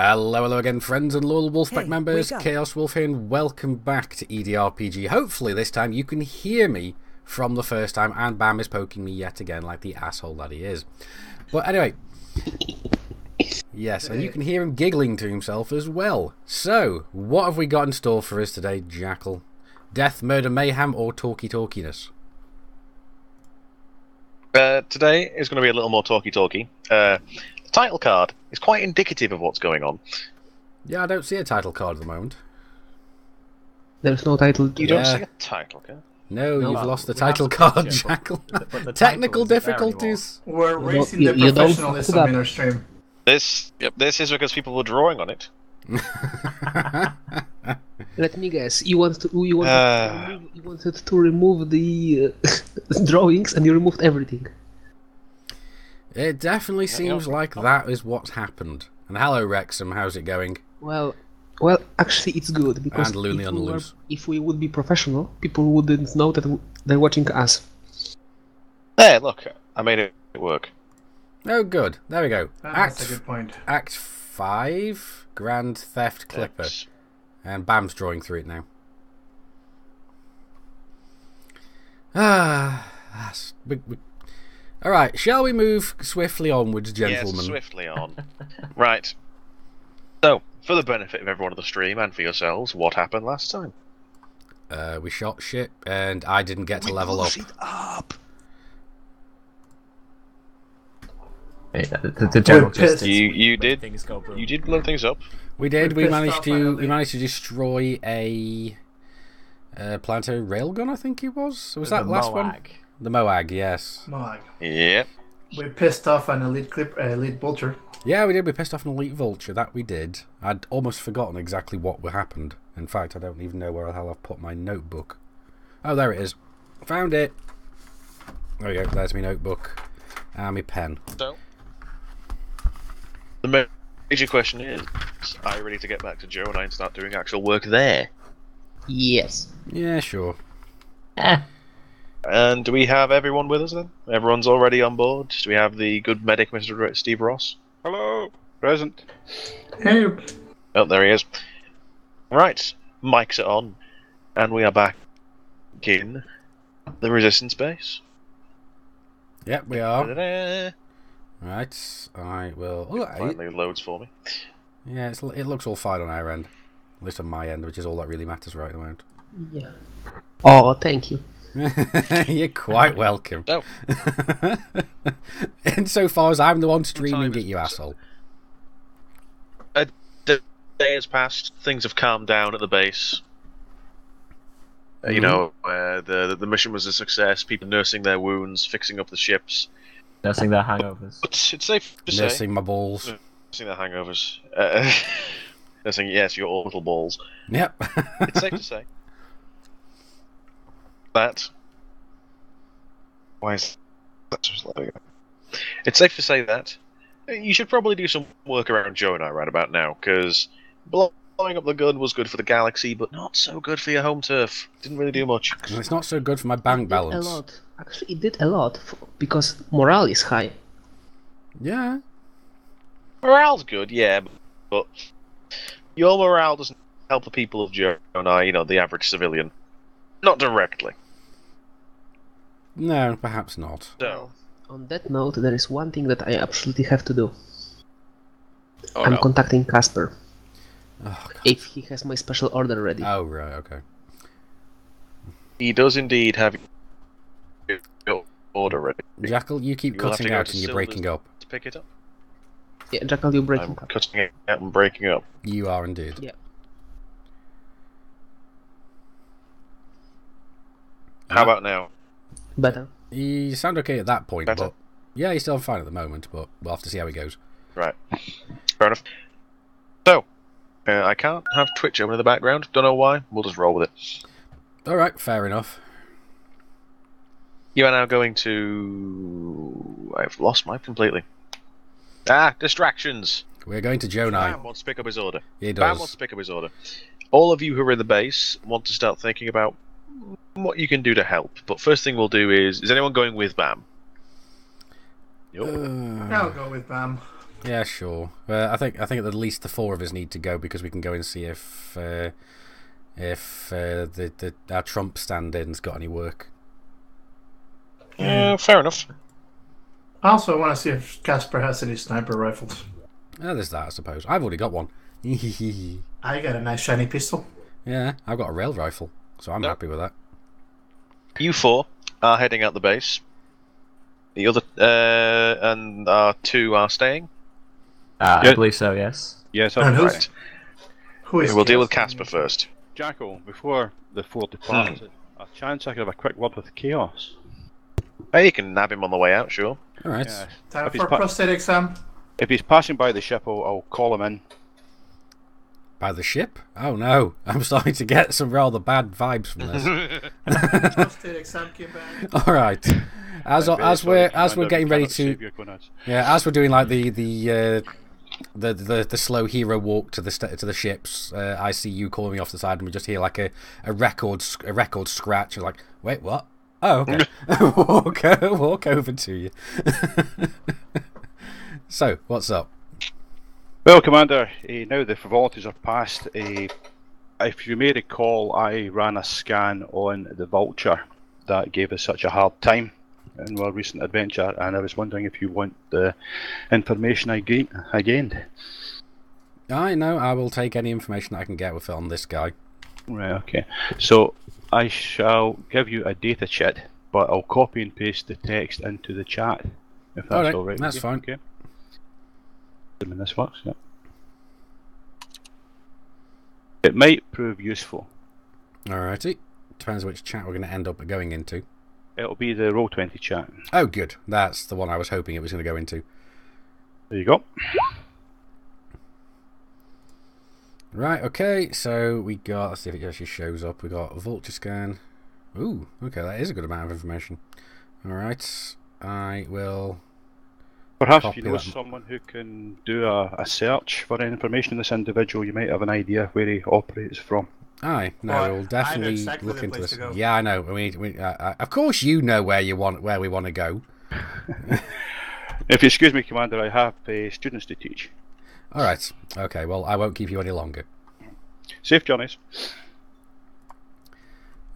Hello again, friends and loyal WulffPack members. Chaos Wolf here, and welcome back to EDRPG. Hopefully this time you can hear me from the first time, and Bam is poking me yet again like the asshole that he is. But anyway, yes, and you can hear him giggling to himself as well. So, what have we got in store for us today, Jackal? Death, murder, mayhem, or talky-talkiness? Today is going to be a little more talky-talky. The title card is quite indicative of what's going on. Yeah, I don't see a title card at the moment. There's no title. You don't see a title card? No, you've lost the title card, Jackal. Technical difficulties. We're racing the professionalism in our stream. This is because people were drawing on it. Let me guess. You wanted to remove the drawings, and you removed everything. It definitely seems like that is what's happened. And hello, Wrexham. How's it going? Well, actually, it's good because if we would be professional, people wouldn't know that they're watching us. There, look, I made it work. Oh, good. There we go. That's a good point. Act 5, Grand Theft Clipper. And Bam's drawing through it now. Alright, shall we move swiftly onwards, gentlemen? Yes, swiftly on. Right. So, for the benefit of everyone on the stream and for yourselves, what happened last time? We shot shit, and I didn't get to level up. Hey, the general just you did blow things up. We did. We managed to destroy a planetary railgun, I think it was. Was that the last one? The Moag, yes. Moag. Yep. We pissed off an elite vulture. Yeah, we did. We pissed off an elite vulture. That we did. I'd almost forgotten exactly what happened. In fact, I don't even know where the hell I've put my notebook. Oh, there it is. Found it. There we go. There's my notebook and my pen. So, the major question is, are you ready to get back to Joe and I and start doing actual work there? Yes. Yeah, sure. And do we have everyone with us then? Everyone's already on board? Do we have the good medic, Mr. Steve Ross? Hello, present. Hey. Oh, there he is. Right, mics are on, and we are back in the Resistance base. Yep, we are. Da-da-da. Right, I will... It finally loads for me. Yeah, it looks all fine on our end. At least on my end, which is all that really matters right at the moment. Yeah. Oh, thank you. You're quite welcome. No. Insofar as I'm the one streaming it, you asshole. A day has passed, things have calmed down at the base. You know, the mission was a success, people nursing their wounds, fixing up the ships. Nursing their hangovers. But it's safe to say... Nursing my balls. Nursing their hangovers. Nursing, yes, your orbital balls. Yep. It's safe to say that... Why is that just letting go? It's safe to say that you should probably do some work around Joe and I right about now, because blowing up the gun was good for the galaxy, but not so good for your home turf. Didn't really do much. And it's not so good for my bank balance. A lot. Actually, it did a lot, because morale is high. Yeah. Morale's good, yeah, but your morale doesn't help the people of Joe and I, you know, the average civilian. Not directly. No, perhaps not. So, on that note, there is one thing that I absolutely have to do. oh, I'm no. contacting Casper. Oh, God. If he has my special order ready. Oh, right, okay. He does indeed have your order ready. Jackal, you keep You'll have to cutting go out to and you're Silver's breaking up. to pick it up. Yeah, Jackal, you're breaking I'm up. cutting it out and breaking up. You are indeed. Yeah. How about now? Better. You sound okay at that point, Better. but... Yeah, you're still fine at the moment, but we'll have to see how it goes. Right. Fair enough. So, I can't have Twitch open in the background. Don't know why. We'll just roll with it. Alright, fair enough. You are now going to... I've lost mine completely. Distractions! We're going to Joe now. Bam wants to pick up his order. He Bam does. wants to pick up his order. All of you who are in the base want to start thinking about what you can do to help. But first thing we'll do is anyone going with Bam? I'll go with Bam. Yeah, sure. I think at least the 4 of us need to go because we can go and see if our Trump stand-in's got any work. Fair enough. Also, I want to see if Casper has any sniper rifles. There's that, I suppose. I've already got one. I got a nice shiny pistol. Yeah, I've got a rail rifle, so I'm happy with that. You 4 are heading out the base. The other and our 2 are staying. I believe so. Yes. Yes, And I'm who's- Who is We'll deal with Casper? Casper first. Jackal, before the 4 departs, a chance I could have a quick word with Chaos. Hey, you can nab him on the way out, sure. All right. Yes. Time If he's for prostate exam. If he's passing by the ship, I'll call him in. By the ship? Oh no, I'm starting to get some rather bad vibes from this. Prostate exam came back. All right. As we're getting ready to, as we're doing like the slow hero walk to the ships, I see you calling me off the side, and we just hear like a record scratch. You're like, wait, what? Oh, okay. walk over to you. So, what's up? Well, Commander, now the frivolities are past. If you may recall, I ran a scan on the Vulture that gave us such a hard time in our recent adventure, and I was wondering if you want the information I gained. I know. I will take any information I can get with it on this guy. Right, okay. So I shall give you a data sheet, but I'll copy and paste the text into the chat, if that's all right. That's with you. fine. Okay. Assuming this works, yeah. It might prove useful. Alrighty. Depends which chat we're going to end up going into. It'll be the Roll20 chat. Oh, good. That's the one I was hoping it was going to go into. There you go. Right, okay. So we got, let's see if it actually shows up. We got a Vulture scan. Ooh, okay, that is a good amount of information. Alright. I will... Perhaps if copy you know that. someone who can do a search for information on this individual, you might have an idea where he operates from. Aye, no, Well, we'll definitely exactly look the into place this. to go. Yeah, I know. Of course, you know where we want to go. If you excuse me, Commander, I have students to teach. All right. Okay. Well, I won't keep you any longer. Safe journeys.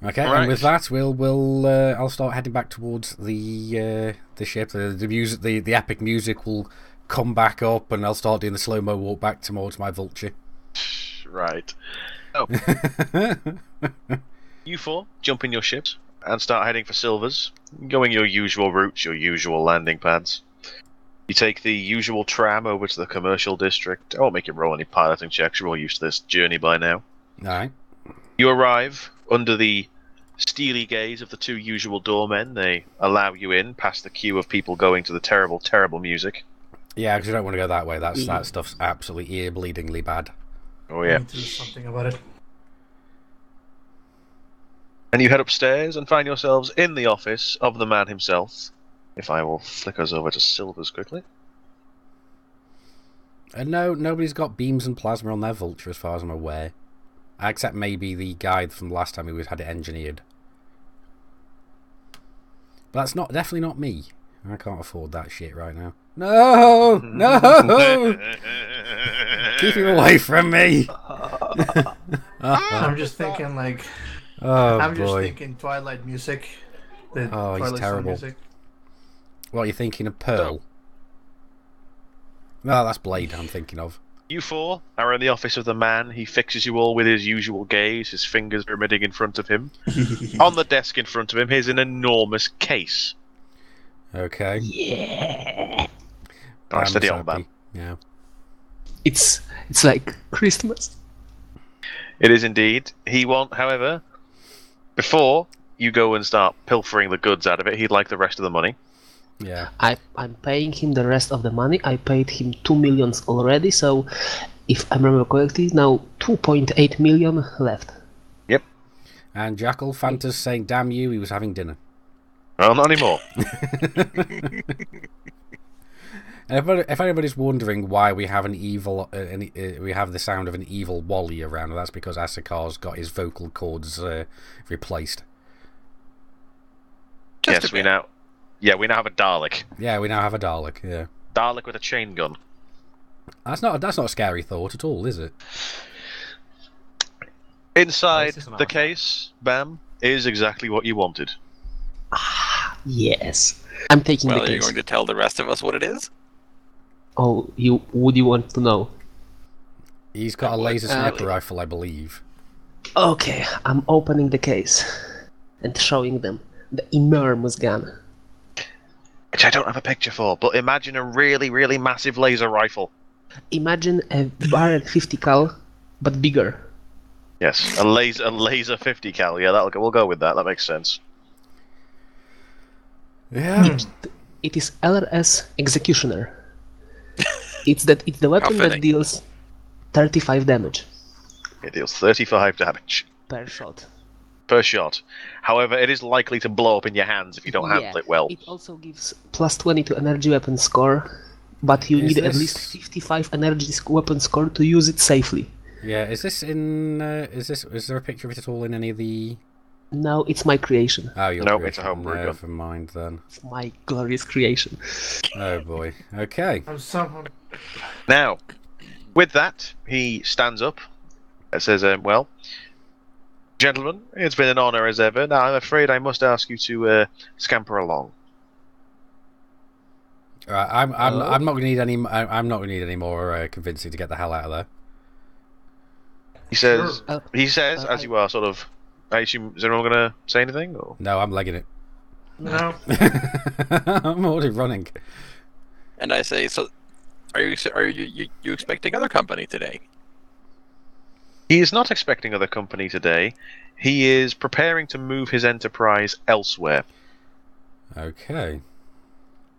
Okay. Right. And with that, I'll start heading back towards the ship. The music, the epic music will come back up, and I'll start doing the slow mo walk back towards my Vulture. Right. Oh. You 4 jump in your ships and start heading for Silvers, going your usual routes, your usual landing pads. You take the usual tram over to the commercial district. I won't make you roll any piloting checks, you're all used to this journey by now. All right. You arrive under the steely gaze of the 2 usual doormen. They allow you in past the queue of people going to the terrible, terrible music. Yeah, because you don't want to go that way. That stuff's absolutely ear-bleedingly bad. Oh yeah. Need to do something about it. And you head upstairs and find yourselves in the office of the man himself. If I will flick us over to Silvers quickly. And no, nobody's got beams and plasma on their Vulture, as far as I'm aware. Except maybe the guy from the last time who had it engineered. But that's definitely not me. I can't afford that shit right now. No! No! Keep him away from me! I'm just thinking like... Oh, I'm just boy. thinking Twilight music. The Oh, he's Twilight Zone terrible. music. What are you thinking of, Pearl? No, that's Blade I'm thinking of. You 4 are in the office of the man. He fixes you all with his usual gaze, his fingers pyramiding in front of him. On the desk in front of him, here's an enormous case. Okay. Yeah. Alright, steady on, happy. man. Yeah. It's like Christmas. It is indeed. He won't, however, before you go and start pilfering the goods out of it, he'd like the rest of the money. Yeah. I'm paying him the rest of the money. I paid him 2 million already, so if I remember correctly, now 2.8 million left. Yep. And Jackal, Fanta's saying, damn you, he was having dinner. Well, not anymore. If anybody's wondering why we have an evil, we have the sound of an evil Wally around, that's because Asakar's got his vocal cords replaced. Yes, we now have a Dalek. Yeah, we now have a Dalek. Yeah. Dalek with a chain gun. That's not a scary thought at all, is it? Inside the case, Bam, is exactly what you wanted. Yes. I'm taking the Well, are you case. going to tell the rest of us what it is? Oh, would you want to know? He's got a laser sniper rifle, I believe. Okay, I'm opening the case and showing them the enormous gun. Which I don't have a picture for, but imagine a really, really massive laser rifle. Imagine a barrel 50 cal, but bigger. Yes, a laser 50 cal. Yeah, we'll go with that. That makes sense. Yeah. It is LRS Executioner. It's the weapon that deals 35 damage. It deals 35 damage per shot. Per shot. However, it is likely to blow up in your hands if you don't handle it well. It also gives plus 20 to energy weapon score, but you need at least 55 energy weapon score to use it safely. Yeah, is this in? Is there a picture of it at all in any of the? No, it's my creation. Oh, your nope, creation. it's a homebrew gun. Never mind then. It's my glorious creation. Oh boy. Okay. Now, with that, he stands up and says, well, gentlemen, it's been an honour as ever. Now, I'm afraid I must ask you to scamper along. I'm not going to need any. I'm not going to need any more convincing to get the hell out of there. He says. As you are sort of. I assume, is anyone going to say anything? Or? No, I'm legging it. No. I'm already running. And I say, so, are you expecting other company today? He is not expecting other company today. He is preparing to move his enterprise elsewhere. Okay.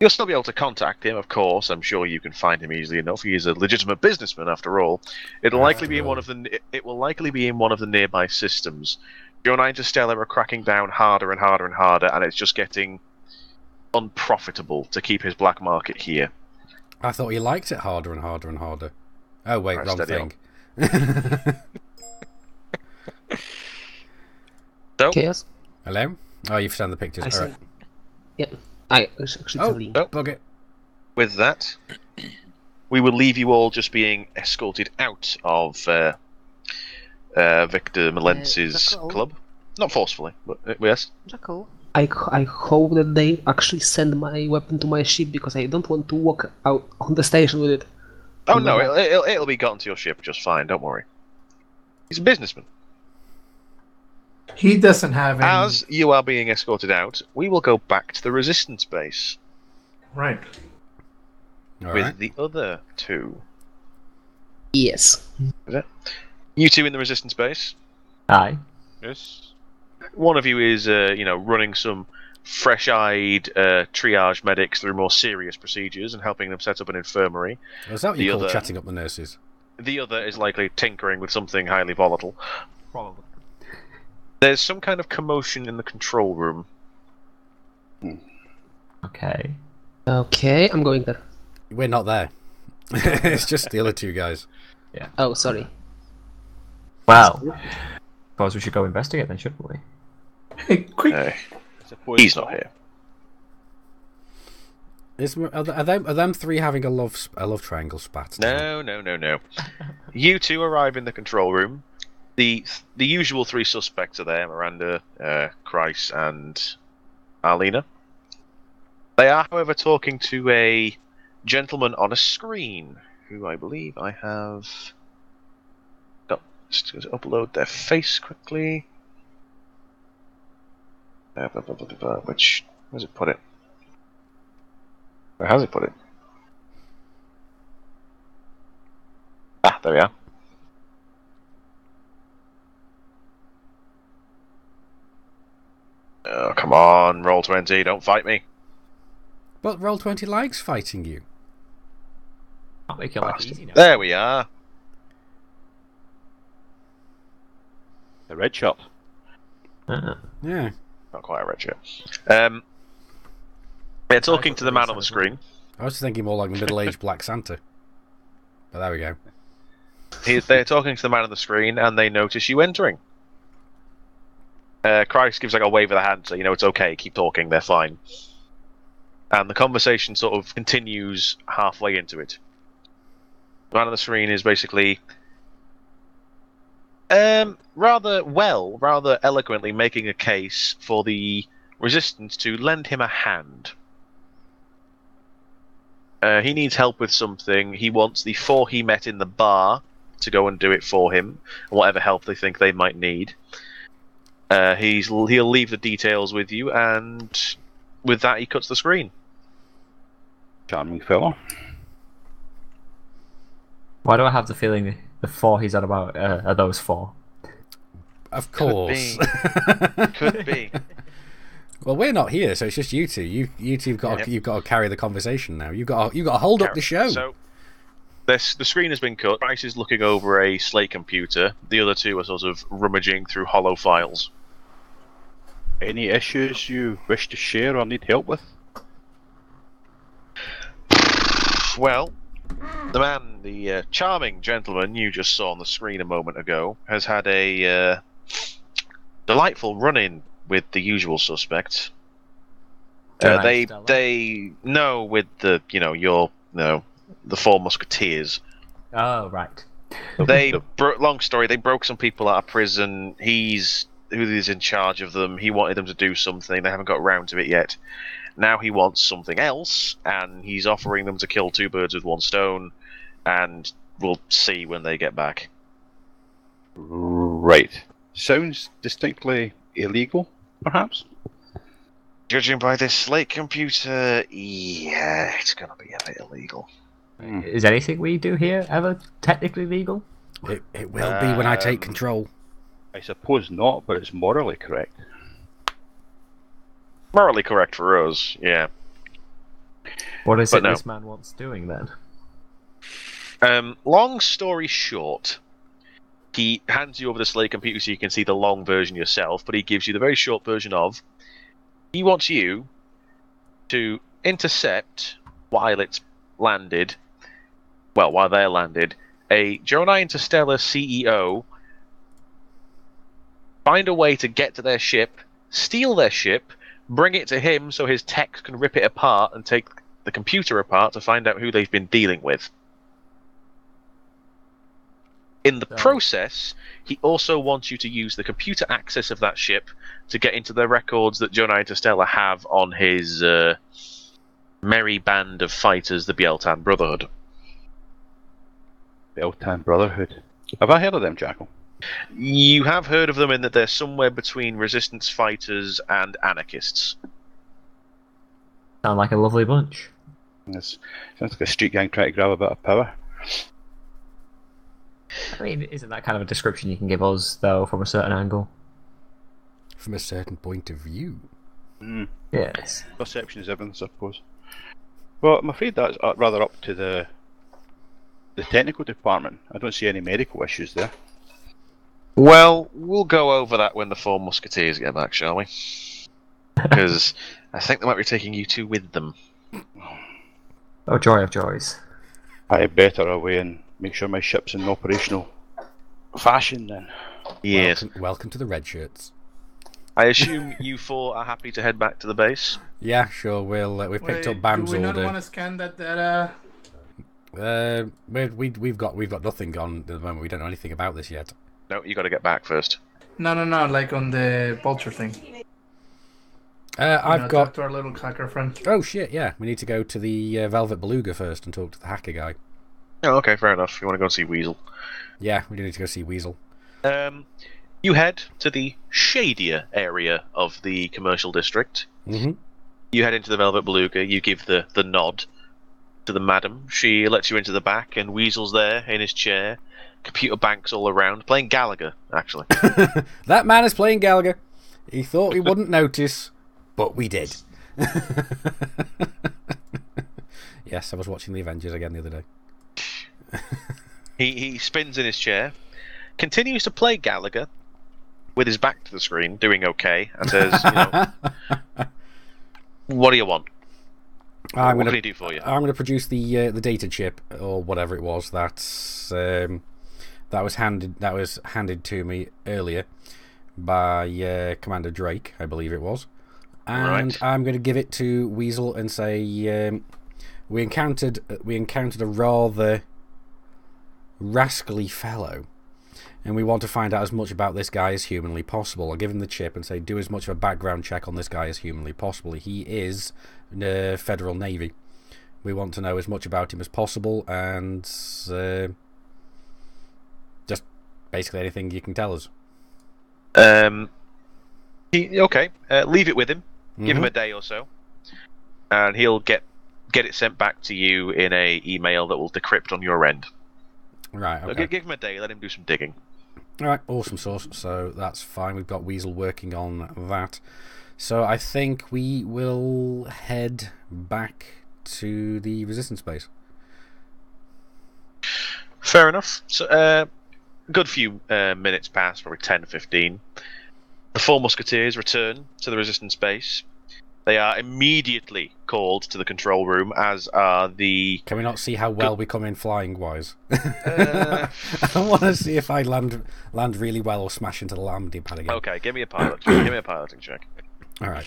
You'll still be able to contact him, of course. I'm sure you can find him easily enough. He is a legitimate businessman, after all. It'll likely be in one of the. It will likely be in one of the nearby systems. Joe and Interstellar are cracking down harder and harder and harder, and it's just getting unprofitable to keep his black market here. I thought you liked it harder and harder and harder. Oh wait, wrong thing. So, Chaos? Hello? Oh, you've sent the pictures. All right. Yep. I actually bug it. With that, we will leave you all just being escorted out of Victor Melenz's club. Not forcefully, but yes. Jackal. I hope that they actually send my weapon to my ship, because I don't want to walk out on the station with it. Oh no, it'll be gotten to your ship just fine, don't worry. He's a businessman. He doesn't have any... As you are being escorted out, we will go back to the Resistance base. Right. With the other two. Yes. Is it? You two in the Resistance base? Aye. Yes. One of you is, running some fresh-eyed triage medics through more serious procedures and helping them set up an infirmary. Was that what you call chatting up the nurses? The other is likely tinkering with something highly volatile. Probably. There's some kind of commotion in the control room. Okay. Okay, I'm going there. We're not there. It's just the other two guys. Yeah. Oh, sorry. Well, suppose we should go investigate then, shouldn't we? Hey, quick! He's not here. Are them three having a love triangle spat? No. You two arrive in the control room. The usual three suspects are there: Miranda, Kreis, and Arlena. They are, however, talking to a gentleman on a screen, who I believe I have. Just to upload their face quickly. Where's it put it? Where has it put it? Ah, there we are. Oh, come on, Roll20, don't fight me. But Roll20 likes fighting you. Can't make it like easy now. There we are. The red shop. Yeah. Not quite a red shirt. They're talking to the man on the screen. I was thinking more like the middle-aged Black Santa. But there we go. They're talking to the man on the screen, and they notice you entering. Christ gives like a wave of the hand, so it's okay, keep talking, they're fine. And the conversation sort of continues halfway into it. The man on the screen is basically rather eloquently making a case for the Resistance to lend him a hand. He needs help with something. He wants the 4 he met in the bar to go and do it for him, whatever help they think they might need. He'll leave the details with you, and with that he cuts the screen. Charming fellow. Why do I have the feeling the 4 he's on about are those 4? Of course. Could be. Well, we're not here, so it's just you two. You've got to carry the conversation now. You've got to hold up the show. So, the screen has been cut. Bryce is looking over a slate computer. The other two are sort of rummaging through hollow files. Any issues you wish to share or need help with? Well, the charming gentleman you just saw on the screen a moment ago, has had a delightful run-in with the usual suspects. They know with the the 4 musketeers. Oh, right. Long story. They broke some people out of prison. Who's in charge of them. He wanted them to do something. They haven't got around to it yet. Now he wants something else, and he's offering them to kill 2 birds with 1 stone. And we'll see when they get back. Right. Sounds distinctly illegal, perhaps? Judging by this slate computer, yeah, it's gonna be a bit illegal. Is anything we do here ever technically legal? It will be when I take control. I suppose not, but it's morally correct. Morally correct for us, yeah. What is this man wants doing then? Long story short, he hands you over the slate computer so you can see the long version yourself, but he gives you the very short version of, he wants you to intercept while they're landed, a Jonai Interstellar CEO, find a way to get to their ship, steal their ship, bring it to him so his techs can rip it apart and take the computer apart to find out who they've been dealing with. In the process, he also wants you to use the computer access of that ship to get into the records that Jonai Interstellar have on his merry band of fighters, the Bieltan Brotherhood. Bieltan Brotherhood. Have I heard of them, Jackal? You have heard of them in that they're somewhere between resistance fighters and anarchists. Sound like a lovely bunch. Sounds like a street gang trying to grab a bit of power. I mean, isn't that kind of a description you can give us, though, from a certain angle? From a certain point of view. Yes. Perception is everything, I suppose. Well, I'm afraid that's rather up to the technical department. I don't see any medical issues there. Well, we'll go over that when the 4 musketeers get back, shall we? Because I think they might be taking you 2 with them. Oh, joy of joys. I better away and make sure my ship's in operational fashion then. Yes. Welcome to the red shirts. I assume you 4 are happy to head back to the base? Yeah, sure. We've picked up Bam's order. Do we order. not want to scan that data? We've got nothing on at the moment. We don't know anything about this yet. No, you got to get back first. No, like on the vulture thing. I've got talk to our little hacker friend. Oh shit! Yeah, we need to go to the Velvet Beluga first and talk to the hacker guy. Oh, okay, fair enough. You want to go and see Weasel? Yeah, we do need to go see Weasel. You head to the shadier area of the commercial district. Mm-hmm. You head into the Velvet Beluga. You give the nod to the madam. She lets you into the back, and Weasel's there in his chair. Computer banks all around, playing Gallagher, actually. That man is playing Gallagher. He thought we wouldn't notice, but we did. Yes, I was watching the Avengers again the other day. He spins in his chair, continues to play Gallagher with his back to the screen, doing okay, and says, what do you want? What can he do for you? I'm going to produce the data chip, or whatever it was, that was handed to me earlier by Commander Drake, I believe it was. And right. I'm going to give it to Weasel and say we encountered a rather rascally fellow, and we want to find out as much about this guy as humanly possible. I'll give him the chip and say, do as much of a background check on this guy as humanly possible. He is the Federal Navy. We want to know as much about him as possible, and just basically anything you can tell us. Okay, leave it with him. Give him a day or so, and he'll get it sent back to you in a email that will decrypt on your end. Right, So okay. give him a day, let him do some digging. Alright, awesome sauce. So that's fine. We've got Weasel working on that. So I think we will head back to the resistance base. Fair enough. So, good few minutes pass, probably 10 15. The 4 Musketeers return to the resistance base. They are immediately called to the control room, as are the... Can we not see how well we come in flying-wise? I want to see if I land really well or smash into the landing pad again. Okay, give me a pilot. Give me a piloting check. Alright.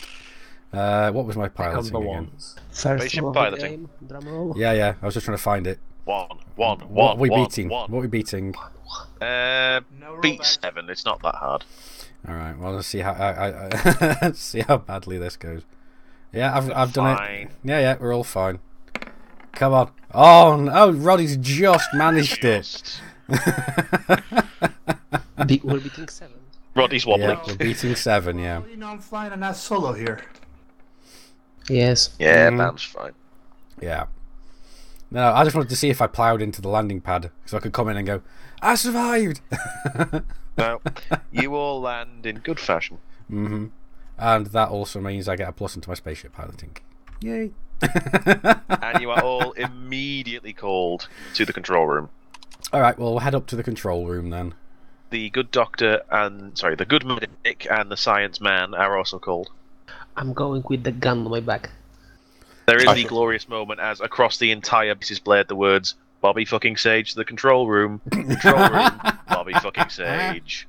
What was my piloting again? First Spaceship roll of the piloting. game, drum roll. Yeah, I was just trying to find it. What What are we beating? What are we beating? Beat 7, it's not that hard. Alright, well, let's see how see how badly this goes. Yeah, I've done Fine. it. Yeah, we're all fine. Come on. Oh, no, Roddy's just managed it. We're beating 7. Roddy's wobbling. Yeah, we're beating 7, yeah. You know, I'm flying a nice solo here. Yes. Yeah, that's fine. Yeah. No, I just wanted to see if I ploughed into the landing pad so I could come in and go, I survived! Now, you all land in good fashion. And that also means I get a plus into my spaceship piloting. Yay! And you are all immediately called to the control room. Alright, well, we'll head up to the control room then. The good doctor the good medic and the science man are also called. I'm going with the gun on my back. There is the glorious moment as across the entire base is blared the words, Bobby fucking Sage to the control room. Control room, Bobby fucking Sage.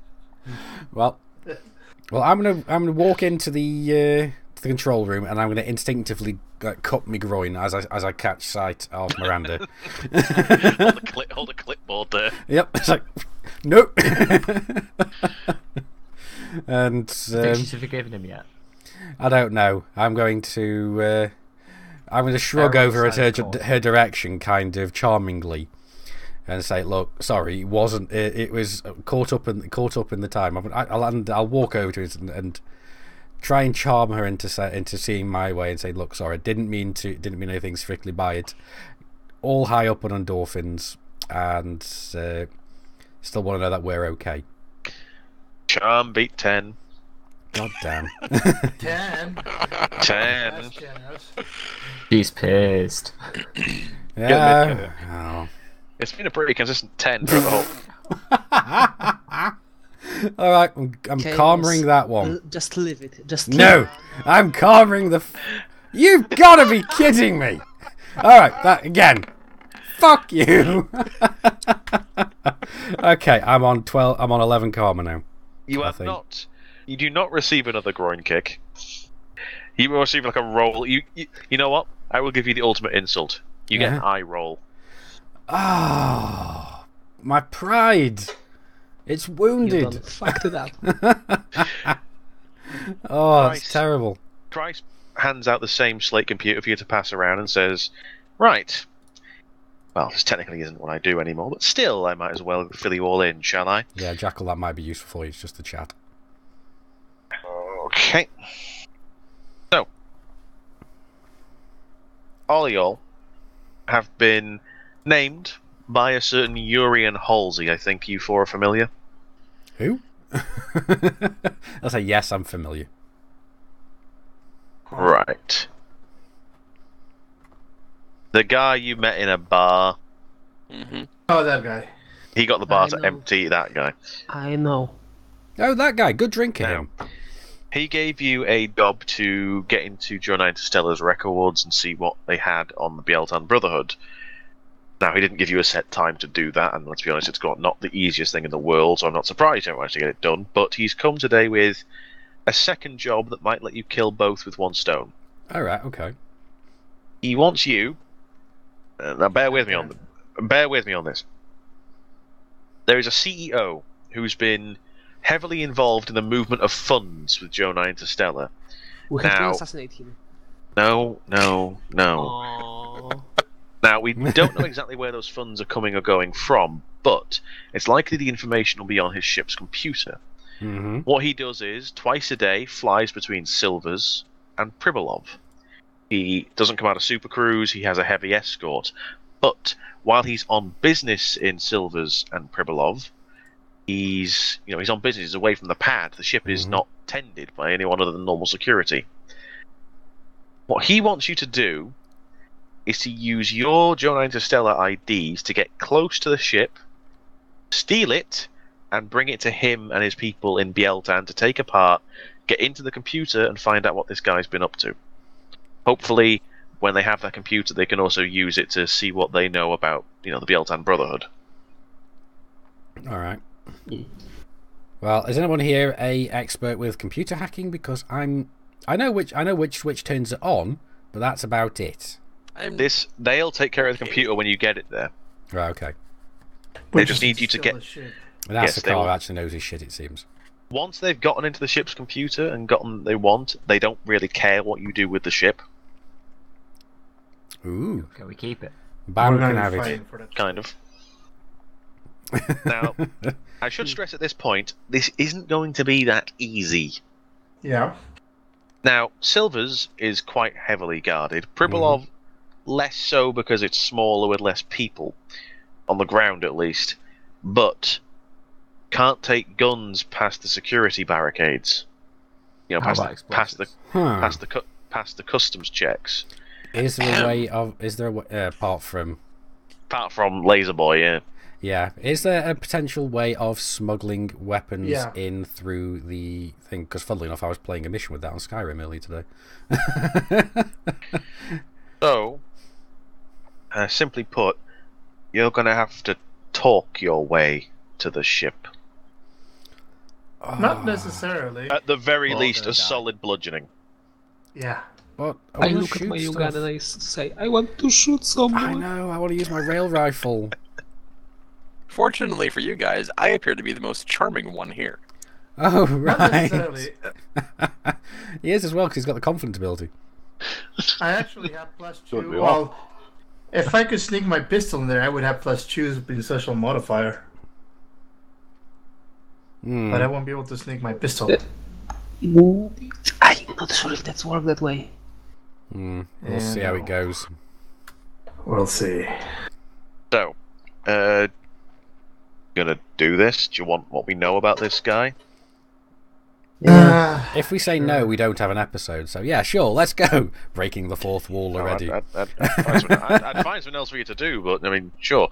Well, I'm gonna walk into the control room and I'm gonna instinctively cut my groin as I catch sight of Miranda. hold a clipboard there. Yep, it's like nope. And Think she's forgiven him yet? I don't know. I'm going to shrug over at her direction, kind of charmingly, and say, "Look, sorry, it wasn't. It was caught up in the time." I'll walk over to it and try and charm her into seeing my way and say, "Look, sorry, didn't mean anything strictly by it. All high up on endorphins, and still want to know that we're okay." Charm beat 10. God damn. 10. 10. That's generous. She's pissed. Yeah. Oh. It's been a pretty consistent 10 throughout the whole. All right, I'm calming that one. Just leave it. No, I'm calming the. You've got to be kidding me! All right, that again. Fuck you. Okay, I'm on 12. I'm on 11 karma now. You do not receive another groin kick. You will receive like a roll. You know what? I will give you the ultimate insult. You get an eye roll. Oh, my pride. It's wounded. You done fucked it up. Oh, it's terrible. Christ hands out the same slate computer for you to pass around and says, "Right. Well, this technically isn't what I do anymore, but still, I might as well fill you all in, shall I?" Yeah, Jackal, that might be useful for you. It's just a chat. Okay. So, all of y'all have been named by a certain Urian Halsey. I think you four are familiar. Who? I'll say yes, I'm familiar. Right. The guy you met in a bar. Oh, that guy. He got the bar I to know. empty, that guy. I know. Oh, that guy. Good drinker, Now, him. he gave you a job to get into Joe Interstellar's records and see what they had on the Bieltan Brotherhood. Now, he didn't give you a set time to do that, and let's be honest, it's not the easiest thing in the world, so I'm not surprised you don't manage to get it done. But he's come today with a second job that might let you kill both with one stone. All right, okay. He wants you. Now, bear with me on this. there is a CEO who's been heavily involved in the movement of funds with Jonah Interstellar. We have to Now- assassinate him. No. Oh. Now, we don't know exactly where those funds are coming or going from, but it's likely the information will be on his ship's computer. Mm-hmm. What he does is, twice a day, flies between Silvers and Pribilov. He doesn't come out of Super Cruise, he has a heavy escort. But while he's on business in Silvers and Pribilov, he's on business, he's away from the pad. The ship is not tended by anyone other than normal security. What he wants you to do is to use your Jonah Interstellar IDs to get close to the ship, steal it, and bring it to him and his people in Bieltan to take apart, get into the computer, and find out what this guy's been up to. Hopefully, when they have that computer, they can also use it to see what they know about, the Bieltan Brotherhood. All right. Well, is anyone here a expert with computer hacking? Because I know which switch turns it on, but that's about it. They'll take care of the computer when you get it there. Right. Okay. They just need you to get. And that's Yes, the they car will. actually knows his shit. It seems. Once they've gotten into the ship's computer and gotten what they want, they don't really care what you do with the ship. Ooh. Can we keep it? Bam We're can gonna have be it. fighting for that. Kind of. Now, I should stress at this point, this isn't going to be that easy. Yeah. Now, Silvers is quite heavily guarded. Pribilov, less so because it's smaller with less people. On the ground, at least. But can't take guns past the security barricades. How Past about explosives? past the customs checks. Is there a way of? Is there a way, apart from Laser Boy, yeah. Yeah, is there a potential way of smuggling weapons Yeah. in through the thing? Because funnily enough, I was playing a mission with that on Skyrim earlier today. So, simply put, you're going to have to talk your way to the ship. Not necessarily. At the very Well, least, they're a down. solid bludgeoning. Yeah. But I wanna look at shoot my young stuff. gun and I say, I want to shoot someone. I know. I want to use my rail rifle. Fortunately for you guys, I appear to be the most charming one here. Oh Not right. necessarily. He is as well because he's got the confidence ability. I actually have plus Don't 2. we all? Well, if I could sneak my pistol in there, I would have plus 2 being social modifier. Hmm. But I won't be able to sneak my pistol. I'm not sure if that's worked that way. We'll Yeah, see how no. it goes. We'll see. So, gonna do this? Do you want what we know about this guy? Yeah. If we say no, we don't have an episode. So yeah, sure, let's go. Breaking the fourth wall already. I'd find something else for you to do, but I mean, sure.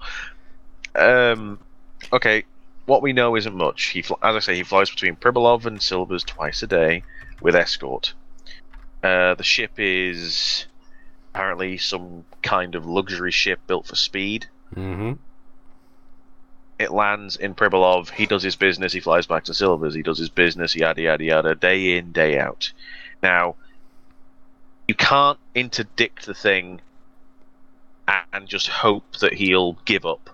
Okay, what we know isn't much. As I say, he flies between Pribilov and Silvers twice a day with escort. The ship is apparently some kind of luxury ship built for speed. Mm-hmm. It lands in Pribilov, he does his business, he flies back to Silvers, he does his business, yada yada yada, day in, day out. Now, you can't interdict the thing and just hope that he'll give up.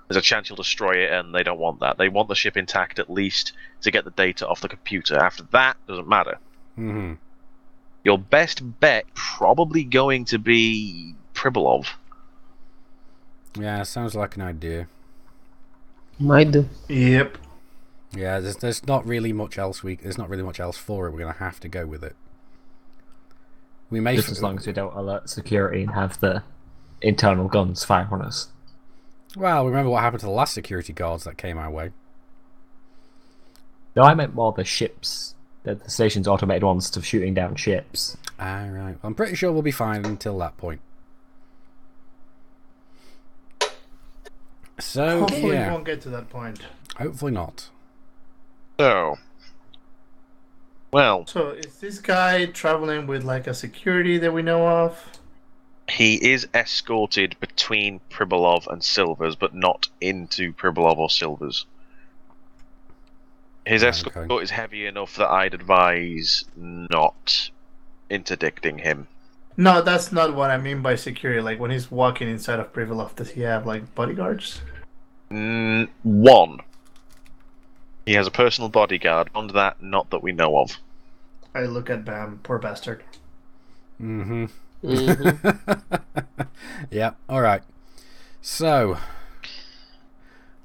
There's a chance he'll destroy it, and they don't want that. They want the ship intact at least to get the data off the computer. After that, doesn't matter. Mm-hmm. Your best bet probably going to be Pribilov. Yeah, sounds like an idea. Might do. Yep. Yeah, there's not really much else there's not really much else for it. We're gonna have to go with it. We may Just as long as we don't alert security and have the internal guns fire on us. Well, remember what happened to the last security guards that came our way. No, I meant more the ships. The station's automated ones to shooting down ships. Ah, right. I'm pretty sure we'll be fine until that point. So Hopefully yeah, we won't get to that point. hopefully not. So, well, So is this guy traveling with like a security that we know of? he is escorted between Pribilov and Silvers, but not into Pribilov or Silvers. His escort Okay. is heavy enough that I'd advise not interdicting him. No, that's not what I mean by security. Like when he's walking inside of Privilov, does he have like bodyguards? One. He has a personal bodyguard. On that, not that we know of. I look at Bam, poor bastard. Mm-hmm. Mm-hmm. Yeah. All right. So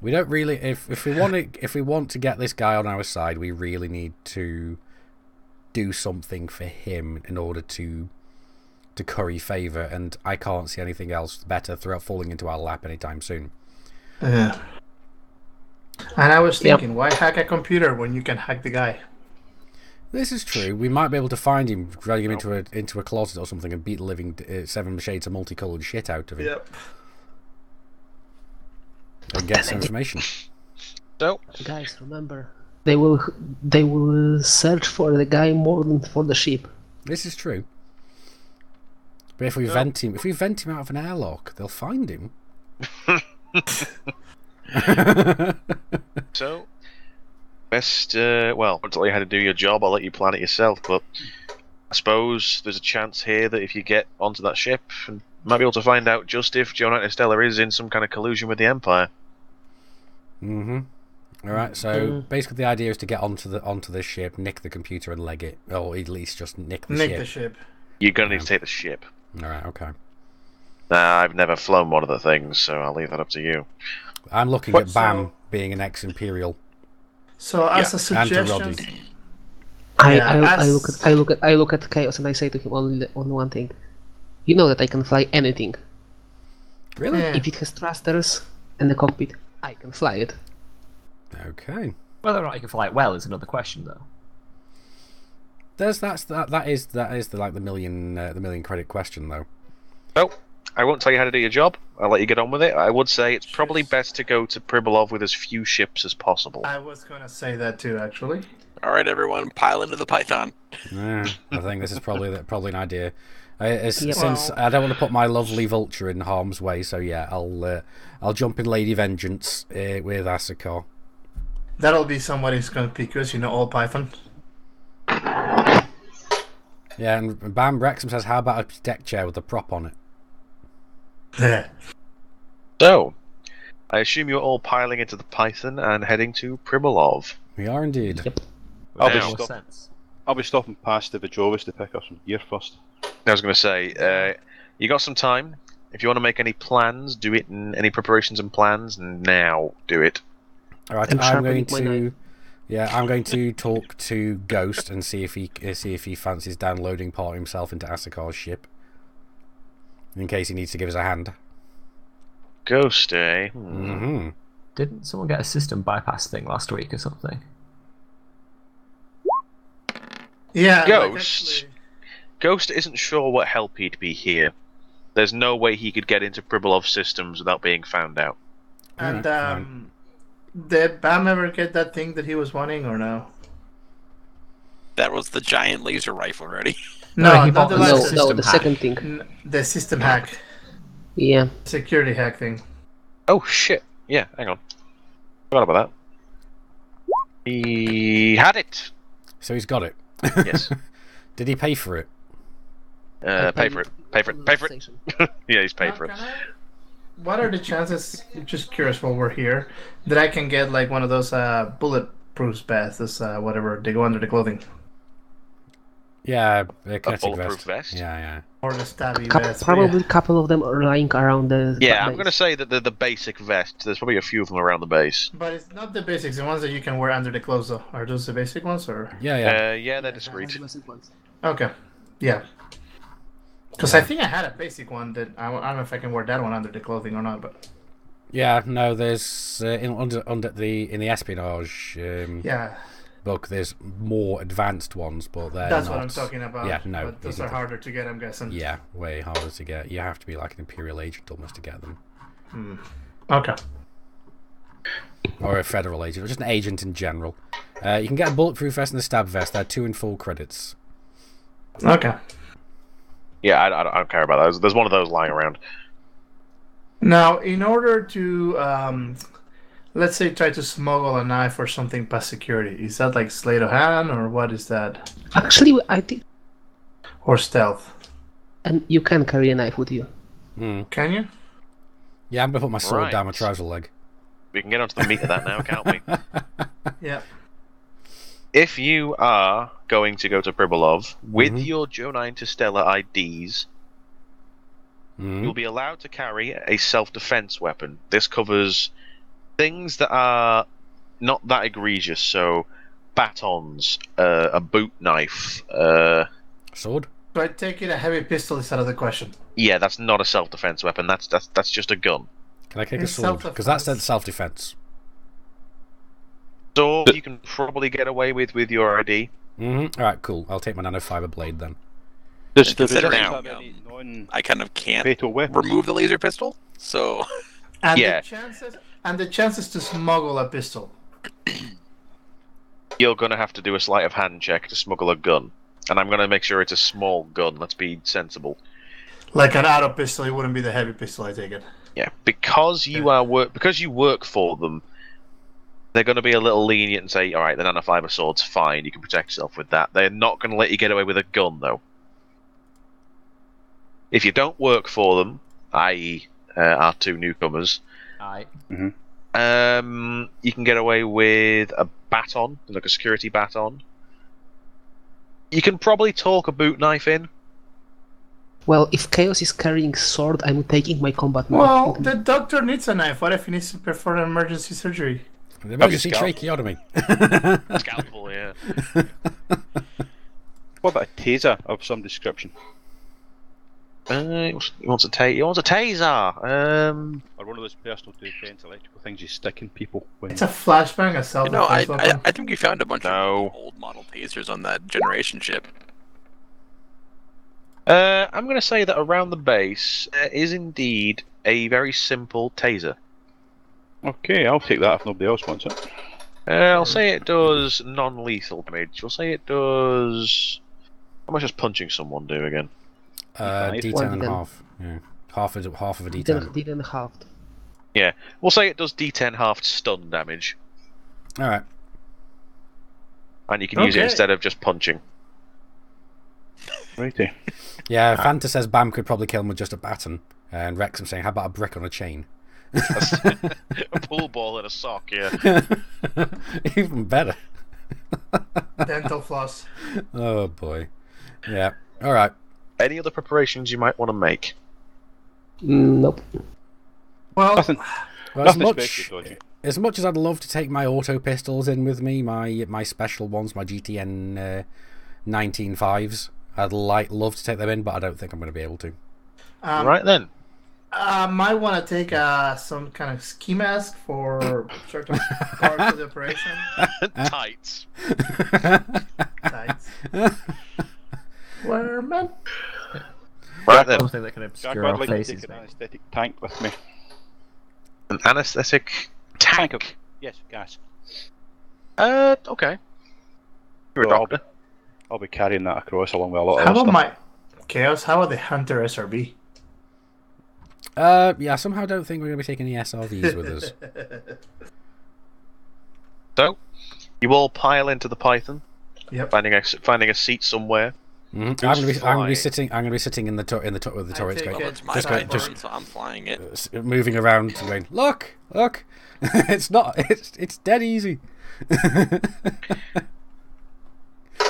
we don't really. If we want to get this guy on our side, we really need to do something for him in order to curry favour, and I can't see anything else better falling into our lap anytime soon. Yeah. And I was thinking, why hack a computer when you can hack the guy? This is true. We might be able to find him, drag him into a closet or something, and beat the living 7 shades of multicoloured shit out of him. Yep. And get some information. So, Guys, remember, they will search for the guy more than for the ship. This is true. But if we vent him out of an airlock, they'll find him. So, best, well, I'll tell you how to do your job, I'll let you plan it yourself, but I suppose there's a chance here that if you get onto that ship, and might be able to find out just if Joe Interstellar is in some kind of collusion with the Empire. Mm-hmm. Alright, so basically the idea is to get onto this ship, nick the computer and leg it, or at least just nick the ship. You're going to need to take the ship. Alright, okay. I've never flown one of the things, so I'll leave that up to you. I'm looking at Bam being an ex-Imperial. So as a suggestion, and to I look at Chaos and I say to him only one thing. You know that I can fly anything. Really? If it has thrusters and a cockpit, I can fly it. Okay. Whether or not you can fly it well is another question, though. That is the million credit question, though. Oh, I won't tell you how to do your job. I'll let you get on with it. I would say it's probably best to go to Pribilov with as few ships as possible. I was going to say that too, actually. All right, everyone, pile into the Python. I think this is probably an idea. Since Well, I don't want to put my lovely Vulture in harm's way, so yeah, I'll jump in Lady Vengeance with Asakar. That'll be somebody who's going to pick us, all Python. Yeah, and Bam Wrexham says, how about a deck chair with a prop on it? Yeah. So, I assume you're all piling into the Python and heading to Pribilov. We are indeed. Yep. I'll be stopping past the Vajovas to pick up some gear first. I was going to say, you got some time. If you want to make any plans, do it. Any preparations and plans, now do it. All right, I'm going to talk to Ghost and see if he fancies downloading part himself into Asakar's ship, in case he needs to give us a hand. Ghost, eh? Mm-hmm. Didn't someone get a system bypass thing last week or something? Yeah. Ghost. Ghost isn't sure what help he'd be here. There's no way he could get into Pribilov's systems without being found out. And did Bam ever get that thing that he was wanting, or no? That was the giant laser rifle, ready? No, he not bought the the last system No, the hack. second thing. The system hack, Yeah. security hack thing. Oh shit! Yeah, hang on. Forgot about that. He had it. So he's got it. Yes. Did he pay for it? Pay for it. Pay for it. Pay for it. Yeah, he's paid for it. What are the chances? Just curious, while we're here, that I can get like one of those bulletproof vests, whatever they go under the clothing, Yeah, a kinetic bulletproof vest. vest? Yeah. or the stabby vest? Probably a couple of them are lying around the. Yeah, I'm base. going to say that the basic vest. There's probably a few of them around the base. But it's not the basics. The ones that you can wear under the clothes, though. Are those the basic ones, or? Yeah. Yeah, they're discreet. Okay. Yeah. Because I think I had a basic one that I don't know if I can wear that one under the clothing or not, but Yeah, no, there's in the espionage yeah, book. There's more advanced ones, but they're that's not. what I'm talking about. Yeah, no, but those you are can- harder to get, I'm guessing. Yeah, way harder to get. You have to be like an Imperial agent almost to get them, Okay. or a Federal agent, or just an agent in general. You can get a bulletproof vest and a stab vest. They're 2 and 4 credits. Okay. Yeah, I don't care about those. There's one of those lying around. Now, in order to, let's say, try to smuggle a knife or something past security, is that like sleight of hand, or what is that? Actually, I think, Or stealth? and you can carry a knife with you. Can you? Yeah, I'm gonna put my sword Right. down my trouser leg. We can get onto the meat of that now, can't we? Yeah. If you are going to go to Pribilov with your Joe 9 to Stella IDs, you'll be allowed to carry a self-defense weapon. This covers things that are not that egregious, so batons, a boot knife, Sword? So I take it a heavy pistol is out of the question. Yeah, that's not a self-defense weapon. That's just a gun. Can I take a It's sword? Because that said self-defense. self-defense. Sword you can probably get away with your ID. Alright, cool. I'll take my nanofiber blade then. Does the Considering, resistance have any non-fatal I kind of can't weapons? remove the laser pistol, so And Yeah. the chances to smuggle a pistol. You're going to have to do a sleight of hand check to smuggle a gun. And I'm going to make sure it's a small gun. Let's be sensible. Like an auto pistol, it wouldn't be the heavy pistol, I take it. Yeah, because you work for them, they're going to be a little lenient and say, all right, the nanofiber sword's fine. You can protect yourself with that. They're not going to let you get away with a gun, though. If you don't work for them, i.e., our two newcomers, Aye. you can get away with a baton, like a security baton. You can probably talk a boot knife in. Well, if Chaos is carrying sword, I'm taking my combat Well, knife. the doctor needs a knife. What if he needs to perform an emergency surgery? The emergency scalpel. tracheotomy. Scalpel, yeah. What about a taser of some description? He wants a taser. Or one of those personal defense electrical things you stick in people when... It's a flashbang, a self-defense weapon. I think we found a bunch No. of old model tasers on that generation ship. I'm going to say that around the base is indeed a very simple taser. Okay, I'll take that if nobody else wants it. I'll say it does non-lethal damage. We'll say it does... How much does punching someone do again? D10 and half. Yeah. Half of a D10. Didn't half. Yeah, we'll say it does D10 half stun damage. Alright. And you can use it Okay. instead of just punching. Righty. Yeah, Fanta says Bam could probably kill him with just a baton. And Wrexham saying, how about a brick on a chain? A pool ball and a sock, yeah. Even better. Dental floss. Oh boy. Yeah. Alright. Any other preparations you might want to make? Nope. Well, Nothing, Well, as nothing much, special, dodgy. as much as I'd love to take my auto pistols in with me, my special ones, my GTN 19.5s, I'd love to take them in, but I don't think I'm going to be able to. Right then. might want to take some kind of ski mask for certain parts of the operation. Tights. Tights. Wearman. Right then. Something that can Jack, obscure I'd our like to faces. take an maybe. anaesthetic tank with me. An anaesthetic tank. of... Yes, gas. Okay. You're a So doctor. I'll be carrying that across along with a lot of How other about stuff. my Chaos? How about the Hunter SRB? Yeah, I somehow don't think we're going to be taking any SRVs with us. So, you all pile into the Python, Yep. finding a seat somewhere. I'm going to be flying? sitting in the with the turrets, take going, it. It's my just go- Python, just- so I'm flying it. moving around and going, look, it's dead easy.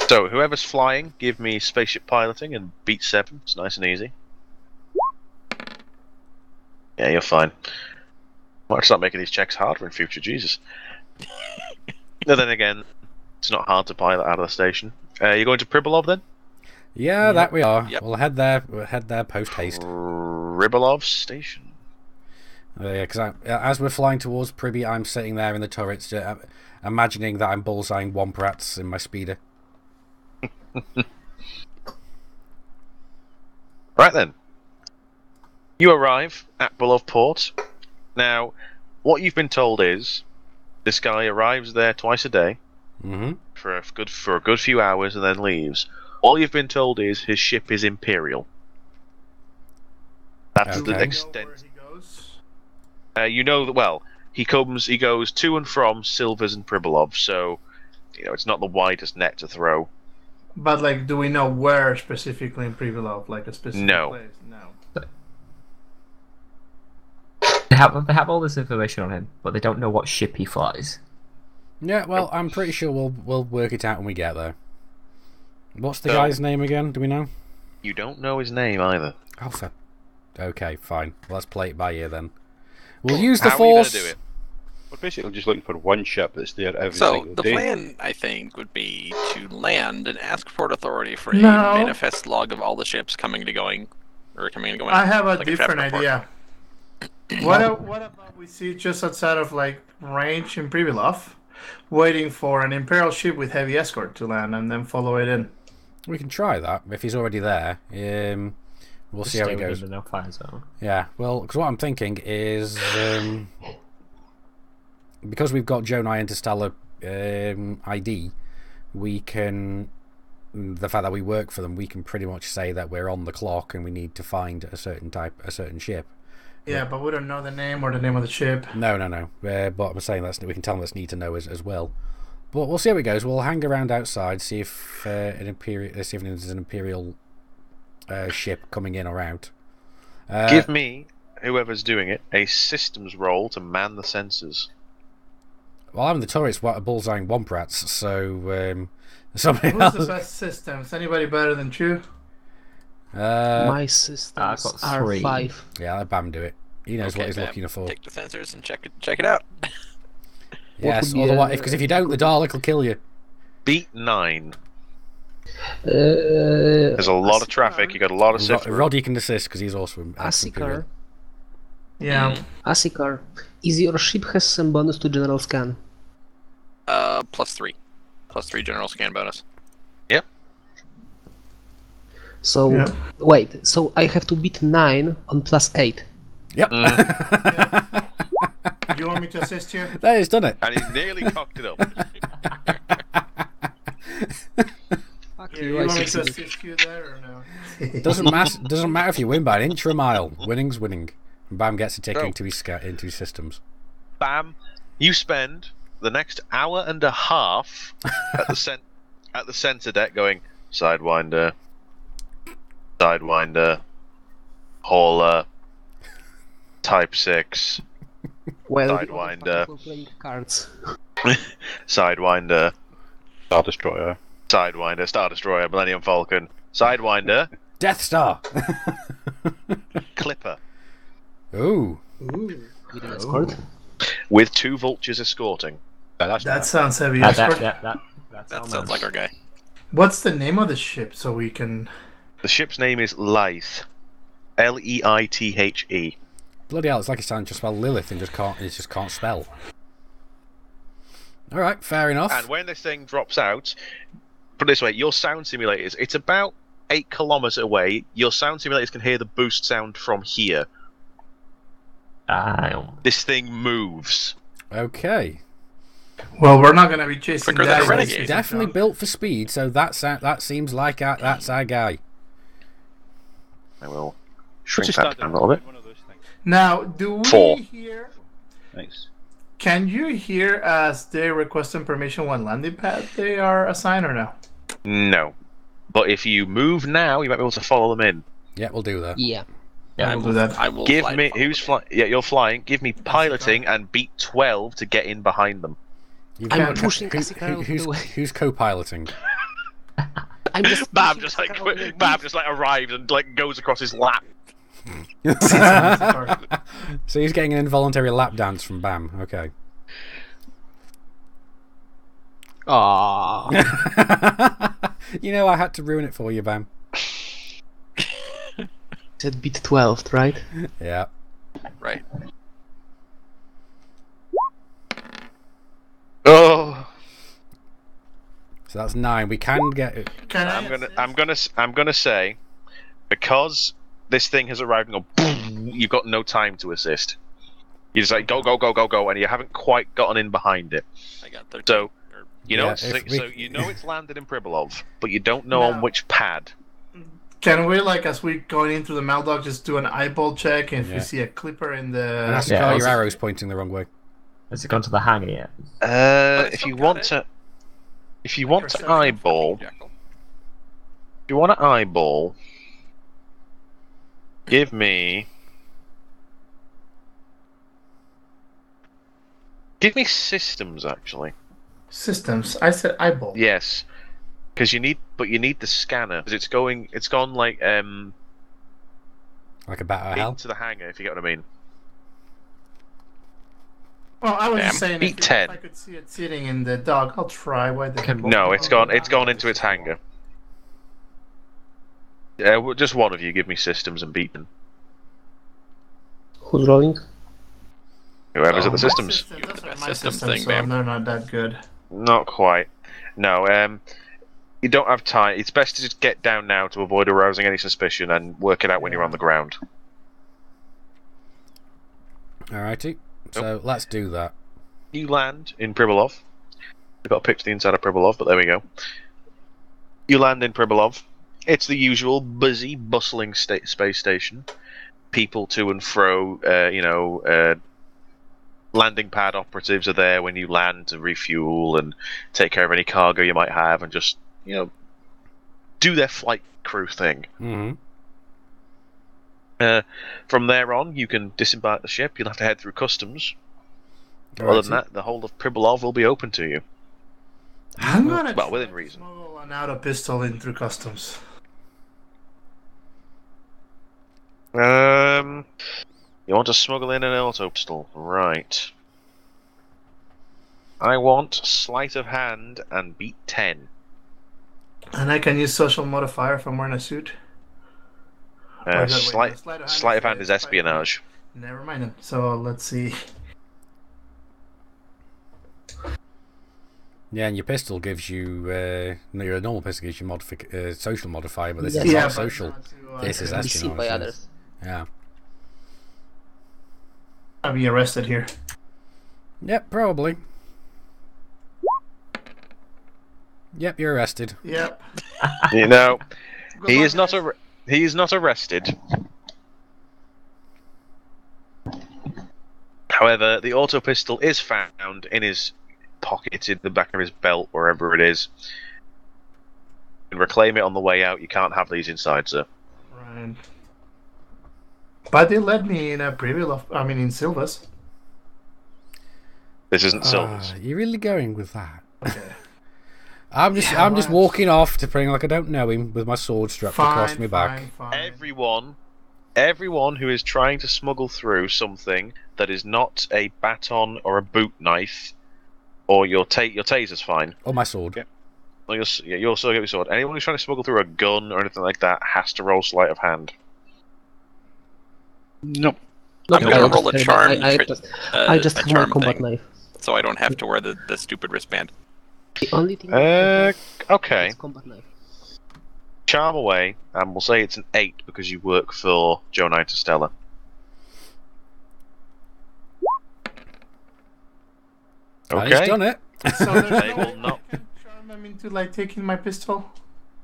So, whoever's flying, give me spaceship piloting and beat 7. It's nice and easy. Yeah, you're fine. Might start making these checks harder in future, Jesus. No, then again, it's not hard to pilot out of the station. You're going to Pribilov then? Yeah, that we are. Yep. We'll head there post haste. Pribilov station. Yeah, because as we're flying towards Priby, I'm sitting there in the turrets, imagining that I'm bullseyeing Womprats in my speeder. Right then. You arrive at Bilov Port. Now, what you've been told is this guy arrives there twice a day Mm-hmm. for a good few hours and then leaves. All you've been told is his ship is Imperial. That's the Okay. extent. Where he goes? You know that well. He goes to and from Silvers and Pribilov, so it's not the widest net to throw. But like, do we know where specifically in Pribilov? Like a specific No. place? No. They have all this information on him, but they don't know what ship he flies. Yeah, well, I'm pretty sure we'll work it out when we get there. What's the So- guy's name again? Do we know? You don't know his name either. Oh, okay, fine. Well, let's play it by ear then. We'll use the How are you gonna force. do it? We're basically just looking for one ship that's there every So single the day. plan, I think, would be to land and ask Port Authority for a No. manifest log of all the ships coming and going. I have a like different traffic report. idea. What about we see just outside of like range in Pribilof, waiting for an Imperial ship with heavy escort to land and then follow it in? We can try that if he's already there. We'll see how it goes. No fire zone. Yeah, well, because what I'm thinking is because we've got Jonai Interstellar ID, we can. The fact that we work for them, we can pretty much say that we're on the clock and we need to find a certain ship. Yeah, but we don't know the name or the name of the ship. No. But I'm saying we can tell them that's need to know as well. But we'll see how it goes. We'll hang around outside, see if there's an Imperial ship coming in or out. Give me, whoever's doing it, a systems role to man the sensors. Well, I'm the turret's bullseyeing Womprats, so somebody Who's else. the best systems? Anybody better than Chu? My systems I've got are 3. 5. Yeah, let Bam do it. He knows Okay, what he's Bam, looking for. Take the sensors and check it out. Yes, would be otherwise, because if you don't, the Dalek will kill you. Beat 9. There's There's a lot of traffic. You got a lot of stuff. Roddy can assist because he's also Asikar. Yeah. Asikar. Is your ship has some bonus to general scan? +3 general scan bonus. So, Yeah. wait, so I have to beat 9 on +8. Yep. You want me to assist you? There, he's done it. And he nearly cocked it up. Fuck Yeah, you, you I want me to succeeded. assist you there or no? Doesn't matter if you win by an inch or a mile. Winning's winning. And Bam gets a tick Bro. into his systems. Bam! You spend the next hour and a half at the sensor deck going Sidewinder, Hauler, Type 6, Well, Sidewinder. for playing cards. Sidewinder, Star Destroyer. Sidewinder, Star Destroyer, Millennium Falcon, Sidewinder, Death Star. Clipper, Ooh. With an escort. with 2 vultures escorting. That sounds heavy. That escort. That sounds like our guy. What's the name of the ship so we can... The ship's name is Leithe. Leithe. Bloody hell! It's like it's trying to spell Lilith and just can't spell. All right, fair enough. And when this thing drops out, put it this way, your sound simulators, it's about 8 kilometers away. Your sound simulators can hear the boost sound from here. This thing moves. Okay. Well, we're not going to be chasing Quicker than that. a renegade. Definitely built for speed, so that seems like that's our guy. I will What's shrink your that standard down a little bit. one of those things? Now, do we 4. hear... Nice. Can you hear as they requesting permission what landing pad they are assigned or no? No. But if you move now, you might be able to follow them in. Yeah, we'll do that. Yeah. Yeah, I will do that. I will Give fly me... to Who's flying? Yeah, you're flying. Give me piloting and beat 12 to get in behind them. You've I'm got- pushing Asikar out of the way. who's co-piloting? I'm just Bam pushing just like Asikar out of the way. Bam just like arrives and like goes across his lap. So he's getting an involuntary lap dance from Bam. Okay. Aww. You know I had to ruin it for you, Bam. Said beat 12, right? Yeah. Right. Oh. So that's 9. We can get it. Can I I'm gonna say, because this thing has arrived and gone, boom, you've got no time to assist. You just like go, and you haven't quite gotten in behind it. I got 13. So or- you know, Yeah, it's, if we- so you know it's landed in Pribilov, but you don't know No. on which pad. Can we, like, as we going into the Maldog, just do an eyeball check and if Yeah. we see a clipper in And the... that's Yeah, your also- arrow's pointing the wrong way. Has it gone to the hangar yet? If still you got want it. to, if you want to Perception. eyeball, Jackal. if you want to eyeball, give me systems actually. Systems. I said eyeball. Yes, because you need the scanner because it's gone like a bat out of hell. into the hangar, if you get what I mean. Well, I was Damn. just saying, Beat if 10. I could see it sitting in the dock, I'll try. Why the No, it's gone into its hangar. Just one of you give me systems and beat them. Who's rolling? Whoever's at Oh, the systems. Systems, those are Best my system systems, thing, so man. they're not that good. Not quite. No, you don't have time. It's best to just get down now to avoid arousing any suspicion and work it out when you're on the ground. Alrighty. So let's do that. You land in Pribilof. I've got to picture the inside of Pribilof, but there we go. You land in Pribilof. It's the usual busy, bustling space station. People to and fro, landing pad operatives are there when you land to refuel and take care of any cargo you might have and just, do their flight crew thing. Mm-hmm. From there on, you can disembark the ship. You'll have to head through customs. Other than that, the whole of Pribilov will be open to you. I'm gonna Well, within reason. smuggle an auto pistol in through customs. You want to smuggle in an auto pistol, right? I want sleight of hand and beat 10. And I can use social modifier if I'm wearing a suit. Or is that- wait, no, Sleight of hand is espionage. Never mind then. So let's see. Yeah, and your pistol gives you your normal pistol gives you social modifier, but this Yeah. is Yeah, not but social. not to, This is Be seen by espionage. others. Yeah. I'll be arrested here. Yep, probably. Yep, you're arrested. Yep. You know, Good he luck, is not guys. he is not arrested. However, the auto pistol is found in his pocket, in the back of his belt, wherever it is. You can reclaim it on the way out. You can't have these inside, sir. Right. But they let me in a Pribilof. I mean, in Silvas. This isn't Silver's. You're really going with that? Okay. I'm just right. walking off to pretend like I don't know him with my sword strapped across my back. Fine. Everyone who is trying to smuggle through something that is not a baton or a boot knife, or your taser's fine. Or my sword. Yeah. Or your sword. Anyone who's trying to smuggle through a gun or anything like that has to roll sleight of hand. Nope. I'm gonna roll a charm. I just a have my charm combat thing, knife. so I don't have to wear the stupid wristband. The only thing I have Okay. is combat knife. Charm away, and we'll say it's an 8 because you work for Joe Interstellar. And he's Okay. done it. So there's They no will way not. I can charm them into like taking my pistol.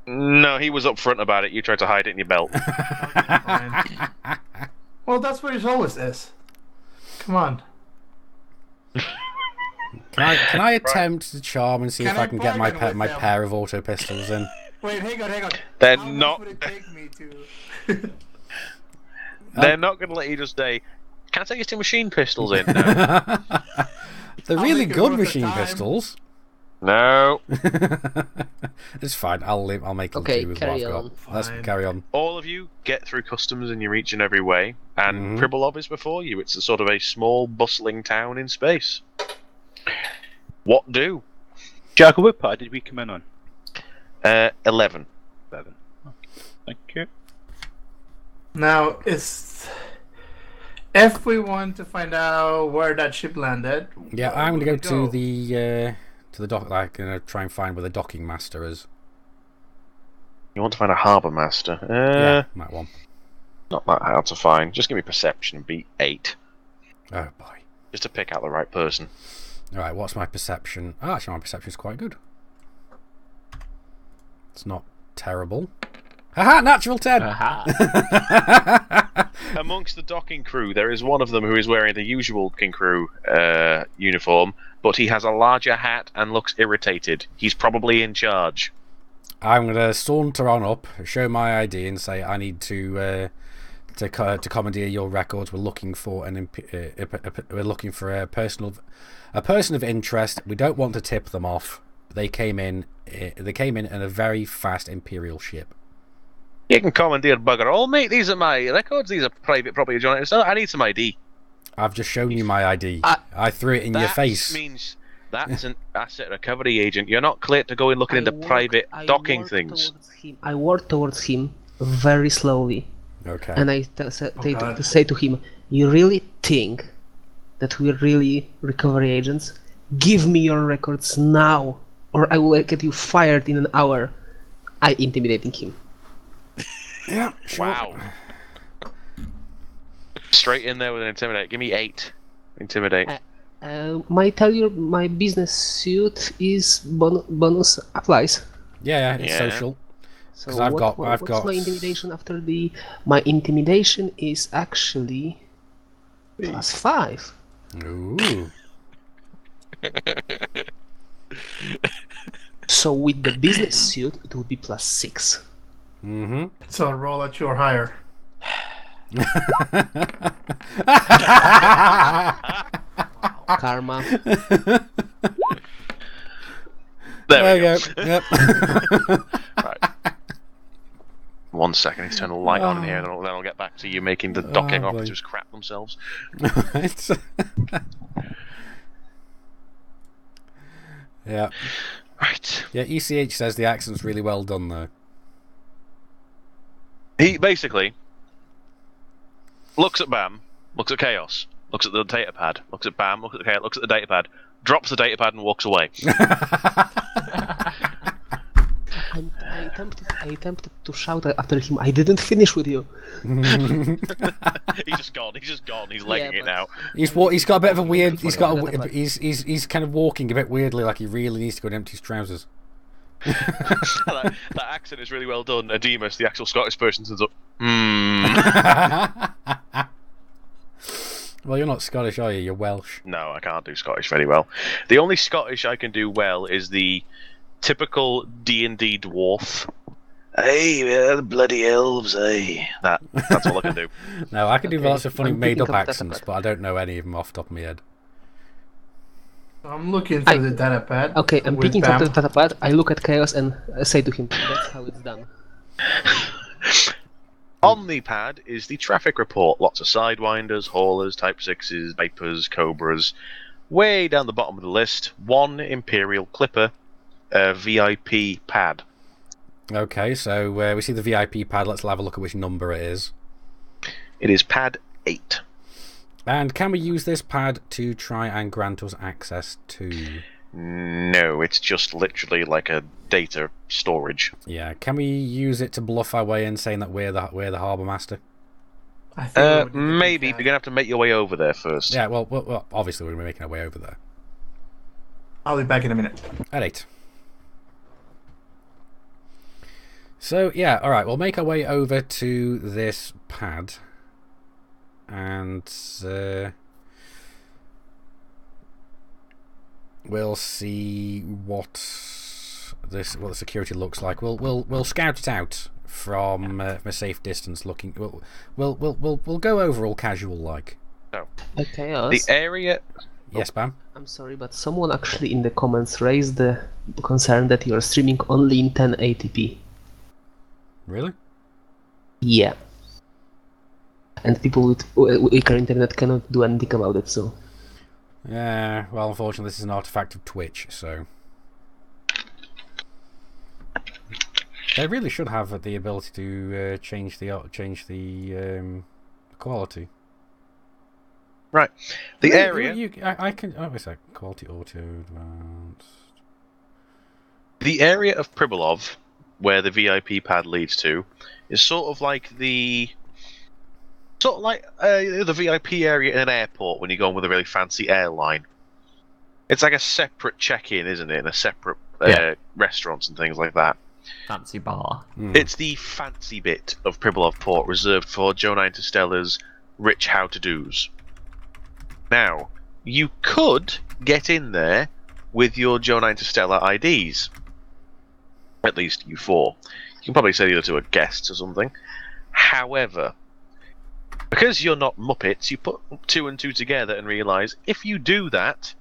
No, he was upfront about it. You tried to hide it in your belt. Fine. Well, that's what it always is. Come on. Can I attempt to charm and see Can if I I can get my bargain with my them? pair of auto pistols in? Wait, hang on. They're How much not. would it take me to? They're not going to let you just say, "Can I take your two machine pistols in?" No. They're I'll really make it good worth the machine time. pistols. No. It's fine. I'll make them Okay, do with what I've carry got. on. Let's Fine. carry on. All of you get through customs in your each and every way, and Mhm. Pribilov is before you. It's a sort of a small, bustling town in space. What do? Jack, what pad did we come in on? 11. 7. Thank you. Now, if we want to find out where that ship landed. Yeah, where I'm would gonna we go to the dock. I'm gonna try and find where the docking master is. You want to find a harbour master? Yeah, that one. Not that hard to find. Just give me perception and beat 8. Oh boy. Just to pick out the right person. All right, what's my perception? Oh, actually, my perception is quite good. It's not terrible. Haha, natural 10! Amongst the docking crew, there is one of them who is wearing the usual docking crew uniform, but he has a larger hat and looks irritated. He's probably in charge. I'm going to saunter on up, show my ID, and say I need to to commandeer your records. We're looking for we're looking for a person of interest. We don't want to tip them off. They came in in a very fast Imperial ship. You can commandeer bugger all, mate. These are my records. These are private property of John. So I need some ID. I've just shown you my ID. I threw it in your face. That means that's an asset recovery agent. You're not cleared to go in looking into private docking things. I work towards him very slowly. Okay. And I say to him, "You really think that we're really recovery agents? Give me your records now, or I will get you fired in an hour." I intimidating him. Yeah. Sure. Wow. Straight in there with an intimidate. Give me 8. Intimidate. My business suit is bonus applies. Yeah, it's social. So I've got my intimidation after the? My intimidation is actually +5. Ooh. So with the business suit, it would be +6. Mm-hmm. So roll at your higher. Karma. There we go. Yep. Right. 1 second, let's turn the light on in here, then I'll get back to you making the docking operatives crap themselves. Yeah. Right. Yeah, ECH says the accent's really well done, though. He basically looks at BAM, looks at Chaos, looks at the datapad, looks at BAM, looks at the Chaos, looks at the datapad, drops the datapad and walks away. I attempted to shout after him, "I didn't finish with you." He's just gone. He's legging it now. He's got a bit of a weird. He's kind of walking a bit weirdly, like he really needs to go and empty his trousers. that accent is really well done. Demas, the actual Scottish person, says up. Well, you're not Scottish, are you? You're Welsh. No, I can't do Scottish very well. The only Scottish I can do well is the typical D&D dwarf. Hey, the bloody elves, hey. That's all I can do. No, I can do lots of funny I'm made-up picking up accents, but I don't know any of them off the top of my head. I'm looking through the datapad. Okay, I'm with picking BAM. up the datapad. I look at Chaos and say to him, "That's how it's done." On the pad is the traffic report. Lots of sidewinders, haulers, Type 6s, Vipers, Cobras. Way down the bottom of the list, 1 Imperial Clipper, VIP pad. Okay, so we see the VIP pad. Let's have a look at which number it is. It is pad 8. And can we use this pad to try and grant us access to... No, it's just literally like a data storage. Yeah, can we use it to bluff our way in, saying that we're the harbour master? I think Maybe, but you're going to have to make your way over there first. Yeah, well, obviously we're going to be making our way over there. I'll be back in a minute. At 8. So, yeah, alright, we'll make our way over to this pad. And we'll see what the security looks like. We'll scout it out from a safe distance. We'll go over all casual like. So, Okay, the area. Yes, Bam. I'm sorry, but someone actually in the comments raised the concern that you're streaming only in 1080p. Really? Yeah. And people with weaker internet cannot do anything about it, so... Yeah, well, unfortunately this is an artifact of Twitch, so... They really should have the ability to change the quality. Right. The area... I can... Oh, wait a sec. Quality auto advanced... The area of Pribilof, where the VIP pad leads to, is sort of like the VIP area in an airport when you go on with a really fancy airline. It's like a separate check-in, isn't it? And a separate restaurants and things like that. Fancy bar. It's the fancy bit of Pribilof Port reserved for Joe Interstellar's rich how-to-dos. Now, you could get in there with your Joe Interstellar IDs. At least you 4. You can probably say the other 2 are guests or something. However, Because you're not Muppets, you put 2 and 2 together and realise if you do that,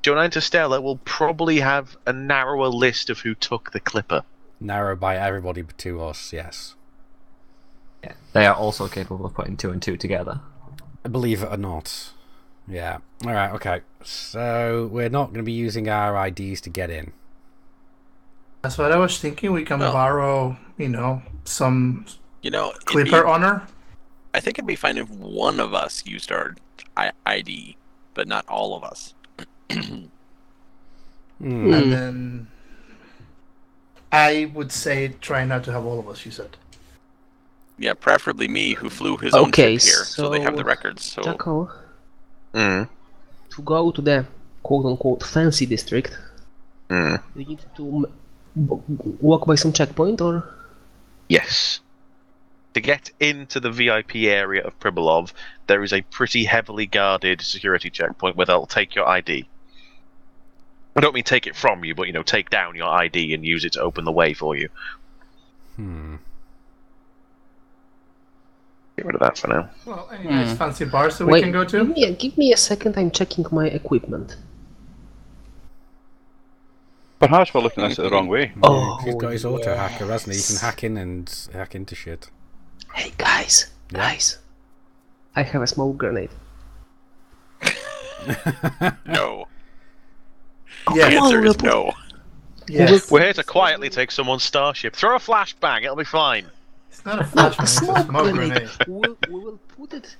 Jonah Interstellar will probably have a narrower list of who took the Clipper. Narrow by everybody but to us, yes. Yeah, they are also capable of putting 2 and 2 together. Believe it or not. Yeah. Alright, okay. So, we're not going to be using our IDs to get in. That's what I was thinking. We can borrow, some Clipper honor. I think it'd be fine if one of us used our ID, but not all of us. And then I would say try not to have all of us use it. Yeah, preferably me, who flew his own ship here, so they have the records. So. Jackal, to go to the quote-unquote fancy district, you need to walk by some checkpoint, or? Yes. To get into the VIP area of Pribilof, there is a pretty heavily guarded security checkpoint where they'll take your ID. I don't mean take it from you, but, take down your ID and use it to open the way for you. Get rid of that for now. Well, any nice fancy bars that we can go to? Give me a second, I'm checking my equipment. Perhaps we're looking at it the wrong way. Oh, he's got his auto hacker, hasn't he? He can hack in and hack into shit. Hey guys, I have a smoke grenade. No. Yes. The answer is no. Yes. We're here to quietly take someone's starship. Throw a flashbang, it'll be fine. It's not a flashbang, it's a smoke smoke grenade. we will put it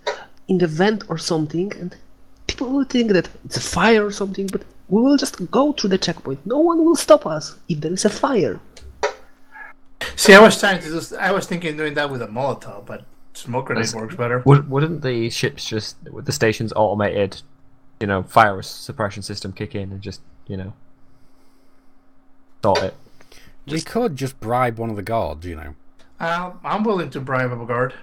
in the vent or something, and people will think that it's a fire or something, but we will just go through the checkpoint. No one will stop us if there is a fire. See, I was thinking doing that with a Molotov, but smoke grenade works better. Wouldn't the ships just, with the station's automated, fire suppression system kick in and just, sort it? We could just bribe one of the guards, I'm willing to bribe a guard.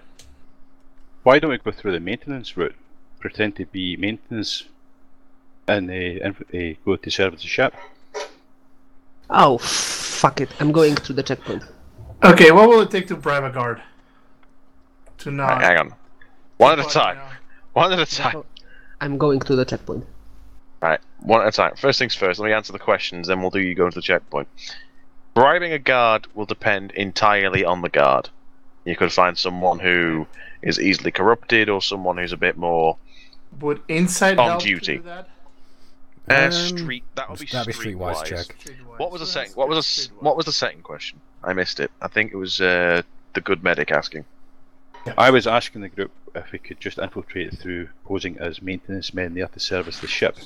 Why don't we go through the maintenance route? Pretend to be maintenance and go to service the ship. Oh, fuck it. I'm going through the checkpoint. Okay, what will it take to bribe a guard? To not... Hang on. One at a time. One at a time. I'm going to the checkpoint. Right, one at a time. First things first, let me answer the questions, then we'll do you going to the checkpoint. Bribing a guard will depend entirely on the guard. You could find someone who is easily corrupted, or someone who's a bit more Would inside on help duty. To do that? That would be streetwise check. What was the second? What was the second question? I missed it. I think it was the good medic asking. I was asking the group if we could just infiltrate through posing as maintenance men there to service the ship.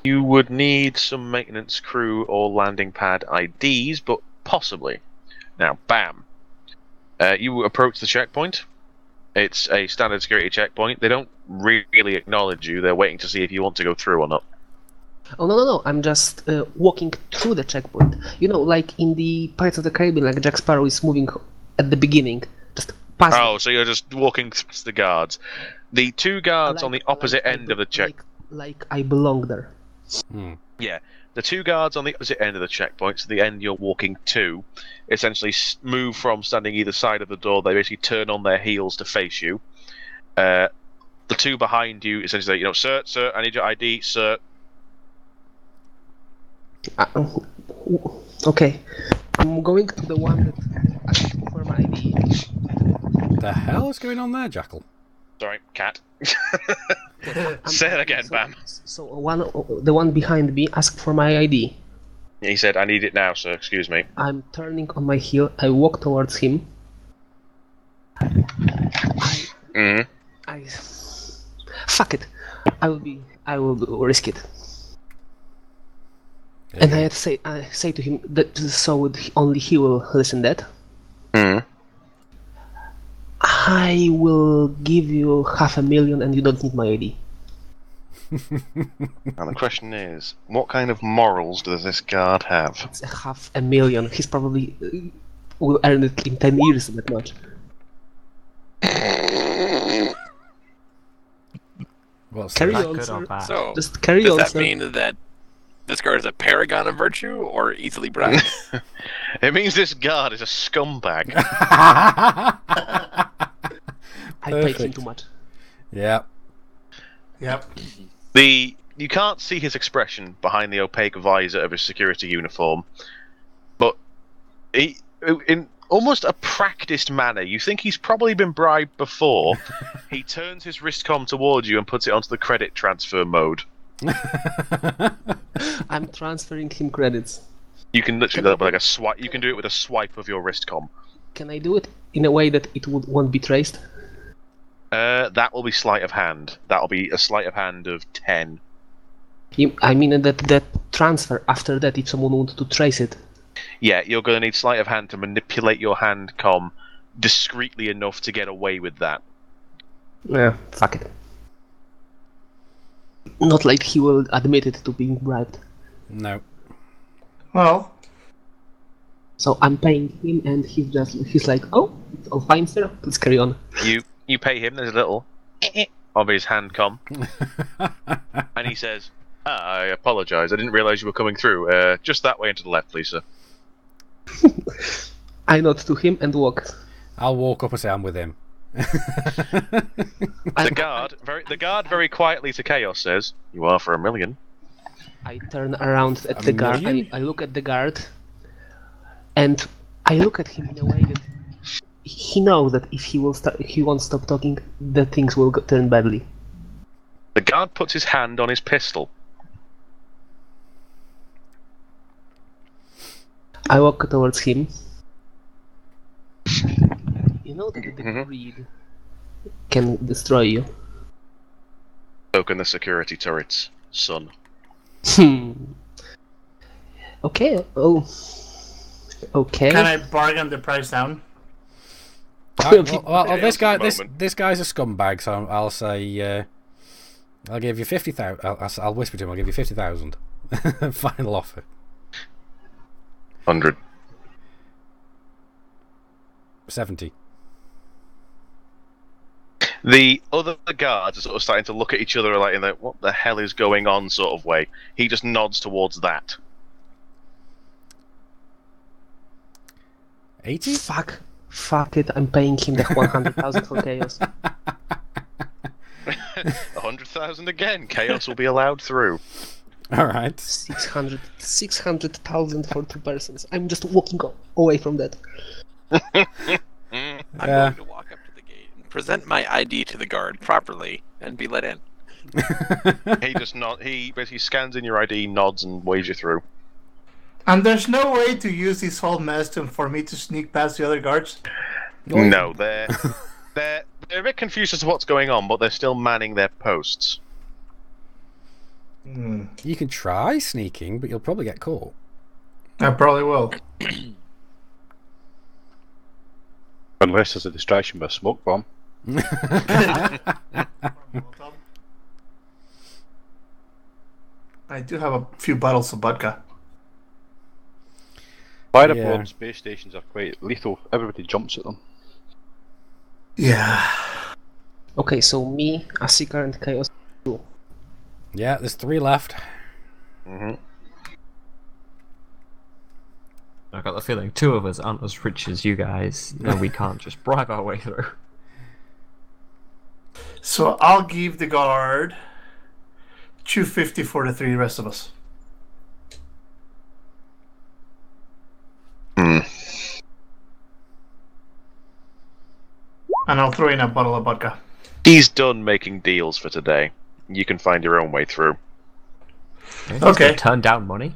You would need some maintenance crew or landing pad IDs, but possibly. Now, bam. You approach the checkpoint. It's a standard security checkpoint. They don't really acknowledge you. They're waiting to see if you want to go through or not. Oh, no. I'm just walking through the checkpoint. Like in the Pirates of the Caribbean, like Jack Sparrow is moving at the beginning. Just past. Oh, so you're just walking past the guards. The two guards on the opposite end of the check. Like I belong there. Yeah, the two guards on the opposite end of the checkpoint, so the end you're walking to, essentially move from standing either side of the door. They basically turn on their heels to face you. The two behind you essentially say, sir, I need your ID, sir. Okay, I'm going to the one that asked for my ID. The hell is going on there, Jackal? Sorry, cat. Say it again, Bam. So the one behind me asked for my ID. He said, I need it now, sir, excuse me. I'm turning on my heel, I walk towards him. Fuck it. I will risk it. Yeah. And I say to him that so only he will listen that. I will give you $500,000 and you don't need my ID. And the question is, what kind of morals does this guard have? It's $500,000. He's probably will earn it in 10 years that much. Well, carry on, good sir. or bad? So, just carry on, does that sir. mean that this guard is a paragon of virtue or easily bribed? It means this guard is a scumbag. I paid him Perfect. too much. Yeah. Yep. You can't see his expression behind the opaque visor of his security uniform, but he, in almost a practiced manner, you think he's probably been bribed before. He turns his wristcom towards you and puts it onto the credit transfer mode. I'm transferring him credits. You can literally do that with like a swipe. You can do it with a swipe of your wristcom. Can I do it in a way that it won't be traced? That will be sleight of hand. That'll be a sleight of hand of 10. I mean that transfer after that, if someone wants to trace it. Yeah, you're going to need sleight of hand to manipulate your hand com discreetly enough to get away with that. Yeah, fuck it. Not like he will admit it to being bribed. No. Well, So I'm paying him, and he's like, oh, it's all fine, sir. Let's carry on. You pay him. There's a little of his hand com, and he says, "I apologise. I didn't realise you were coming through. Just that way and to the left, please, sir." I nod to him and walk. I'll walk up and say I'm with him. The guard very quietly to Chaos says, "You are for $1 million." I turn around at A the guard. million? I look at the guard, and I look at him in a way that he knows that if he won't stop talking, the things will turn badly. The guard puts his hand on his pistol. I walk towards him. You know that the greed can destroy you. So can the security turrets, son. Okay. Oh. Okay. can I bargain the price down? Well, this for the guy, moment. this guy's a scumbag, so I'll say, I'll give you 50,000. I'll whisper to him. I'll give you 50,000. Final offer. 100. 70. The other guards are sort of starting to look at each other like in the "what the hell is going on" sort of way. He just nods towards that. 80? Fuck it. I'm paying him the 100,000 for chaos. 100,000 again. Chaos will be allowed through. All right. 600,000 for 2 persons. I'm just walking away from that. I'm Yeah. going to walk up to the gate and present my ID to the guard properly and be let in. He just he basically scans in your ID, nods, and waves you through. And there's no way to use this whole Maelstrom for me to sneak past the other guards? No, they're a bit confused as to what's going on, but they're still manning their posts. You can try sneaking, but you'll probably get caught. I probably will. Unless there's a distraction with a smoke bomb. I do have a few bottles of vodka. Fireborne Yeah. space stations are quite lethal. Everybody jumps at them. Yeah. Okay, so me, Asika, and chaos. Yeah, there's 3 left. Mm-hmm. I got the feeling 2 of us aren't as rich as you guys. No, we can't just bribe our way through. So I'll give the guard 250 for the 3 rest of us. And I'll throw in a bottle of vodka. He's done making deals for today. You can find your own way through. Okay. Turn down money.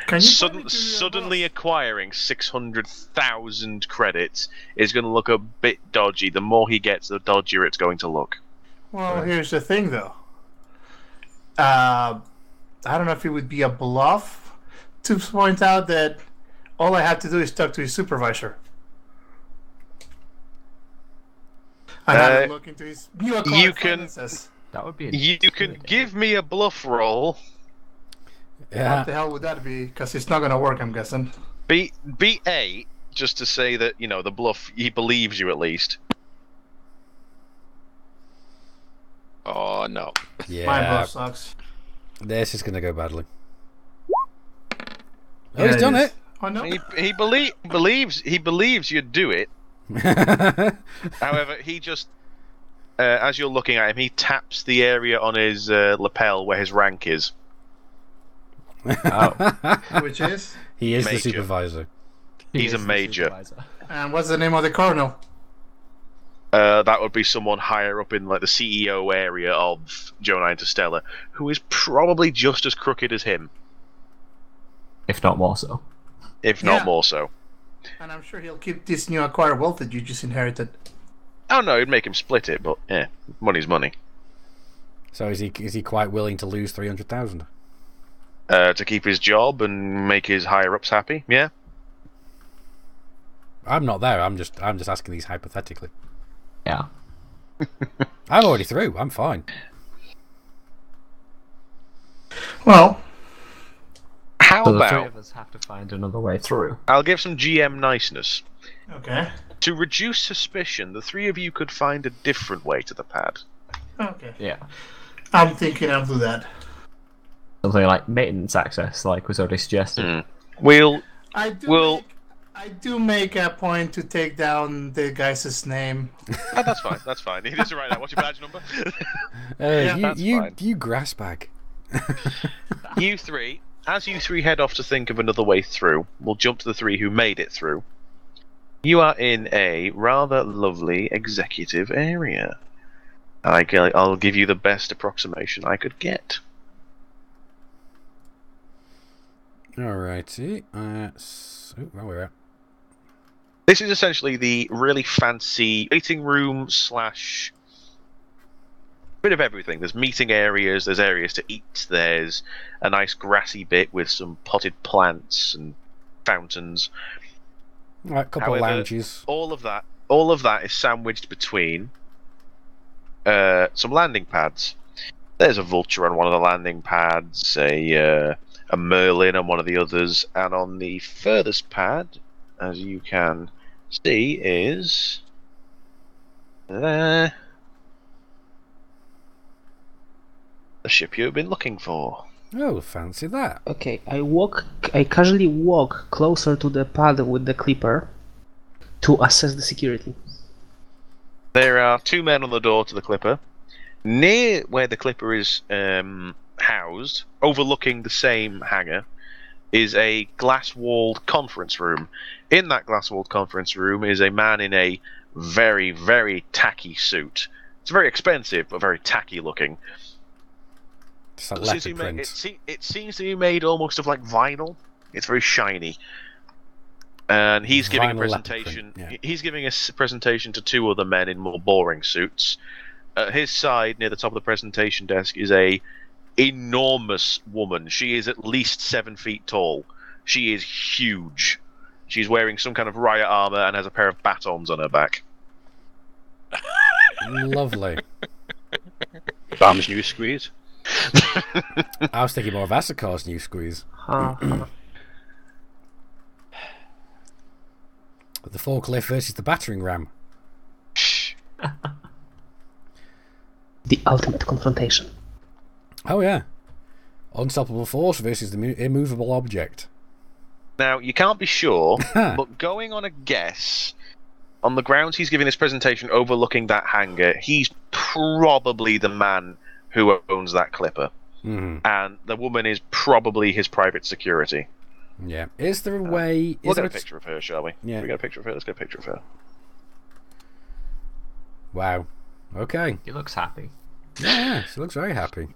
Can you Suddenly acquiring 600,000 credits is going to look a bit dodgy. The more he gets, the dodgier it's going to look. Well, here's the thing, though. I don't know if it would be a bluff to point out that all I have to do is talk to his supervisor. I have a look into his new account. You can- finances. That would be. You can give me a bluff roll. What Yeah. the hell would that be? Because it's not going to work, I'm guessing. Beat 8 just to say that, you know, the bluff, he believes you at least. Oh, no. My Yeah. bluff sucks. This is going to go badly. Oh, Yeah, he's done is. it. Oh, no? He believes you'd do it. However, he just, as you're looking at him, he taps the area on his lapel where his rank is. Oh. Which is? He is the Major. supervisor. He's a the major. supervisor. And what's the name of the colonel? That would be someone higher up in like the CEO area of Jonah Interstellar, who is probably just as crooked as him, If not more so. if not Yeah. more so. And I'm sure he'll keep this new acquired wealth that you just inherited. Oh no, it'd make him split it, but yeah, money's money. So is he quite willing to lose 300,000? To keep his job and make his higher ups happy, yeah. I'm not there. I'm just asking these hypothetically. Yeah. I'm already through. I'm fine. Well, How So the three about of us have to find another way through. I'll give some GM niceness. okay. To reduce suspicion, the three of you could find a different way to the pad. Okay. Yeah. I'm thinking I'll do that. Something like maintenance access, like was already suggested. We'll I do make a point to take down the guy's name. Oh, that's fine. That's fine. He doesn't write that. What's your badge number? that's you fine. grass bag. You three, as you three head off to think of another way through, we'll jump to the three who made it through. You are in a rather lovely executive area. I'll give you the best approximation I could get. Alrighty. Where we're at? This is essentially the really fancy waiting room slash bit of everything. There's meeting areas, there's areas to eat, there's a nice grassy bit with some potted plants and fountains. Right, a couple of However, lounges. All of that is sandwiched between some landing pads. There's a vulture on one of the landing pads, a merlin on one of the others, and on the furthest pad, as you can see, is the ship you've been looking for. Oh, fancy that. Okay, I casually walk closer to the pad with the clipper to assess the security. There are two men on the door to the clipper. Near where the clipper is housed, overlooking the same hangar, is a glass-walled conference room. In that glass-walled conference room is a man in a very, very tacky suit. It's very expensive, but very tacky looking. It's like It seems to leopard be made- print. it seems to be made almost of like vinyl. It's very shiny. And he's giving a Vinyl leopard presentation. print, yeah. He's giving a presentation to two other men in more boring suits. At his side, near the top of the presentation desk, is a enormous woman. She is at least 7 feet tall. She is huge. She's wearing some kind of riot armor and has a pair of batons on her back. Lovely. Bam's new squeeze. I was thinking more of Asakar's new squeeze. The forklift versus the battering ram. The ultimate confrontation. Oh yeah. Unstoppable force versus the immovable object. Now, you can't be sure, but going on a guess, on the grounds he's giving this presentation overlooking that hangar, he's probably the man who owns that clipper. Mm. And the woman is probably his private security. Yeah. Is there a way... We'll is get there a picture of her, shall we? Yeah. We get a picture of her? Let's get a picture of her. Wow. Okay. He looks happy. Yeah, she looks very happy.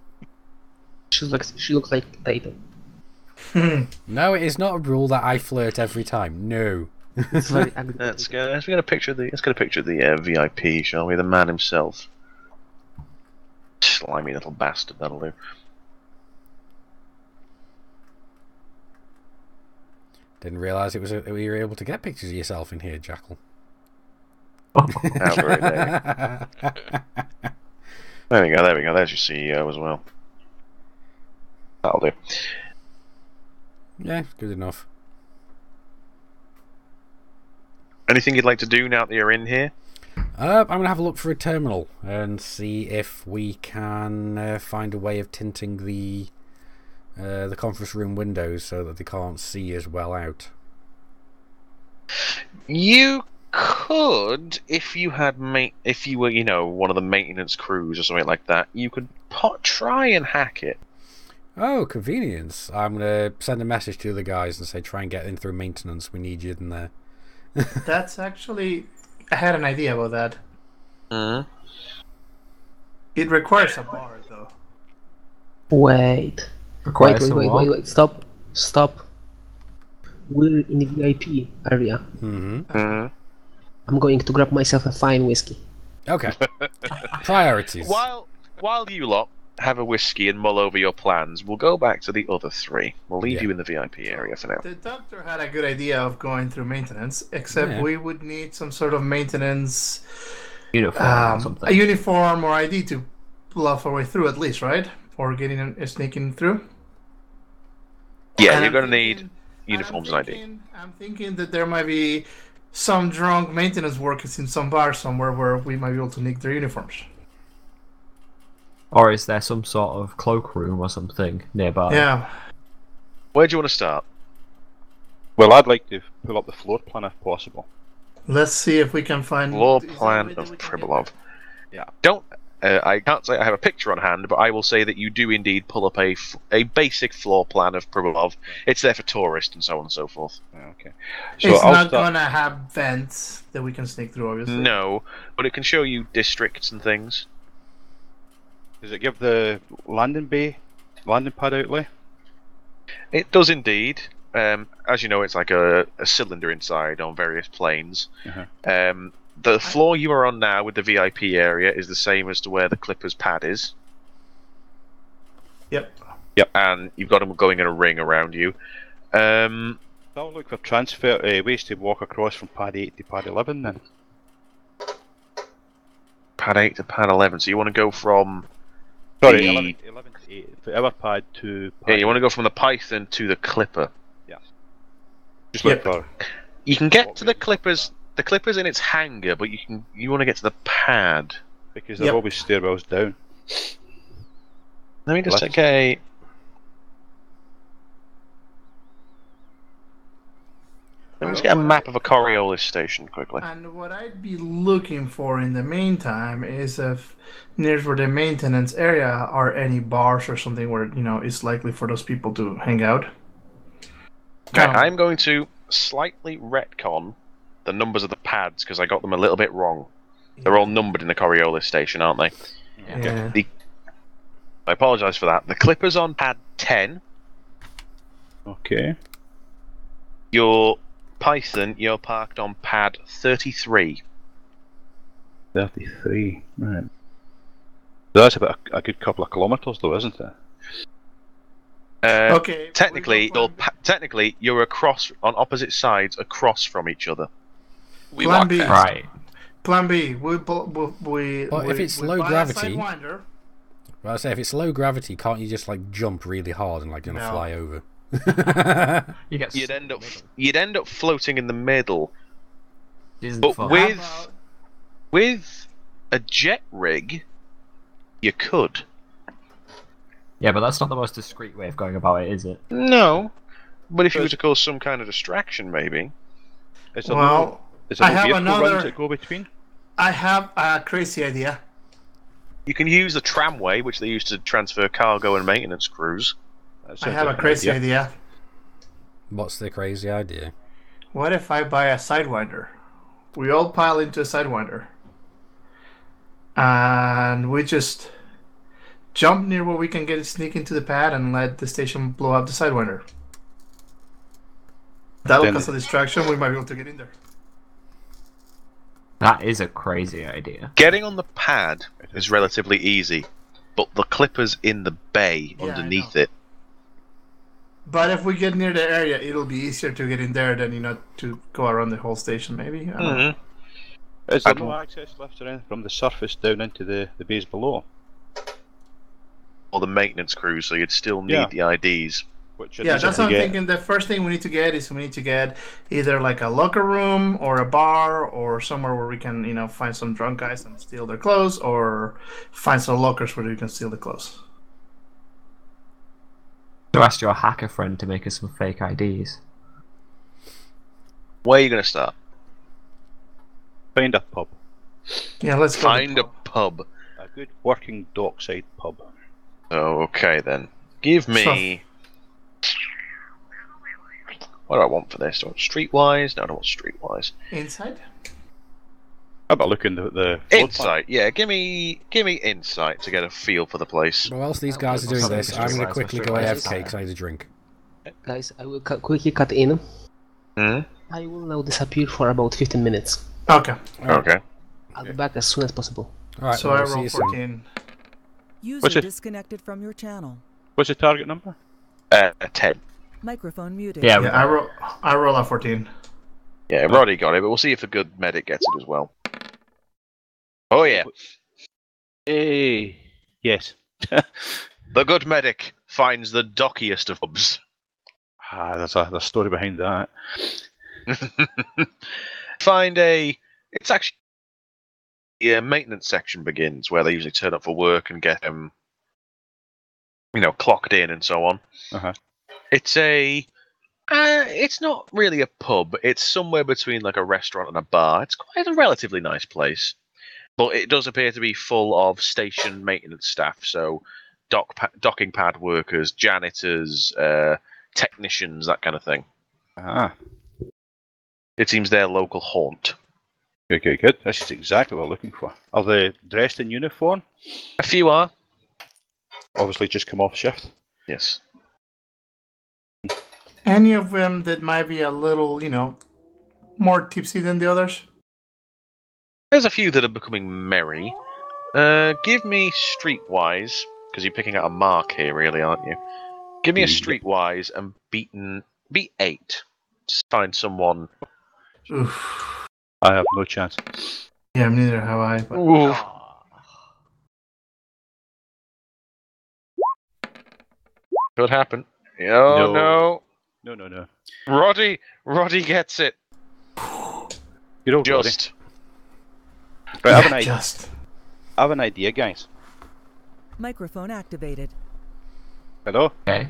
She looks like Data. No, it is not a rule that I flirt every time. No. It's very ugly. Let's get a picture of the VIP, shall we? The man himself. Slimy little bastard, that'll do. Didn't realise we were able to get pictures of yourself in here, Jackal. How very there we go, there's your CEO as well. That'll do. Yeah, good enough. Anything you'd like to do now that you're in here? I'm going to have a look for a terminal and see if we can find a way of tinting the conference room windows so that they can't see as well out. You could, if you had if you were, one of the maintenance crews or something like that, you could try and hack it. Oh, convenience. I'm going to send a message to the guys and say, try and get in through maintenance. We need you in there. That's actually... I had an idea about that. Mm-hmm. It requires a bar, though. Wait. Wait. Stop. We're in the VIP area. Mm-hmm. I'm going to grab myself a fine whiskey. Okay. Priorities. While you lot have a whiskey and mull over your plans, we'll go back to the other three. We'll leave you in the VIP area for now. The doctor had a good idea of going through maintenance, except we would need some sort of maintenance uniform, or something. A uniform or ID to bluff our way through, at least, right? Or sneaking through. Yeah, you're going to need uniforms and ID. I'm thinking that there might be some drunk maintenance workers in some bar somewhere where we might be able to nick their uniforms. Or is there some sort of cloakroom or something nearby? Yeah. Where do you want to start? Well, I'd like to pull up the floor plan if possible. Let's see if we can find... Floor plan of Pribilov. Yeah. I can't say I have a picture on hand, but I will say that you do indeed pull up a basic floor plan of Pribilov. It's there for tourists and so on and so forth. Okay. So it's not going to have vents that we can sneak through, obviously. No, but it can show you districts and things. Does it give the landing pad outlay? It does indeed. As you know, it's like a cylinder inside on various planes. The floor you are on now with the VIP area is the same as to where the Clippers pad is. Yep. And you've got them going in a ring around you. I'll look for transfer ways to walk across from pad 8 to pad 11 then. Pad 8 to pad 11. So you want to go from... Sorry, 11 to 8. Our pad to pad... Yeah, you want to go from the Python to the Clipper. Yeah. Just look for... You can get to the Clippers... The Clipper's in its hangar, but you want to get to the pad. Because there are always stairwells down. Let me just take a... Let me just get a map of a Coriolis station quickly. And what I'd be looking for in the meantime is if near where the maintenance area are any bars or something where, it's likely for those people to hang out. Okay, I'm going to slightly retcon the numbers of the pads because I got them a little bit wrong. They're all numbered in the Coriolis station, aren't they? Yeah. I apologise for that. The Clipper's on pad 10. Okay. Your Python, you're parked on pad 33. 33, right. That's about a good couple of kilometres though, isn't it? Okay. Technically, you're across on opposite sides, across from each other. We walk fast. Right. Plan B. If it's low gravity, well, I say if it's low gravity, can't you just like jump really hard and like fly over? You'd end up floating in the middle. But fun. with a jet rig, you could. Yeah, but that's not the most discreet way of going about it, is it? No, but if you were to cause some kind of distraction, maybe. I have another. To go between. I have a crazy idea. You can use the tramway, which they use to transfer cargo and maintenance crews. I have a crazy idea. What's the crazy idea? What if I buy a Sidewinder? We all pile into a Sidewinder. And we just jump near where we can sneak into the pad and let the station blow up the Sidewinder. That'll cause a distraction, we might be able to get in there. That is a crazy idea. Getting on the pad is relatively easy, but the Clipper's in the bay underneath it. But if we get near the area, it'll be easier to get in there than, to go around the whole station, maybe? I don't know. Is there no access left or anything from the surface down into the base below? Or the maintenance crews, so you'd still need the IDs. That's what I'm thinking. The first thing we need to get either like a locker room or a bar or somewhere where we can, find some drunk guys and steal their clothes, or find some lockers where we can steal the clothes. So ask your hacker friend to make us some fake IDs. Where are you going to start? Find a pub. Yeah, let's go. Find a pub. A good working dockside pub. Oh, okay then. Give me. What do I want for this? Do I want streetwise? No, I don't want streetwise. Inside? How about looking at the Insight, yeah. Give me insight to get a feel for the place. Well, whilst these guys are doing this, I'm going to quickly go AFK because I need a drink. Guys, I will quickly cut in. Hmm? I will now disappear for about 15 minutes. Okay. Okay. I'll be back as soon as possible. Alright, So well, I we'll see roll you soon. 14. What's User it? disconnected from your channel. What's the target number? 10. Microphone muted. Yeah, Yeah, I roll a 14. Yeah, Roddy got it, but we'll see if the good medic gets it as well. Oh yeah, Hey, yes. the good medic finds the dockiest of hubs. There's a story behind that. It's actually the maintenance section begins where they usually turn up for work and get clocked in and so on. Uh-huh. It's not really a pub. It's somewhere between like a restaurant and a bar. It's quite a relatively nice place, but it does appear to be full of station maintenance staff. So docking pad workers, janitors, technicians, that kind of thing. Ah, It seems their local haunt. good. This is exactly what we're looking for. Are they dressed in uniform? A few are. Obviously just come off shift. Yes. Any of them that might be a little, more tipsy than the others? There's a few that are becoming merry. Give me streetwise, because you're picking out a mark here, really, aren't you? Give me a streetwise and beat 8. Just find someone. Oof. I have no chance. Yeah, neither have I. But... Oof. Could happen. Oh no. No. Roddy gets it. You're all Just. Right, I have an idea. Just. I have an idea, guys. Microphone activated. Hello? Okay.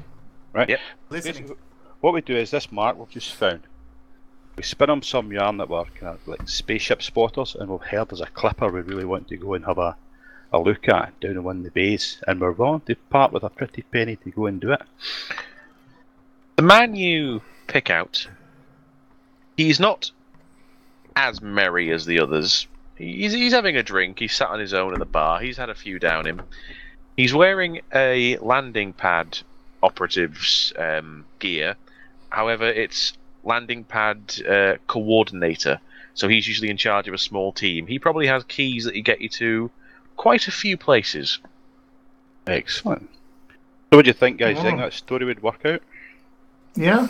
Right? Yep. Listening. What we do is this mark we've just found. We spin them some yarn that were kind of like spaceship spotters, and we've heard there's a clipper we really want to go and have a look at down in one of the bays, and we're willing to part with a pretty penny to go and do it. The man you pick out, he's not as merry as the others. He's having a drink. He's sat on his own in the bar. He's had a few down him. He's wearing a landing pad operative's gear. However, it's landing pad coordinator. So he's usually in charge of a small team. He probably has keys that get you to quite a few places. Excellent. So what do you think, guys? Do you think that story would work out? Yeah.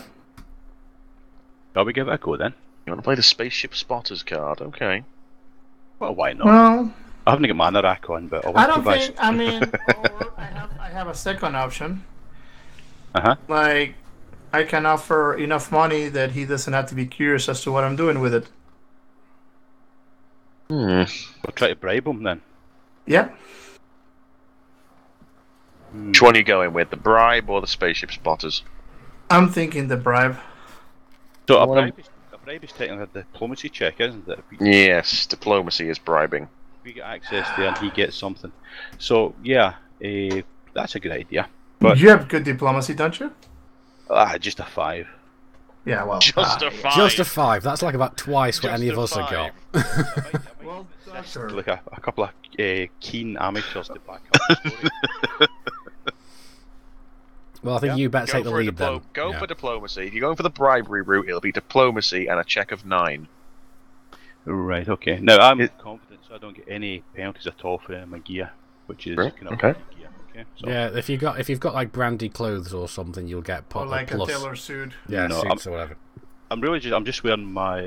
Shall we give it a go then? You want to play the spaceship spotters card? Okay. Well, why not? Well, I haven't got my anorak on, but I don't think. I mean, I have a second option. Uh-huh. Like, I can offer enough money that he doesn't have to be curious as to what I'm doing with it. We'll try to bribe him then. Yep. Which one are you going with? The bribe or the spaceship spotters? I'm thinking the bribe. So a bribe is technically a diplomacy check, isn't it? Yes, diplomacy is bribing. We get access there and he gets something. So yeah, that's a good idea. But You have good diplomacy, don't you? just a 5. Yeah, well. Just a 5. Just a 5. That's like about twice what Just any of a us have got. Well, sure. Like a couple of keen amateurs to back up the story. Well, I think you better take the lead then. Go for diplomacy. If you're going for the bribery route, it'll be diplomacy and a check of 9. Right, okay. Now I'm confident, so I don't get any penalties at all for my gear, which is Right, kind of okay. gear. Okay. So, Yeah, if you've got like brandy clothes or something, you'll get Or like plus. a tailor suit. Yeah, No, suits or whatever. I'm just wearing my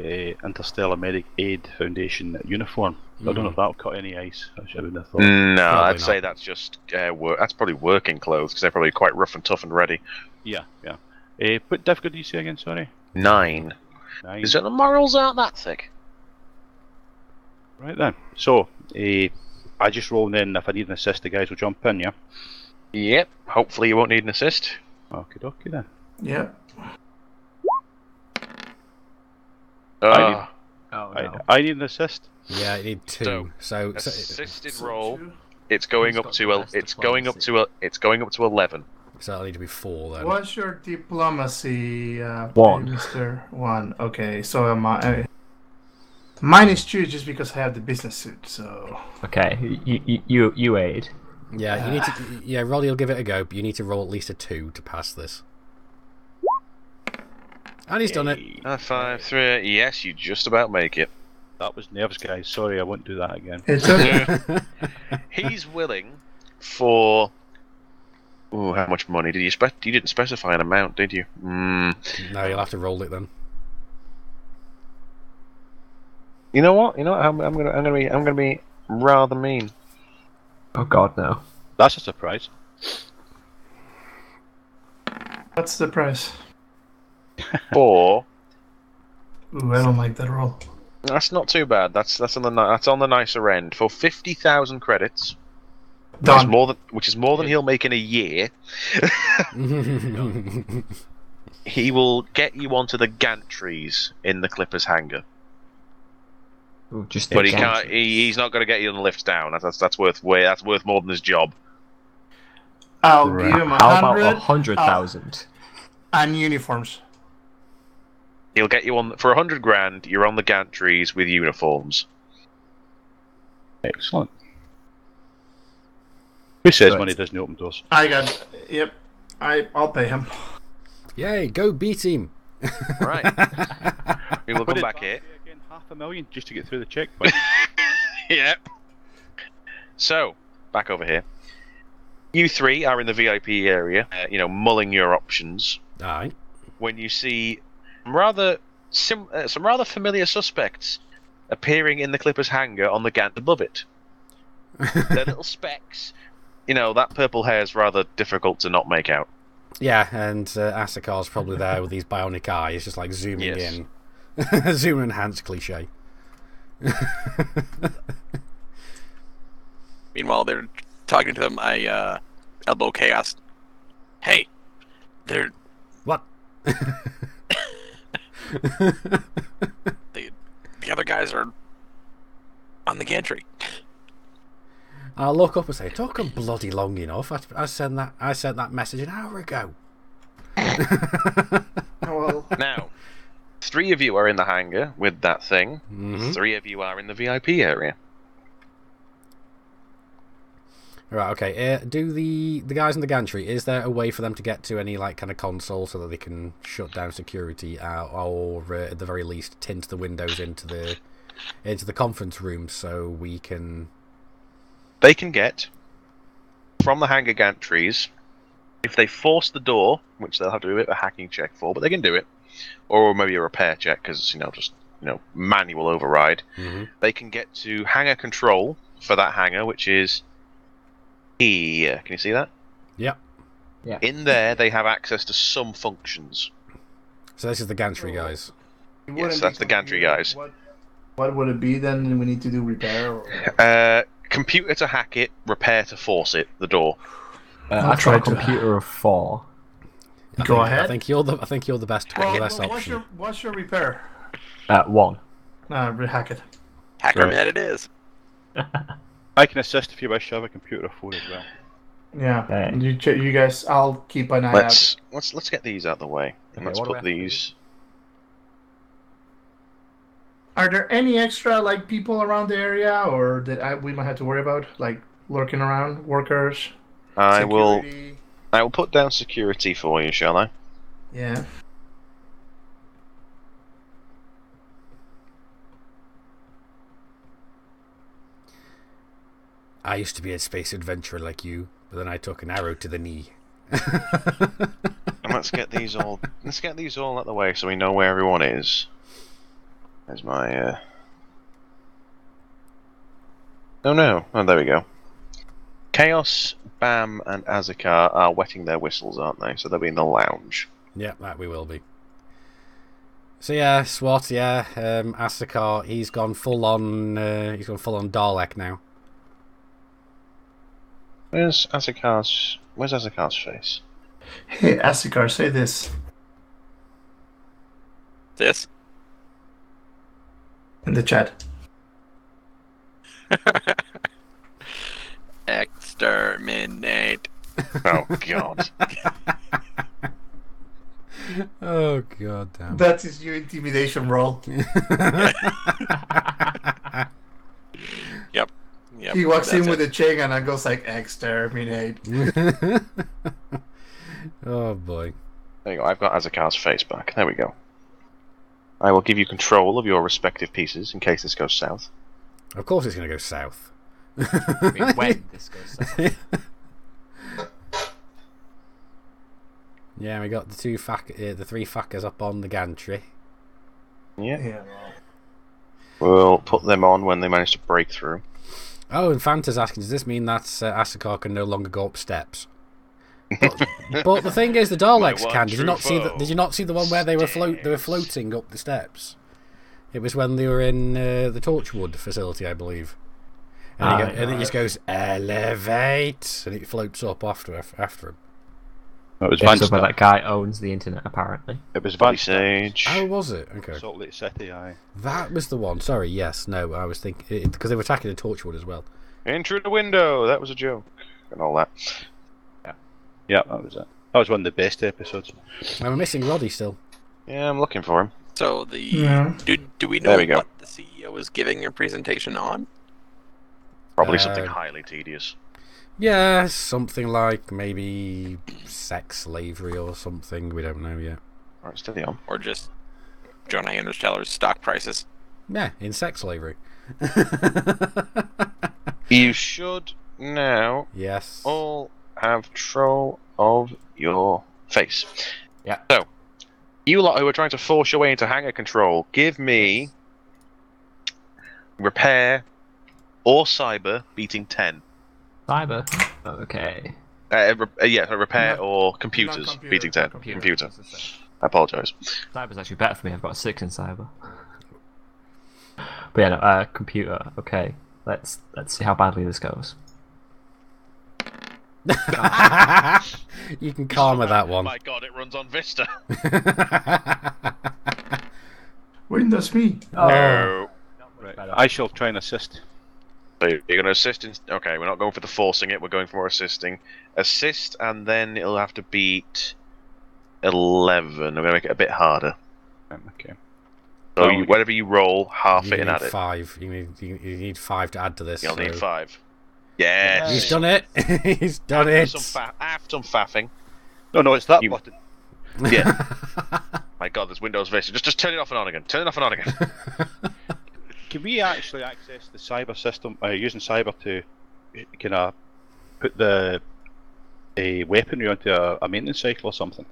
Interstellar Medic Aid Foundation uniform. So I don't know if that'll cut any ice. I wouldn't have thought. No, Probably I'd say not. that's just that's probably working clothes because they're probably quite rough and tough and ready. Yeah. What difficulty you say again? Sorry. 9. 9. Is it the morals aren't that thick? Right then. So I just roll in. If I need an assist, the guys will jump in. Yeah. Yep. Hopefully you won't need an assist. Okie dokie then. Yep. Oh no. I need an assist. Yeah, you need 2. So assisted roll. It's going up to it's going up to it's going up to 11. So it'll need to be 4 then. What's your diplomacy, 1. Mr. 1? Okay, so mine is 2 just because I have the business suit. So Okay, you aid. Yeah, you need to. Yeah, Roddy will give it a go, but you need to roll at least a 2 to pass this. And he's done it. 5, 3. Yes, you just about make it. That was nerves, guys. Sorry, I won't do that again. it's okay. He's willing for. Ooh, how much money did you You didn't specify an amount, did you? No, you'll have to roll it then. You know what? I'm gonna be rather mean. Oh god, no. That's a surprise. What's the price? 4. Ooh, I don't like that roll. That's not too bad. That's on the nicer end. For 50,000 credits, Done. which is more than he'll make in a year. He will get you onto the gantries in the Clippers hangar. Ooh, just But he can't. He's not going to get you on the lifts down. That's worth more than his job. I'll give him How about 100. 100,000? And uniforms. He'll get you on for 100 grand. You're on the gantries with uniforms. Excellent. Who says Right. money doesn't open doors? I got. Yep. I'll pay him. Yay, go beat him! Right. We will come back here. Again, $500,000 just to get through the checkpoint. Yep. So, back over here. You 3 are in the VIP area, mulling your options. Aye. When you see some rather familiar suspects appearing in the Clippers hangar on the Gant above it. They're little specks. That purple hair is rather difficult to not make out. Yeah, and Asakar's probably there with these bionic eyes, just like zooming Yes. in. Zoom enhanced cliche. Meanwhile, they're talking to them. I elbow Chaos. Hey, they're What? the other guys are on the gantry. I'll look up and say, "Talking bloody long enough. I sent that message an hour ago." Well, Now, 3 of you are in the hangar with that thing. Mhm. 3 of you are in the VIP area. Right. Okay. Do the guys in the gantry? Is there a way for them to get to any kind of console so that they can shut down security, or at the very least tint the windows into the conference room so we can? They can get from the hangar gantries if they force the door, which they'll have to do a bit of a hacking check for, but they can do it, or maybe a repair check because manual override. Mm-hmm. They can get to hangar control for that hangar, which is here. Can you see that? Yep. Yeah. In there, they have access to some functions. So this is the gantry guys. Yes, that's the gantry guys. What would it be then? We need to do repair. Or... Computer to hack it, repair to force it. The door. I try tried a to- computer of 4. Go ahead. I think you're the best Well, option. what's your repair? 1. Rehack it. Hacker Right. man it is. I can assist if you wish. I have a computer of 4 as well. Yeah. Okay. You guys. I'll keep an eye out. Let's get these out of the way. And Okay, let's what do put we have to these. Are there any extra people around the area, or that we might have to worry about, lurking around, workers? I will security? put down security for you, shall I? Yeah. I used to be a space adventurer like you, but then I took an arrow to the knee. And let's get these all. Let's get these all out of the way so we know where everyone is. There's my. Oh no! Oh, there we go. Chaos, Bam, and Azakar are wetting their whistles, aren't they? So they'll be in the lounge. Yeah, that we will be. So yeah, SWAT. Yeah, Asakar. He's gone full on. He's gone full on Dalek now. Where's Azakar's face? Hey, Asikar, say this. This? in the chat. Exterminate. Oh god. Oh god damn. That's his new intimidation role. Yep. He walks in that's with it. a chain gun and goes like, exterminate. Oh boy. There you go. I've got Azakar's face back. There we go. I will give you control of your respective pieces in case this goes south. Of course it's going to go south. I mean, when this goes south. Yeah, we got the three fuckers up on the gantry. Yeah. Yeah. We'll put them on when they manage to break through. Oh, and Fanta's asking, does this mean that Asakar can no longer go up steps? But the thing is, the Daleks My one can. Did you not see true Did you not see the one where they were floating up the steps? It was when they were in the Torchwood facility, I believe. And it just goes elevate, and it floats up after him. It was Yeah, Van so where Star. that guy owns the internet, apparently. It was Body Van Star. Sage. Oh, was it? Okay, Salt Lake City, aye. that was the one. Sorry, yes, no, I was thinking because they were attacking the Torchwood as well. Enter the window. That was a joke. And all that. Yeah, that was it. That was one of the best episodes. And we're missing Roddy still. Yeah, I'm looking for him. So Yeah. do we know There we go. what the CEO is giving a presentation on? Probably something highly tedious. Yeah, something like maybe sex slavery or something. We don't know yet. Alright, steady on. Or just Jonah Interstellar's stock prices? Yeah, in sex slavery. You should now Yes. all have control of your face. Yeah. So, you lot who are trying to force your way into hangar control, give me repair or cyber beating 10. Cyber. Okay. Repair or computers Non-computer, beating 10. non-computer. Computer. I apologise. Cyber's actually better for me. I've got a 6 in cyber. But yeah, no, computer. Okay. Let's see how badly this goes. You can calm with that Oh one. my god, it runs on Vista. Windows me. No. Right. I shall try and assist. So you're going to assist in... Okay, we're not going for the forcing it, we're going for more assisting. Assist, and then it'll have to beat 11. I'm going to make it a bit harder. Okay. So whatever you roll, half You it and need add it. 5. You need 5 to add to this. You'll need so- 5. Yes! He's done it. He's done it. After some faffing. No, it's that You- button. Yeah. My god, there's Windows Vista. Just turn it off and on again. Turn it off and on again. Can we actually access the cyber system using cyber to kind of put the weaponry onto a maintenance cycle or something?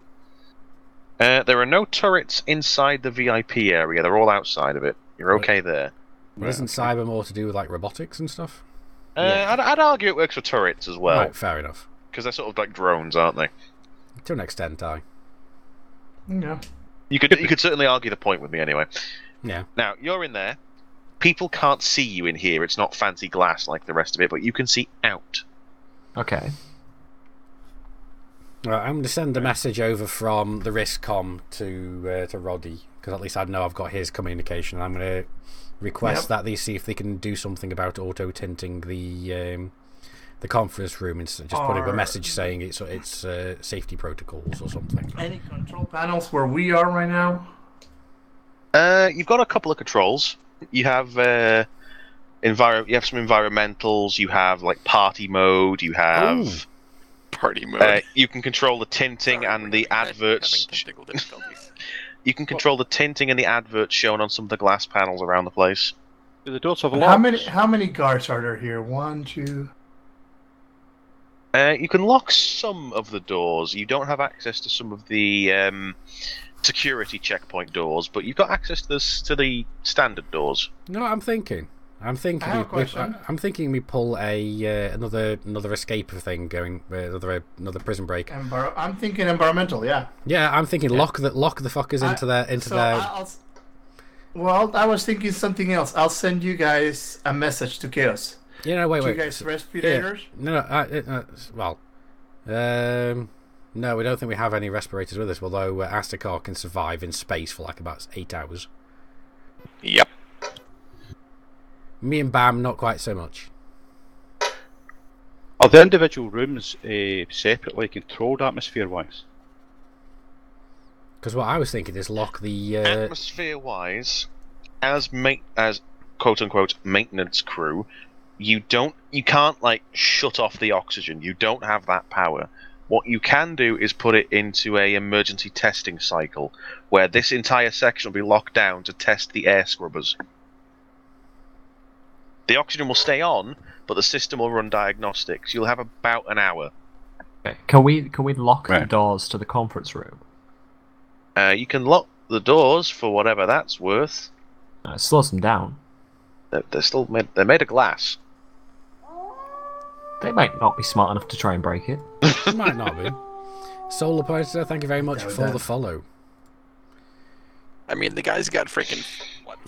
There are no turrets inside the VIP area. They're all outside of it. You're okay there. But isn't cyber more to do with like robotics and stuff? I'd argue it works for turrets as well. Right, fair enough. Because they're sort of like drones, aren't they? To an extent, aye. Yeah. You could certainly argue the point with me anyway. Yeah. Now, you're in there. People can't see you in here. It's not fancy glass like the rest of it, but you can see out. Okay. Right, I'm going to send a message over from the RISCOM to Roddy, because at least I know I've got his communication. I'm going to request that they see if they can do something about auto tinting the conference room and just putting a message saying it's safety protocols or something. Any control panels where we are right now? You've got a couple of controls. You have you have some environmentals. You have like party mode. You have Party mode. you can control the tinting and the adverts. Technical difficulties. You can control the tinting and the adverts shown on some of the glass panels around the place. Do the doors have And locks? how many guards are there here? 1, 2. You can lock some of the doors. You don't have access to some of the security checkpoint doors, but you've got access to the standard doors. No, I'm thinking I have a question. I'm thinking we pull another escape thing going, another prison break. I'm thinking environmental, yeah. Yeah, I'm thinking lock the fuckers into their. Well, I was thinking something else. I'll send you guys a message to Chaos. Wait. You guys respirators? Yeah. No, we don't think we have any respirators with us. Although Astakar can survive in space for like about 8 hours. Yep. Me and Bam, not quite so much. Are the individual rooms separately controlled atmosphere-wise? Because what I was thinking is lock the... Atmosphere-wise, as quote-unquote maintenance crew, you can't, like, shut off the oxygen. You don't have that power. What you can do is put it into a emergency testing cycle, where this entire section will be locked down to test the air scrubbers. The oxygen will stay on, but the system will run diagnostics. You'll have about an hour. Okay. Can we lock the doors to the conference room? You can lock the doors for whatever that's worth. It slows them down. They're made of glass. They might not be smart enough to try and break it. It might not be. Solar Poster, thank you very much for the follow. I mean, the guy's got freaking what?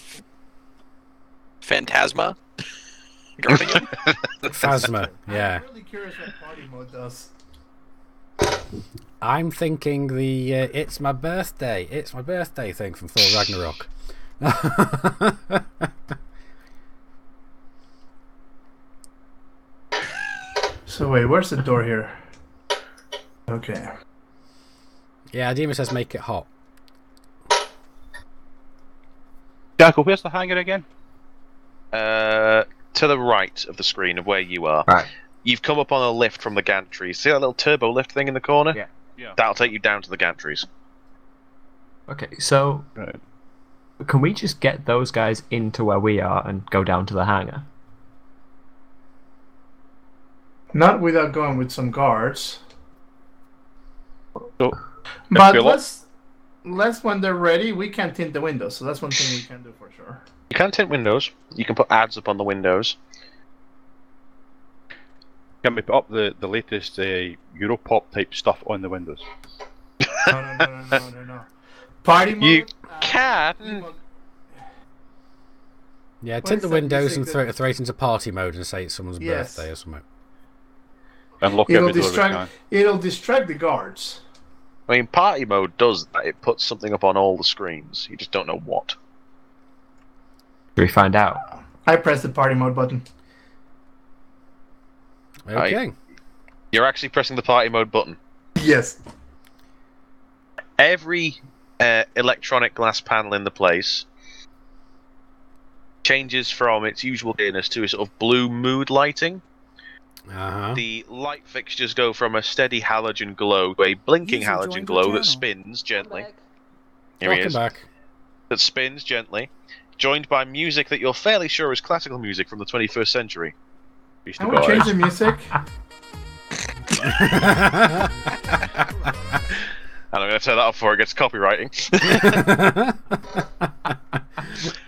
Phantasma guarding him. Phasma, yeah. I'm really curious what party mode does. I'm thinking the it's my birthday thing from Thor Ragnarok. So wait, where's the door here? Okay. Yeah, Adema says make it hot. Jacko, where's the hangar again? To the right of the screen of where you are. Right. You've come up on a lift from the gantry. See that little turbo lift thing in the corner? Yeah. That'll take you down to the gantries. Okay, so can we just get those guys into where we are and go down to the hangar? Not without going with some guards. So, But let's when they're ready, we can tint the windows, so that's one thing we can do for sure. You can tint windows. You can put ads up on the windows. can we put up the latest Europop type stuff on the windows? No. Party mode. You can. Yeah, tint the windows and throw it into party mode and say it's someone's birthday or something. And lock every door we can. It'll distract the guards. I mean, party mode does that. It puts something up on all the screens. You just don't know what. Should we find out? I pressed the party mode button. Okay. You're actually pressing the party mode button. Yes. Every electronic glass panel in the place changes from its usual clearness to a sort of blue mood lighting. The light fixtures go from a steady halogen glow to a blinking halogen glow that spins gently. Here he is. Back. That spins gently, joined by music that you're fairly sure is classical music from the 21st century. Can we change the music? And I'm going to turn that off before it gets copywriting.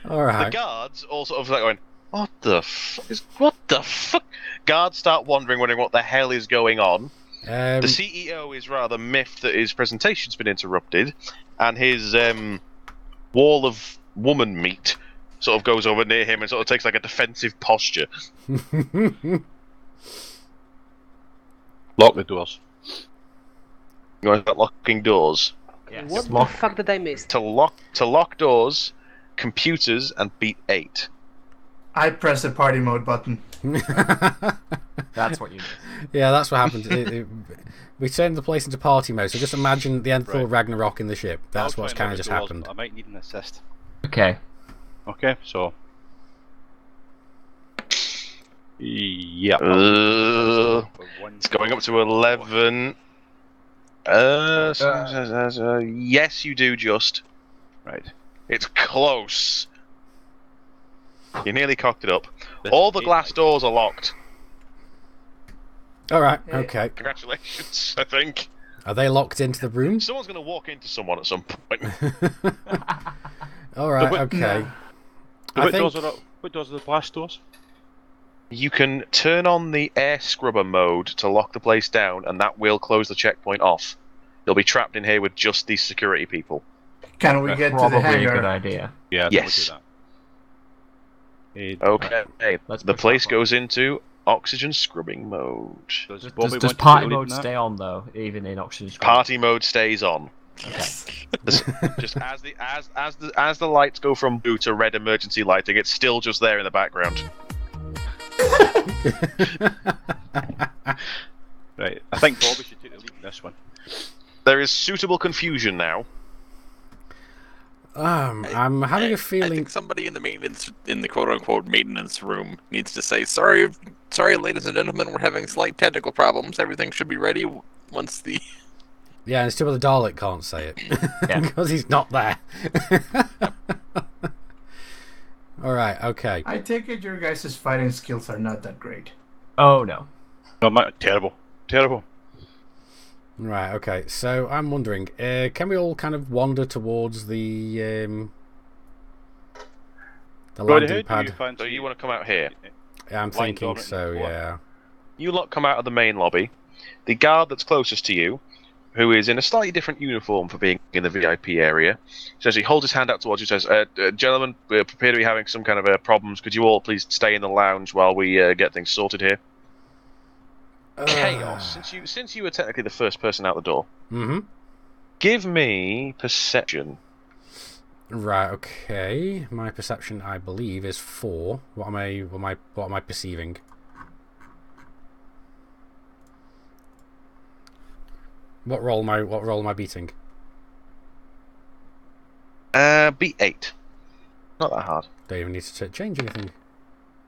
Alright. The guards all sort of like going, what the fuck? Guards start wondering what the hell is going on. The CEO is rather miffed that his presentation's been interrupted, and his wall of woman meat sort of goes over near him and sort of takes like a defensive posture. Lock the doors. You want to start locking doors? Yes. What the fuck did I miss? To lock doors, computers, and beat 8. I pressed the party mode button. That's what you did. Yeah, that's what happened. We turned the place into party mode, so just imagine the end of Thor Ragnarok in the ship. That's what's kind of just happened. I might need an assist. Okay. Okay, so... Yeah. It's going up to 11. Yes, you do, just. Right. It's close. You nearly cocked it up. All the glass doors are locked. Alright, okay. Congratulations, I think. Are they locked into the room? Someone's going to walk into someone at some point. Alright, okay. What doors are the blast doors? You can turn on the air scrubber mode to lock the place down, and that will close the checkpoint off. You'll be trapped in here with just these security people. Can we get to the Probably hangar? a good idea. Yeah, yes. We'll do that. Okay, the place goes into oxygen scrubbing mode. Does party mode stay on, though, even in oxygen scrubbing? Party mode stays on. Just as the lights go from blue to red emergency lighting, it's still just there in the background. Right, I think Bobby should take the lead in this one. There is suitable confusion now. I'm having a feeling. I think somebody in the quote-unquote maintenance room needs to say, "Sorry, ladies and gentlemen, we're having slight technical problems. Everything should be ready once the." Yeah, and it's too bad the Dalek can't say it because he's not there. All right, okay. I take it your guys' fighting skills are not that great. Oh no. No, terrible. Right, okay. So I'm wondering, can we all kind of wander towards the landing pad? So you want to come out here? Yeah, I'm thinking so. Yeah. You lot come out of the main lobby. The guard that's closest to you, who is in a slightly different uniform for being in the VIP area, says he holds his hand out towards you. Says, "Gentlemen, we appear to be having some kind of problems. Could you all please stay in the lounge while we get things sorted here?" Chaos. Since you were technically the first person out the door. Mm-hmm. Give me perception. Right. Okay. My perception, I believe, is 4. What am I perceiving? What roll am I beating? Beat 8. Not that hard. Don't even need to change anything.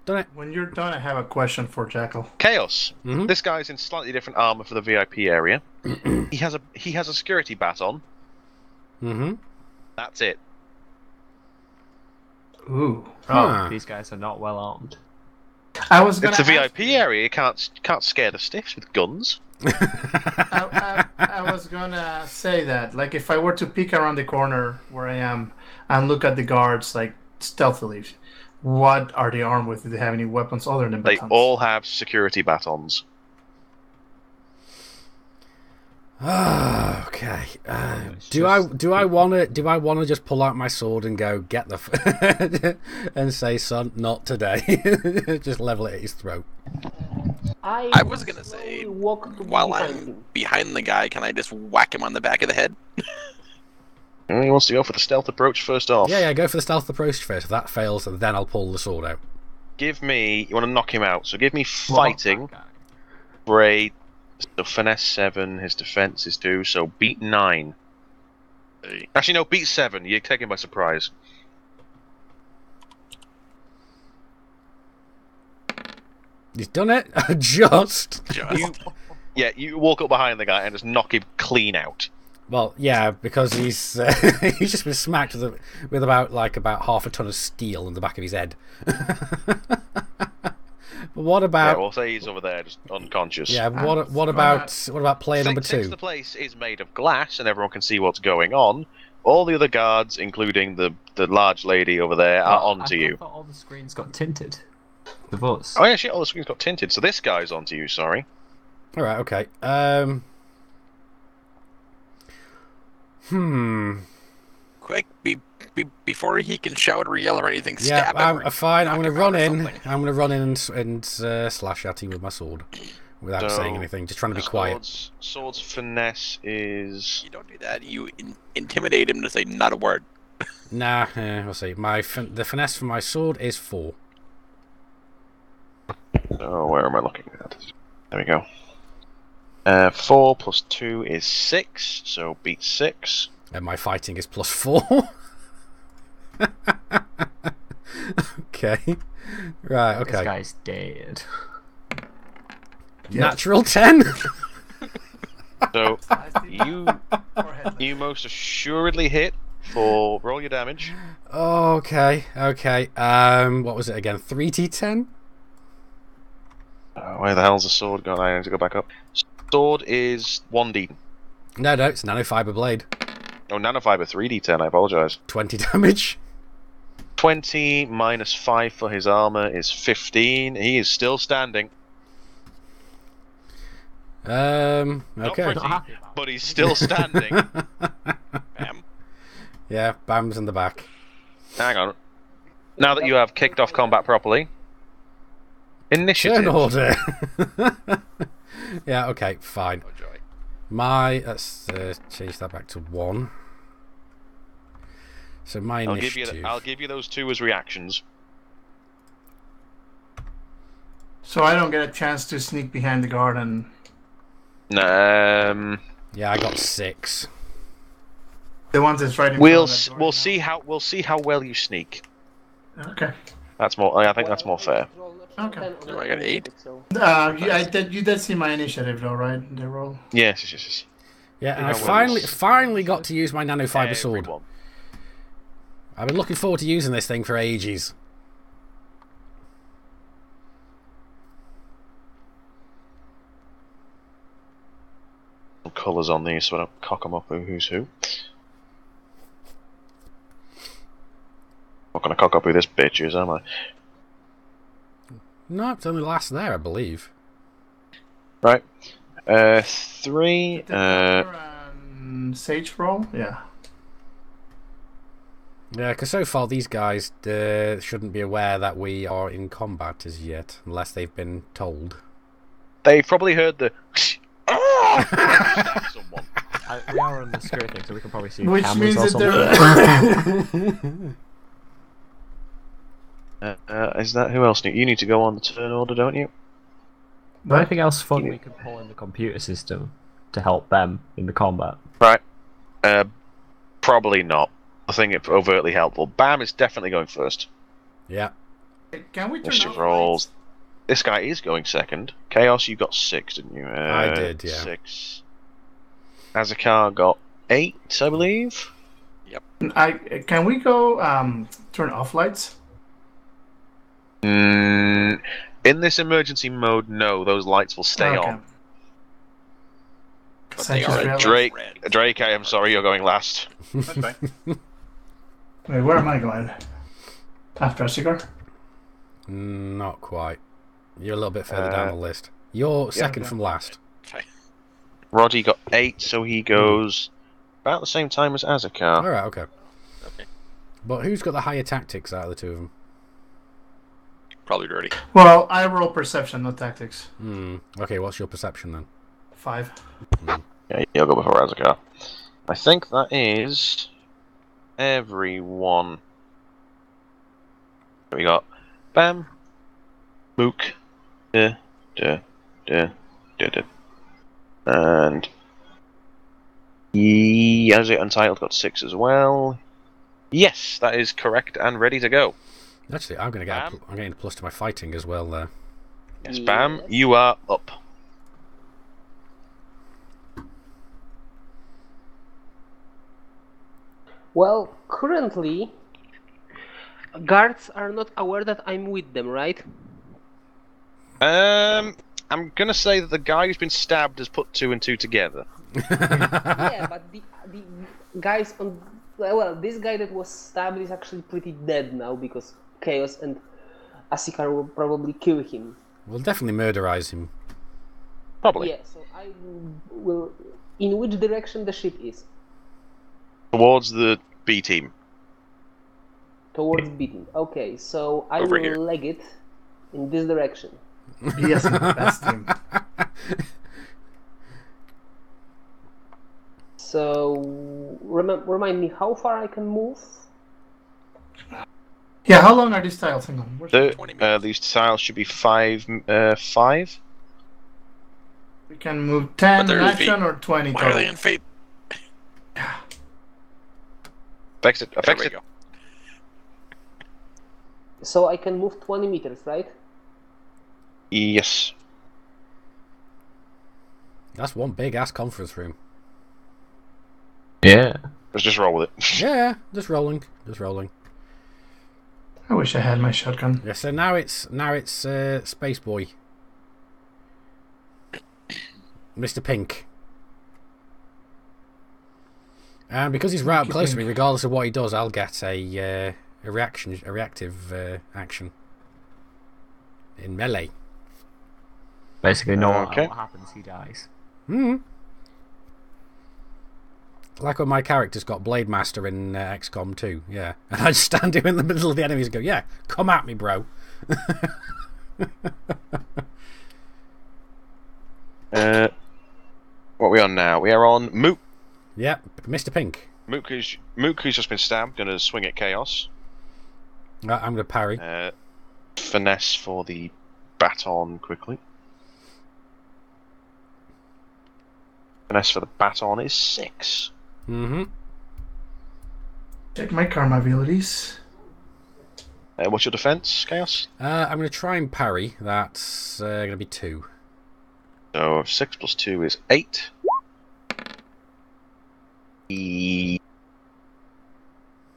Done it. When you're done, I have a question for Jackal. Chaos. Mm-hmm. This guy's in slightly different armor for the VIP area. he has a security bat on. Mm-hmm. That's it. Ooh. Oh, these guys are not well armed. I was gonna. It's a VIP area. You can't scare the stiffs with guns. I was gonna say that, like, if I were to peek around the corner where I am and look at the guards, like, stealthily, what are they armed with? Do they have any weapons other than batons? They all have security batons. Okay. Do I wanna just pull out my sword and go get the and say, "Son, not today." Just level it at his throat. I was gonna say, while I'm behind the guy, can I just whack him on the back of the head? He wants to go for the stealth approach first off. Yeah, go for the stealth approach first. If that fails, then I'll pull the sword out. You want to knock him out, so give me fighting for a finesse 7, his defense is 2, so beat 9. Actually, no, beat 7. You take him by surprise. He's done it. Just. You walk up behind the guy and just knock him clean out. Well, yeah, because he's he's just been smacked with about half a ton of steel in the back of his head. But what about? Yeah, we'll say he's over there, just unconscious. Yeah. What about player number 2? Since the place is made of glass and everyone can see what's going on, all the other guards, including the large lady over there, are onto you. I thought all the screens got tinted. The voice. Oh yeah, shit! All the screens got tinted, so this guy's onto you. Sorry. All right. Okay. Quick, before he can shout or yell or anything, yeah, stab him. Fine. I'm going to run in. I'm going to run in and slash at him with my sword without saying anything. Just trying to be quiet. Sword's finesse is. You don't do that. You intimidate him to say not a word. Nah, we'll see. The finesse for my sword is 4. Oh, where am I looking at? There we go. 4 plus 2 is 6, so beat 6. And my fighting is plus 4. Okay. Right, okay. This guy's dead. Natural 10. So you most assuredly hit for roll your damage. Okay. What was it again? 3d10? Where the hell's the sword gone? I need to go back up. Sword is 1d. No, it's nanofiber blade. Oh, nanofiber 3d10, I apologise. 20 damage. 20 minus 5 for his armour is 15. He is still standing. Okay. Not pretty, but he's still standing. Bam. Yeah, Bam's in the back. Hang on. Now that you have kicked off combat properly, initiative. Turn order. Yeah, okay, fine. Let's change that back to 1. So my initiative. I'll give you those 2 as reactions. So I don't get a chance to sneak behind the guard and. Yeah, I got 6. The ones that's right in We'll front of that door, we'll see how well you sneak. Okay. That's more. I think that's more fair. Okay. Oh, I got 8. You did see my initiative though, right? The roll. Yes. Yeah, and You I know what finally got to use my nanofiber sword. Everyone. I've been looking forward to using this thing for ages. Some colours on these so I don't cock them up who's who. Not gonna cock up who this bitch is, am I? No, it's only last there, I believe. Right. 3. Sage roll? Yeah. Yeah, because so far these guys shouldn't be aware that we are in combat as yet, unless they've been told. They've probably heard the. Someone. We are on the security thing, so we can probably see Which cameras means or that something. Is that who else? You need to go on the turn order, don't you? Anything else fun we could pull in the computer system to help them in the combat? Right. Probably not. Nothing overtly helpful. Bam is definitely going first. Yeah. Can we turn Initiative off rolls. lights? This guy is going second. Chaos, you got 6, didn't you? I did, yeah. 6. Azakar got 8, I believe. Can we go turn off lights? In this emergency mode, no. Those lights will stay Okay. on. But they Just are realized- Drake, red. Drake, I am sorry, you're going last. Okay. Wait, where am I going? After a cigar? Not quite. You're a little bit further down the list. You're second okay. from last. Roddy got 8, so he goes about the same time as Azakar. Alright, okay. Okay. But who's got the higher tactics out of the two of them? Probably dirty. Well, I roll perception, not tactics. Okay, what's your perception then? 5. Yeah, you'll go before Azakar. I think that is everyone. We got Bam, Mook, and as it Untitled got 6 as well. Yes, that is correct and ready to go. Actually, I'm getting a plus to my fighting as well there. Yes, Bam, you are up. Well, currently, guards are not aware that I'm with them, right? I'm gonna say that the guy who's been stabbed has put 2 and 2 together. Yeah, but the guys on... Well, this guy that was stabbed is actually pretty dead now because Chaos and Asikar will probably kill him. We'll definitely murderize him. Probably. Yeah, so I will... In which direction the ship is? Towards the B team. Towards beating. Okay, so I Over will here. leg it in this direction. Yes, best team. So, remind me how far I can move? Yeah, how long are these tiles? Hang on. Where's 20 minutes. These tiles should be 5. 5. we can move 10 But they're in in action feet. or 20 Why are they total. in fate? Affects it. There Affects we it. go. So I can move 20 meters, right? Yes. That's one big ass conference room. Yeah. Let's just roll with it. Yeah, just rolling. I wish I had my shotgun. Yeah, so now it's Space Boy. Mr. Pink. And because he's right up close to me, regardless of what he does, I'll get a reactive action. In melee. Basically, no matter Okay. what happens, he dies. Like when my character's got Blade Master in XCOM 2, yeah. And I just stand him in the middle of the enemies and go, yeah, come at me, bro. What are we on now? We are on Mook. Yep, Mr. Pink. Mook, who's just been stabbed, going to swing at Chaos. I'm going to parry. Finesse for the baton quickly. Finesse for the baton is 6. Mm-hmm. Check my karma abilities. What's your defense, Chaos? I'm going to try and parry. That's going to be 2. So 6 plus 2 is 8. He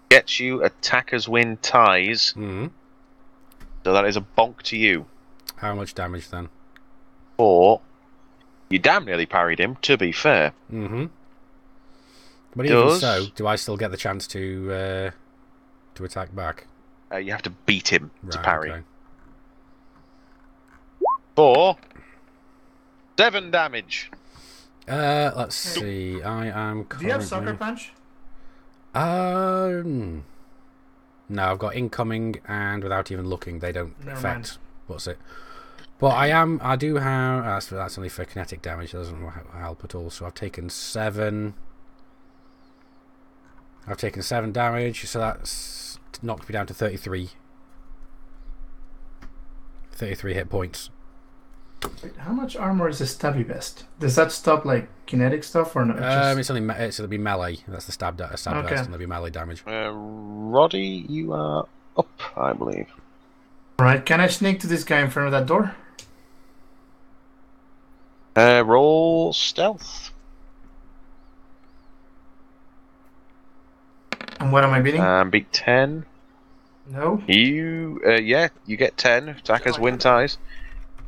gets you, attackers win ties. Mm-hmm. So that is a bonk to you. How much damage then? 4. You damn nearly parried him, to be fair. Mm-hmm. But even so, do I still get the chance to attack back? You have to beat him to Right, parry. okay. 4. 7 damage. Let's see. I am currently... Do you have Sucker Punch? No, I've got incoming and without even looking, they don't Never affect. mind. What's it? But I do have. That's only for kinetic damage. That doesn't help at all. So I've taken 7. I've taken 7 damage. So that's knocked me down to 33. 33 hit points. Wait, how much armor is a stabby vest? Does that stop like kinetic stuff or no? It'll be melee. That's the stab vest, and it'll be melee damage. Roddy, you are up, I believe. Alright, can I sneak to this guy in front of that door? Roll stealth. And what am I beating? Beat 10. No. You get 10. Attackers win ties.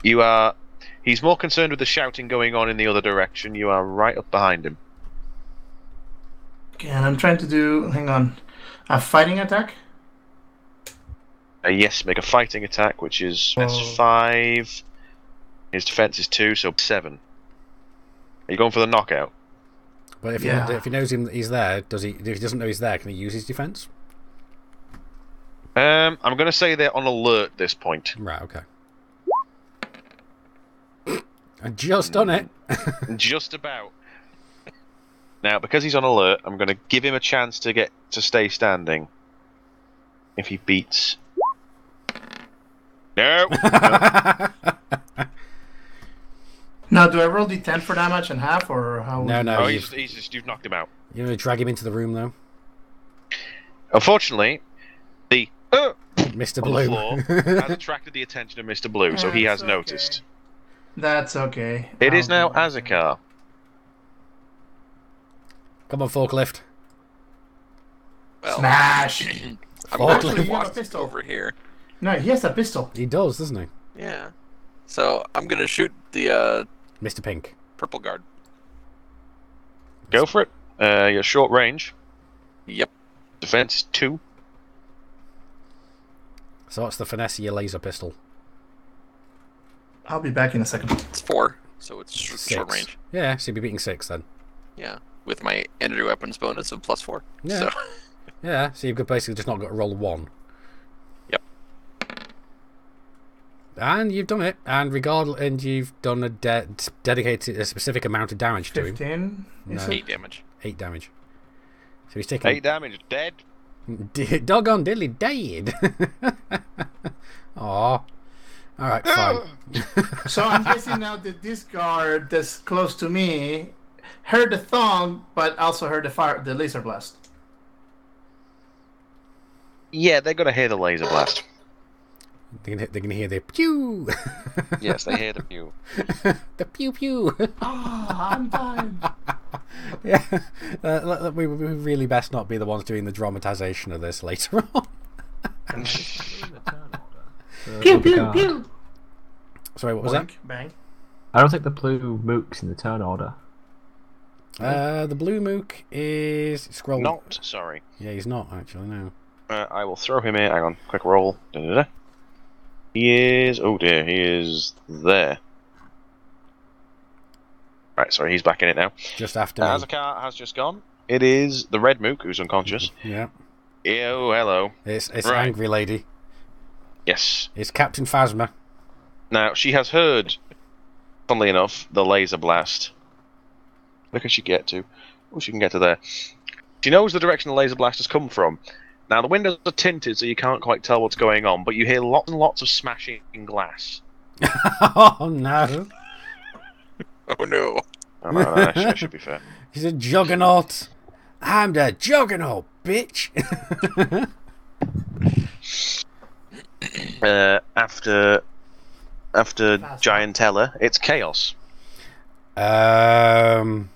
You are. He's more concerned with the shouting going on in the other direction. You are right up behind him. Okay, and I'm trying to do. Hang on. A fighting attack? Yes, make a fighting attack, which is S5. His defense is 2, so 7. Are you going for the knockout? But if he knows he's there, does he? If he doesn't know he's there, can he use his defense? I'm going to say they're on alert at this point. Right. Okay. I just done it. Just about. Now, because he's on alert, I'm going to give him a chance to stay standing. If he beats. No. Now, do I roll d10 for damage and half, or how? No. Oh, you've knocked him out. You're going to drag him into the room, though. Unfortunately, the Mr. Blue on the floor has attracted the attention of Mr. Blue, so he has noticed. That's okay. It is now Azekar. Come on, forklift. Well, Smash! I'm Forklift. actually You have a walking pistol. over here. No, he has a pistol. He does, doesn't he? Yeah. So I'm gonna shoot the Mr. Pink. purple guard. Go for it. You're short range. Yep. Defense 2. So what's the finesse of your laser pistol? I'll be back in a second. It's 4, so it's short 6. range. Yeah, so you'd be beating 6 then. Yeah, with my energy weapons bonus of +4. Yeah. So. Yeah, so you've basically just not got to roll a 1. Yep. And you've done it, and you've done a dedicated a specific amount of damage to him. 15. No. 8 damage. 8 damage. So he's taking 8 damage. Dead. doggone diddly dead. Aw. Alright, fine. So I'm guessing now that this guard that's close to me heard the thong, but also heard the laser blast. Yeah, they're going to hear the laser blast. They can hear the pew. Yes, they hear the pew. The pew pew. I'm fine. Yeah, we really best not be the ones doing the dramatization of this later on. Pew pew pew. Sorry, what was that? Bang. I don't think the blue mook's in the turn order. The blue mook is scroll. Not, sorry. Yeah, he's not actually. No. I will throw him in. Hang on, quick roll. Da-da-da. He is. Oh dear, he is there. Right, sorry, he's back in it now. Just after me. Azekar has just gone. It is the red mook who's unconscious. Yeah. Ew, hello. It's Right. angry lady. Yes. It's Captain Phasma. Now she has heard, funnily enough, the laser blast. Where can she get to? Oh, she can get to there. She knows the direction the laser blasters come from. Now, the windows are tinted, so you can't quite tell what's going on, but you hear lots and lots of smashing in glass. Oh, no. Oh no. Oh, no, that should be fair. He's a juggernaut. I'm the juggernaut, bitch. After Giantella, it's Chaos. I'm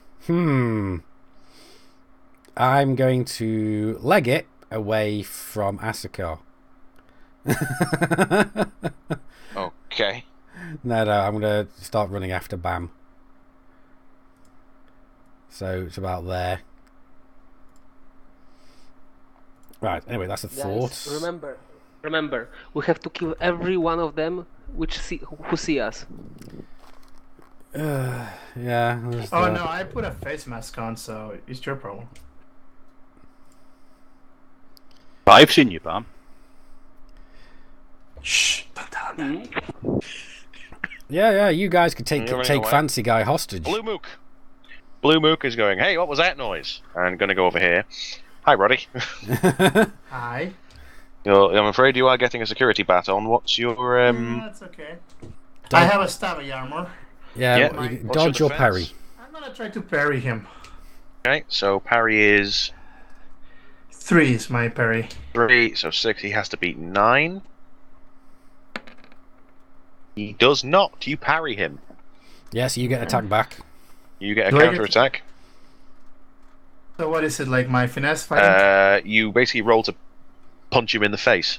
going to leg it away from Asuka. Okay. No, I'm going to start running after Bam. So it's about there. Right, anyway, that's a thought. Remember, we have to kill every one of them who see us. Yeah. Oh no, I put a face mask on, so it's your problem. I've seen you, Bam. Shh, don't tell them. Yeah, you guys could take Fancy Guy hostage. Blue Mook is going, hey, what was that noise? And going to go over here. Hi, Roddy. Hi. I'm afraid you are getting a security baton. What's your... That's okay. I have a stabby armor. Yeah, you dodge or parry. I'm gonna try to parry him. Okay, so parry is... 3 is my parry. 3, so 6. He has to beat 9. He does not. You parry him. Yes, you get attacked back. You get a counter attack. So what is it, like my finesse fighting? You basically roll to punch him in the face.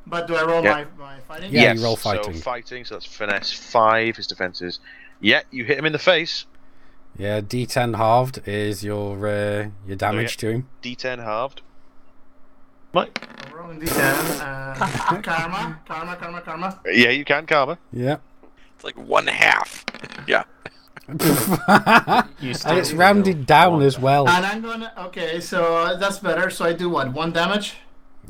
But do I roll my fighting? Yeah, yes, you roll fighting. So fighting, so that's finesse 5. His defense is... Yeah, you hit him in the face. Yeah, D10 halved is your damage to him. D10 halved. Right. I'm rolling D10. Karma. Yeah, you can, Karma. Yeah. It's like 1/2. Yeah. And it's rounded down as well. And I'm gonna... Okay, so that's better. So I do what? 1 damage?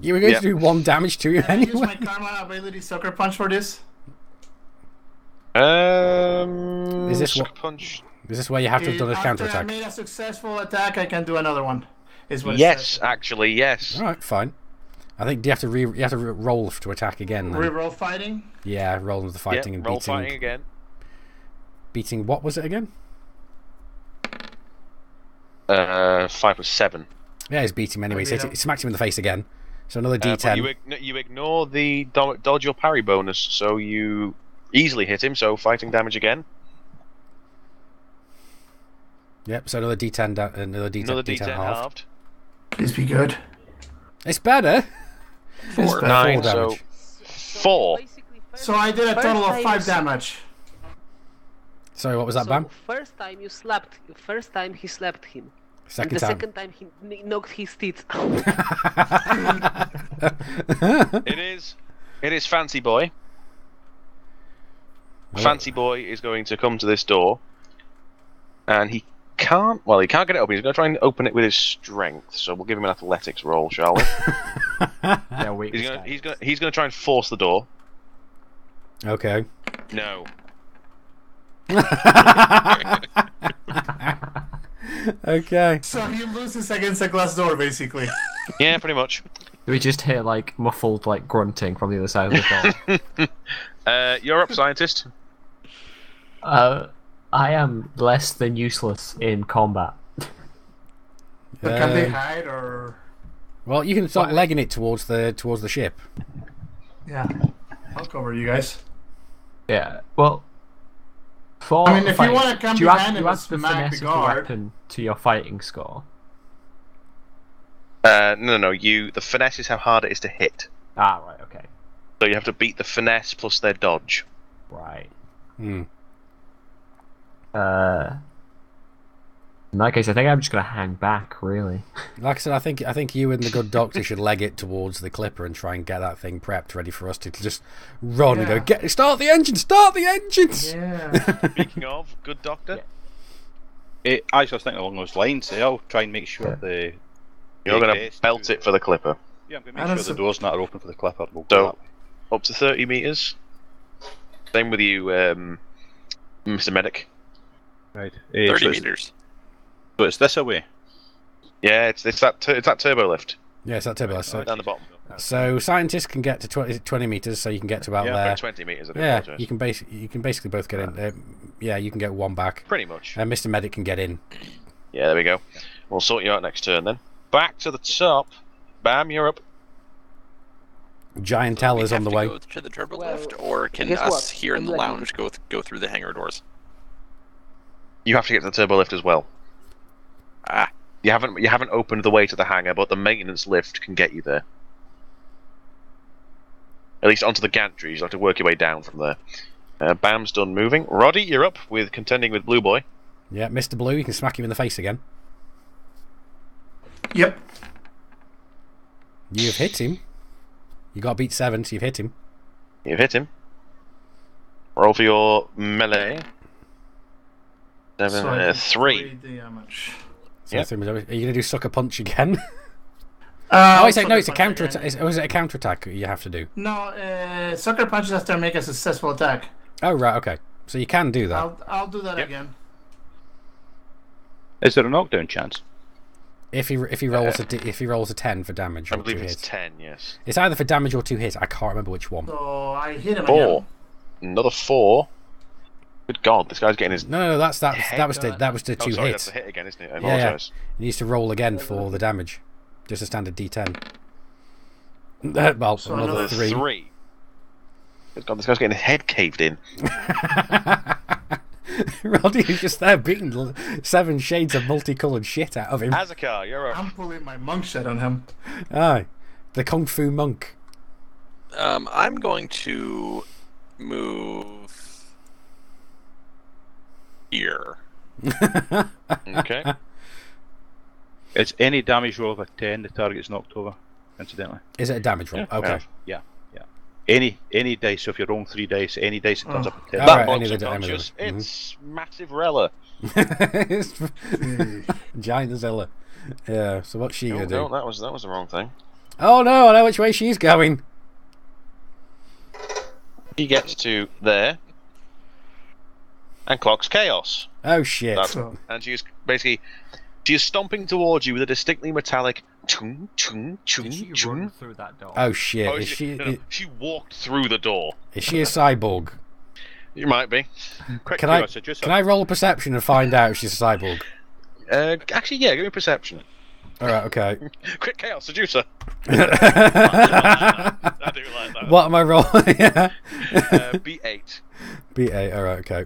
You were going to do 1 damage to you Can I use anyway. my Karma ability Sucker Punch for this? Is this Sucker what? punch? Is this where you have to have done a counter After I attack? made a successful attack, I can do another one. Is what it Yes, says. actually, yes. All right, fine. I think you have to roll to attack again. Then. Reroll fighting? Yeah, roll with the fighting Yep, and roll beating. fighting again. Beating what was it again? 5 was 7. Yeah, he's beating him anyway. So he smacks him in the face again. So another But D10. you ignore the dodge or parry bonus, so you easily hit him. So fighting damage again. Yep. So another D10. Another D10 halved. halved. Please be good. It's better. 4, 9, so 4. So I did a total of 5 damage. Sorry, what was that, Bam? First time you slapped. First time he slapped him. Second and the time. second time he knocked his teeth. It is Fancy Boy. Fancy Boy is going to come to this door, and he can't. Well, he can't get it open. He's going to try and open it with his strength. So we'll give him an athletics roll, shall we? He's going to try and force the door. Okay. No. Okay. So he loses against a glass door, basically. Yeah, pretty much. Do we just hear like muffled like grunting from the other side of the door? You're up, scientist. I am less than useless in combat. But can they hide or? Well, you can start legging it towards the ship. Yeah, I'll cover you guys. Yeah. Well. For I mean, if you want to come do you behind add him and the smack finesse the of the guard. weapon to your fighting score? No. The finesse is how hard it is to hit. Ah, right. Okay. So you have to beat the finesse plus their dodge. Right. Hmm. In that case, I think I'm just gonna hang back. Really. Like I said, I think you and the good doctor should leg it towards the clipper and try and get that thing prepped, ready for us to just run and go. Start the engine! Start the engines! Yeah. Speaking of, good doctor. I was thinking along those lines. I'll try and make sure the. You're going to belt it for the clipper. Yeah, I'm going to make sure the door's not open for the clipper. We'll So, go that way. up to 30 meters. Same with you, Mr. Medic. Right. 30 meters. So it's this away. Yeah, it's that turbo lift. Yeah, it's that turbo. So, Down the bottom. so scientists can get to 20 meters, so you can get to about there. 20 meters. I do Yeah, apologise. you can basically both get in. Yeah, you can get one back. Pretty much. And Mr. Medic can get in. Yeah, there we go. We'll sort you out next turn then. Back to the top. Bam, you're up. Giant Teller's on the way. Go to the turbo Well, lift, or can guess us what? here in I'm the lagging. lounge go through the hangar doors? You have to get to the turbo lift as well. Ah, You haven't opened the way to the hangar, but the maintenance lift can get you there. At least onto the gantry. You have to work your way down from there. Bam's done moving. Roddy, you're up with contending with Blue Boy. Yeah, Mr. Blue, you can smack him in the face again. Yep. You've hit him. You got to beat 7, so you've hit him. You've hit him. Roll for your melee. 3. Damage. So Yep. are you going to do sucker punch again? Oh, Oh, no, it's a counter attack. Was it a counter attack you have to do? No, sucker punches after make a successful attack. Oh, right, okay. So you can do that. I'll do that Yep. again. Is there a knockdown chance? If he rolls a 10 for damage I or 2 believe it's hits. 10, yes. It's either for damage or 2 hits. I can't remember which one. So I hit him 4. again. Another 4. Good God, this guy's getting his... No, that was the Oh, 2 sorry, hits. that's a hit again, isn't it? I Yeah, apologise. He needs to roll again for the damage. Just a standard D10. Well, So another another 3. Good God, this guy's getting his head caved in. Roddy is just there beating 7 shades of multicoloured shit out of him. Azakar, you're up. I'm pulling my monk shit on him. Aye. The Kung Fu Monk. I'm going to move here. Okay. It's any damage roll of a 10, the target's knocked over, incidentally. Is it a damage roll? Yeah, Okay. Yeah. Any dice, so if you're rolling 3 dice, any dice that turns up a 10. Oh, That right, one's any of the unconscious. damage. It's Massive Rella. Giant Zilla. Yeah, so what's she going to No, do? that was the wrong thing. Oh no, I know which way she's going. He gets to there and clocks chaos. Oh shit. And she's stomping towards you with a distinctly metallic chung chung chung Did she chung. run through that door? Oh shit. Oh, Is she she walked through the door. is she a cyborg? You might be. Quick Can I chaos, just can I roll a perception and find out if she's a cyborg? Actually, yeah, give me perception. Alright, okay. Quick chaos seducer. I do like that. What am I rolling? Yeah. B8. B8, alright, okay.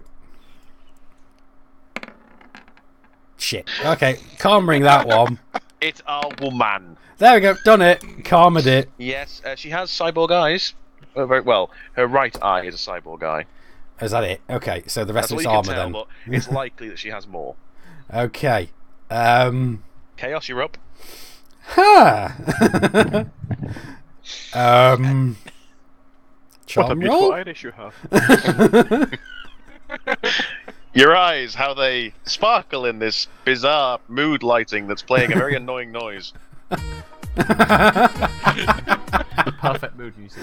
Shit. Okay, calming that one. It's a woman. There we go, done it. Calmed it. Yes, she has cyborg eyes. Very well. Her right eye is a cyborg eye. Is that it? Okay, so the rest That's of all it's you can armour tell, then. but it's likely that she has more. Okay. Chaos, you're up. Huh. What a Charm beautiful roll? iris you have. Your eyes, how they sparkle in this bizarre mood lighting that's playing a very annoying noise. Perfect mood music.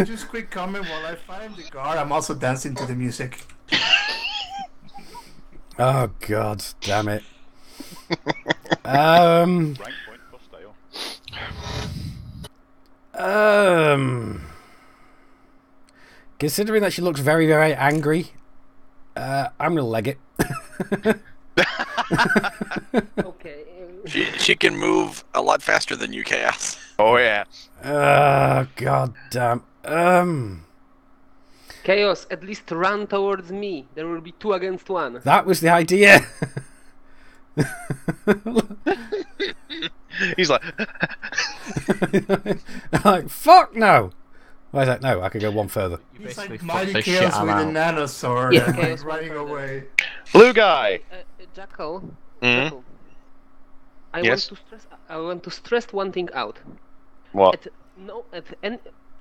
Just quick comment while I find the guard. I'm also dancing to the music. Oh god, damn it. Rank point for style. Considering that she looks very, very angry, I'm gonna leg it. Okay. She can move a lot faster than you, Chaos. Oh yeah. God damn. Chaos, at least run towards me. There will be 2 against 1. That was the idea. He's like, Like, fuck no. Why is that? No, I could go one further. You He's basically like fucked Mighty this shit Chaos all with a out. nano sword Yeah, and Chaos like running went further. away. blue guy. Jackal. Mhm. Jackal. I Yes? want to stress one thing out. What?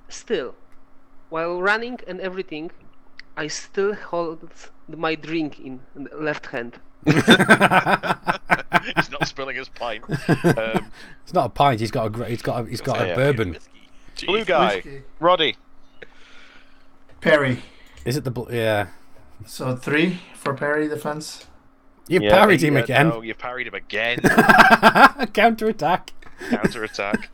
Still, while running and everything, I still hold my drink in the left hand. He's not spilling his pint. It's not a pint. He's got a Yeah. bourbon. Whiskey. Blue guy. Whiskey. Roddy. Perry. Is it the yeah? So 3 for parry defense. You parried him yeah, again. No, you parried him again. Counter attack. Counter attack.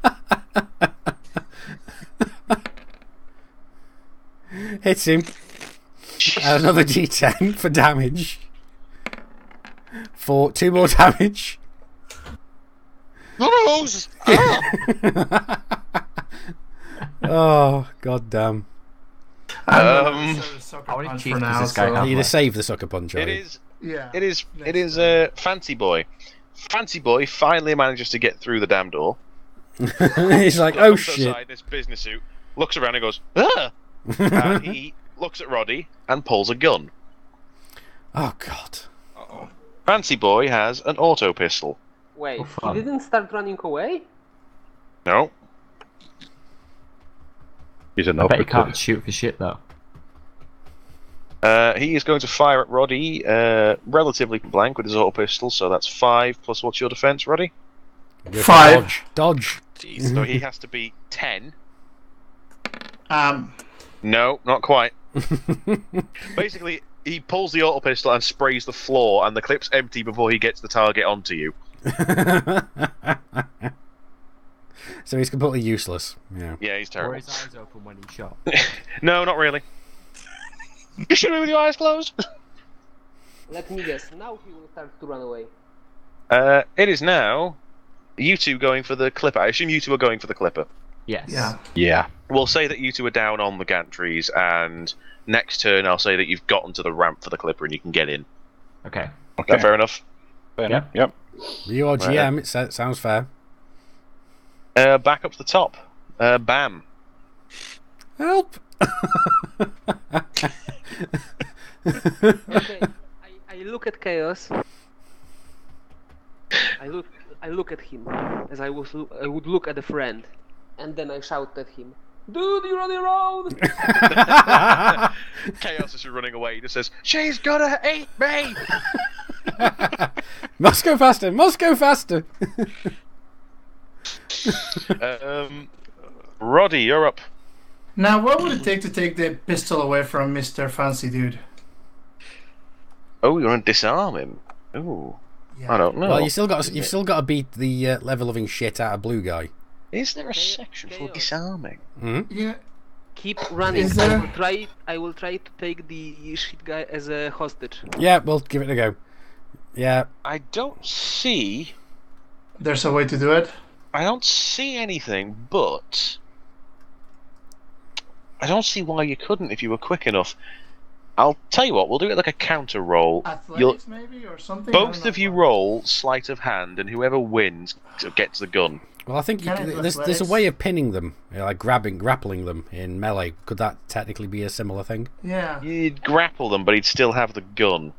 Hits him. Another D10 for damage. For 2 more damage. Rose! Oh, god damn. I'm How many punch teeth for does now. this guy So have? You need to save the sucker punch. It are you? is. yeah, It is. Fancy boy. Fancy boy finally manages to get through the damn door. He's like, oh Comes shit. outside this business suit, looks around and goes, ah! And he looks at Roddy and pulls a gun. Oh god. Fancy boy has an auto pistol. Wait, Oh, he fun. didn't start running away? No. He's an I bet he operative. can't shoot for shit though. He is going to fire at Roddy, relatively blank with his auto pistol, so that's 5 plus what's your defense, Roddy? 5. Dodge. Jeez. So he has to be 10. No, not quite. Basically, he pulls the auto pistol and sprays the floor, and the clip's empty before he gets the target onto you. So he's completely useless. Yeah. Yeah, he's Or terrible. his eyes open when he shot. No, not really. You shoot me with your eyes closed. Let me guess, now he will start to run away. It is now you two going for the clipper. I assume you two are going for the clipper. Yes. yeah. Yeah. We'll say that you two are down on the gantries, and next turn I'll say that you've gotten to the ramp for the clipper and you can get in. Okay. Is that fair enough? Yep. Yep. You are GM, it sounds fair. Back up to the top. Bam. Help! Okay, I look at Chaos. I look at him as I would look at a friend, and then I shout at him, "Dude, you're on your own!" Chaos is running away. He just says, "She's gonna eat me!" Must go faster! Must go faster! Roddy, you're up. Now, what would it take to take the pistol away from Mr. Fancy Dude? Oh, you're gonna disarm him. Ooh, Yeah. I don't know. Well, you've still got to beat the level loving shit out of blue guy. Is there a section for disarming? Yeah. Keep running. Is there- I will try to take the shit guy as a hostage. Yeah, we'll give it a go. Yeah. I don't see. There's a way to do it. I don't see anything, but I don't see why you couldn't if you were quick enough. I'll tell you what, we'll do it like a counter roll. Athletics, maybe, or something? Both of you roll sleight of hand, and whoever wins gets the gun. Well, I think Can I do there's a athletics? way of pinning them, like grappling them in melee. Could that technically be a similar thing? Yeah. You'd grapple them, but he'd still have the gun.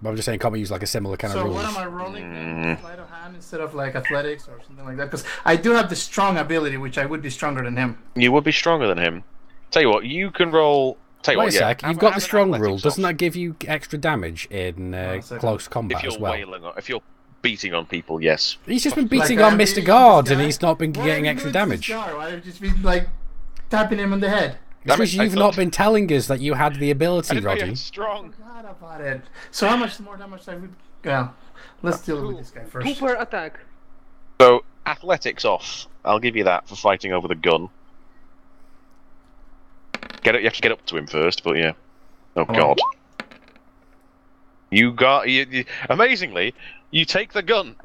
But I'm just saying, can't we use like a similar kind of So rules? what am I rolling? then? Sleight of hand instead of like athletics or something like that? Because I do have the strong ability, which I would be stronger than him. You would be stronger than him. Tell you what, you can roll. Tell you Wait what, a sec, yeah, you've got the have an strong athletics rule. Doesn't off. that give you extra damage in a second. close combat If you're as well? wailing, if you're beating on people, yes. He's just been Like, beating on I'm Mr. beating Guard this and guy. he's not been Why getting are you extra doing this damage. jar? Why have you just been like tapping him on the head? It's because I you've thought- not been telling us that you had the I ability, didn't know you Roddy. had strong. Forgot about it. So how much more damage I would? Well, let's deal with this guy first. Super attack. So athletics off. I'll give you that for fighting over the gun. You have to get up to him first, but yeah. Oh god. Amazingly, you take the gun,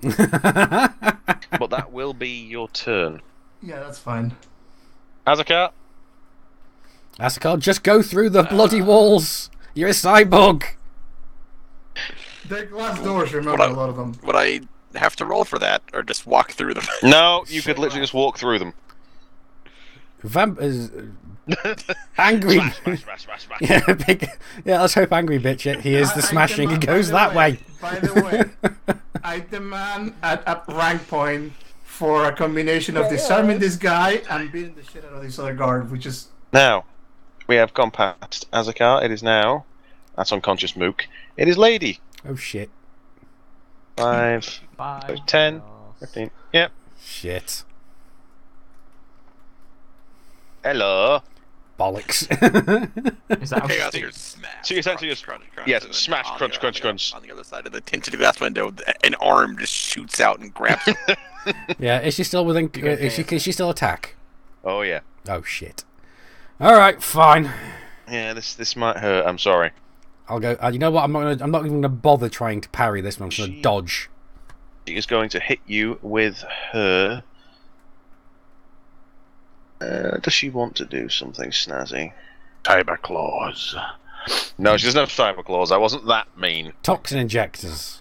but that will be your turn. Yeah, that's fine. Azaka, Asakal, just go through the bloody walls. You're a cyborg. The glass doors, remember a lot of them. Would I have to roll for that, or just walk through them? no, you could literally just walk through them. Angry. Smash. Yeah, let's hope Angry Bitch. He is the smashing. He goes that way. By the way, I demand at a rank point for a combination of disarming this guy and beating the shit out of this other guard, which is Now, we have gone past Azaka. It is now. That's unconscious Mook. It is Lady. Oh shit. 5, Bye. 10, 15. Yep. Shit. Hello. Bollocks. Is that how Chaos she here, smash. So you essentially crunch, just- crunch, crunch, yes, and then smash, on crunch, the- crunch, on the- crunch. On the other side of the tinted glass window, an arm just shoots out and grabs him. Yeah, is she still within? Can she still attack? Oh yeah. Oh shit. All right, fine. Yeah, this might hurt. I'm sorry. I'll go. You know what? I'm not even gonna bother trying to parry this one. I'm just gonna dodge. She is going to hit you with her. Does she want to do something snazzy? Tiber claws. No, she doesn't have cyber claws. I wasn't that mean. Toxin injectors.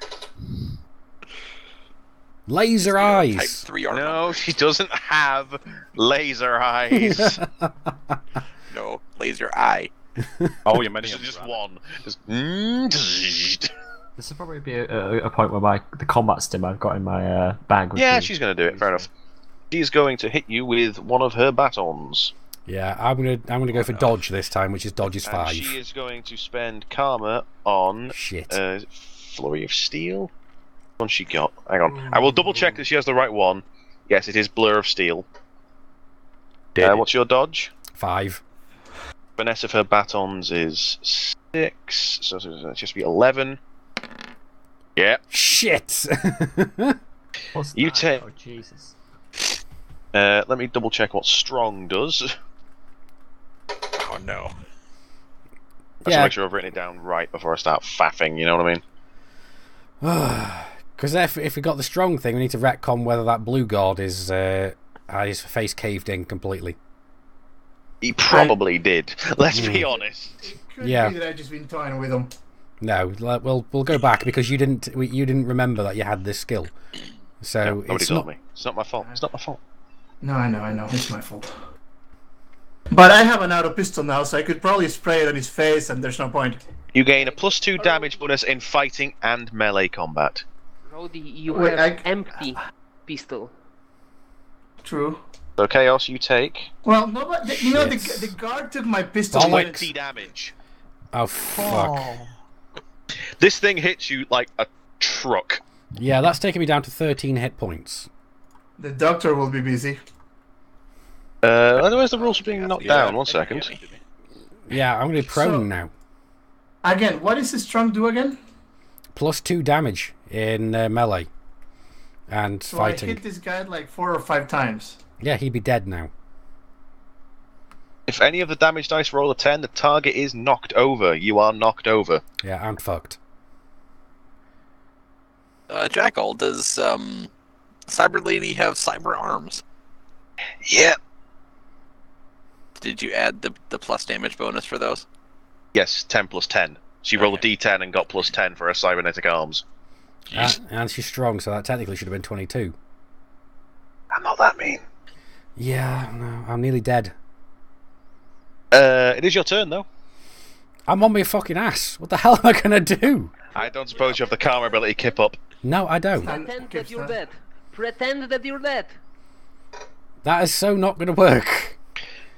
Laser Type eyes. 3 armor. No, she doesn't have laser eyes. No, laser eye. Oh, you meant just one. Just. This will probably be a point where the combat stim I've got in my bag. would Yeah, be- she's going to do it. Fair enough. She's going to hit you with one of her batons. Yeah, I'm gonna go for dodge this time, which is dodge is And 5. she is going to spend karma on Shit. is it Flurry of Steel. What one she got? Hang on. I will double check that she has the right one. Yes, it is Blur of Steel. What's your dodge? 5. Finesse of her batons is 6, so that just be 11. Yeah. Shit. What's You that? take- Oh, Jesus. Let me double check what Strong does. Oh no. I just Yeah. make sure I've written it down right before I start faffing, you know what I mean? Because if we got the strong thing, we need to retcon whether that blue guard is his face caved in completely. He probably did. Let's be honest. It could Yeah. be that I've just been toying with them. No, we'll go back because you didn't remember that you had this skill. So No, nobody it's told not. me. It's not my fault. It's not my fault. No, I know. It's my fault. But I have an auto pistol now, so I could probably spray it on his face, and there's no point. You gain a +2 damage bonus in fighting and melee combat. Rowdy, you Wait, have empty pistol. True. So Chaos, you take Well, no, but you know, Shit. the guard took my pistol. Bollocks. when it's- 20 damage. Oh fuck. This thing hits you like a truck. Yeah, that's taking me down to 13 hit points. The doctor will be busy. Otherwise the rules are being knocked down. 1 second. Yeah, I'm gonna be prone So- now. Again, what does his trunk do again? +2 damage in melee and So fighting. I hit this guy like 4 or 5 times. Yeah, he'd be dead now. If any of the damage dice roll a 10, the target is knocked over. You are knocked over. Yeah, I'm fucked. Jackal, does Cyber Lady have cyber arms? Yeah. Did you add the plus damage bonus for those? Yes, 10 plus 10. She rolled a d10 and got +10 for her cybernetic arms. And she's strong, so that technically should have been 22. I'm not that mean. Yeah, no, I'm nearly dead. It is your turn, though. I'm on my fucking ass. What the hell am I gonna do? I don't suppose you have the karma ability kip up. No, I don't. Pretend that you're dead. Pretend that you're dead. That is so not gonna work.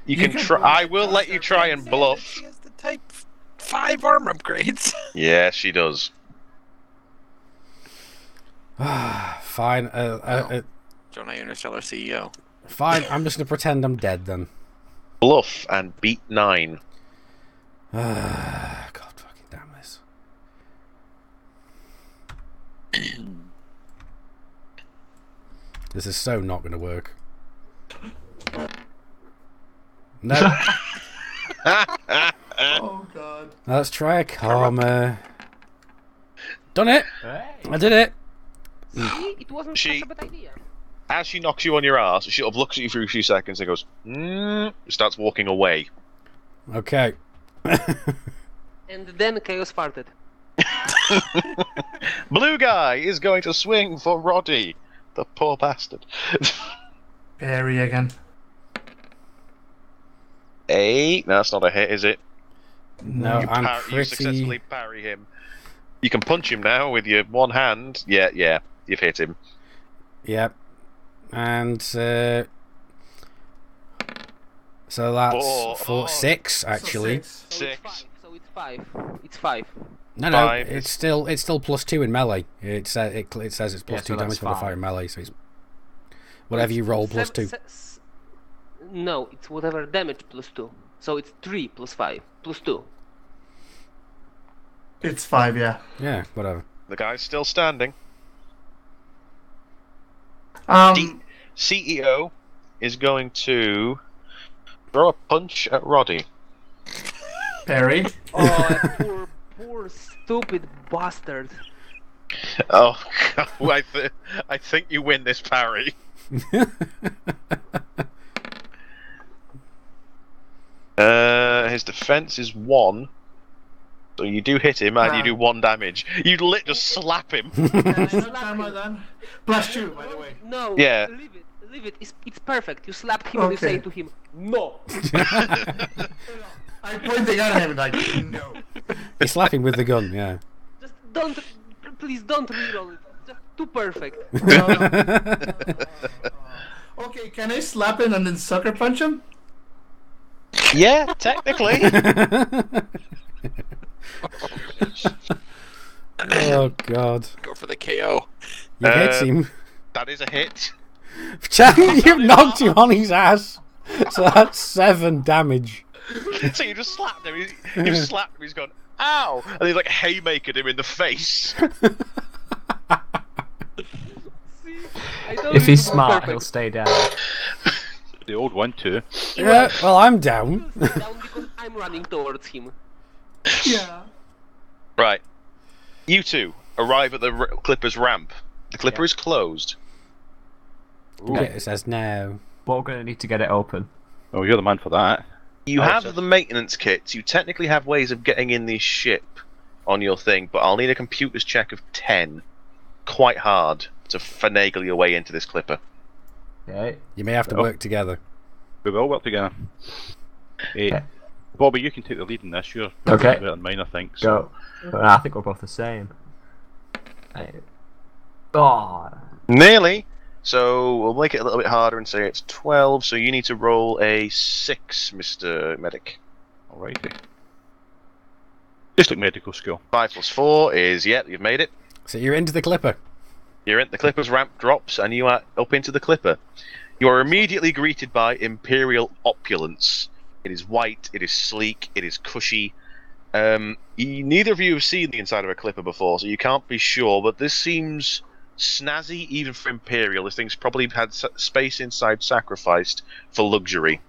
You can try. I will let you try and bluff. She has the type 5 arm upgrades. Yeah, she does. Fine. Jonah Interstellar CEO. Fine. I'm just gonna pretend I'm dead then. Bluff and beat 9. God fucking damn this. This is so not gonna work. No. Oh god. Let's try a karma. Done it. I did it. See, it wasn't She- such a bad idea. As she knocks you on your ass, she sort of looks at you for a few seconds and goes, starts walking away. Okay. And then chaos farted. Blue guy is going to swing for Roddy. The poor bastard. Parry again. 8. No, that's not a hit, is it? No, I'm You successfully pretty. parry him. You can punch him now with your one hand. Yeah, you've hit him. Yep. And so that's Four. 6 actually. So 6. So it's 5. It's 5. No, 5 it's still +2 in melee. It says it's +2 Yeah, so damage that's for the 5. fire in melee. So it's whatever you roll +2. No, it's whatever damage +2. So it's 3 plus 5 plus 2. It's 5, yeah. Yeah, whatever. The guy's still standing. CEO is going to throw a punch at Roddy. Parry. Oh, poor stupid bastard. Oh, I think you win this parry. His defense is 1. So you do hit him and you do 1 damage. You just slap him. Plus 2, by the way. No, Yeah. leave it. It's perfect. You slapped him and you say to him, no. I'm pointing at him like, no. You're slapping with the gun, yeah. Just please don't reroll it. Just too perfect. Okay, can I slap him and then sucker punch him? Yeah, technically. Oh god. Go for the KO. You hit him. That is a hit. You've knocked him on his ass. So that's 7 damage. So you just slapped him. You slapped him. He's gone, ow! And he's like haymakered him in the face. If he's smart, he'll stay down. The old one too. Yeah, well, I'm down. Down because I'm running towards him. Yeah. Right. You two arrive at the Clipper's ramp. The Clipper is closed. Okay, it says no. But we're going to need to get it open. Oh, you're the man for that. You have the maintenance kits. You technically have ways of getting in this ship on your thing, but I'll need a computer's check of 10. Quite hard to finagle your way into this Clipper. Okay. You may have to work together. We will work together. Hey, Bobby, you can take the lead in this. You're Okay. better than mine, I think. So. Go. I think we're both the same. Oh. Nearly. So we'll make it a little bit harder and say it's 12. So you need to roll a 6, Mr. Medic. Alrighty. Just like medical school. 5 plus 4 is, yep, you've made it. So you're into the Clipper. You're in the Clipper's ramp drops, and you are up into the Clipper. You are immediately greeted by imperial opulence. It is white, it is sleek, it is cushy. Neither of you have seen the inside of a Clipper before, so you can't be sure, but this seems snazzy even for imperial. This thing's probably had space inside sacrificed for luxury.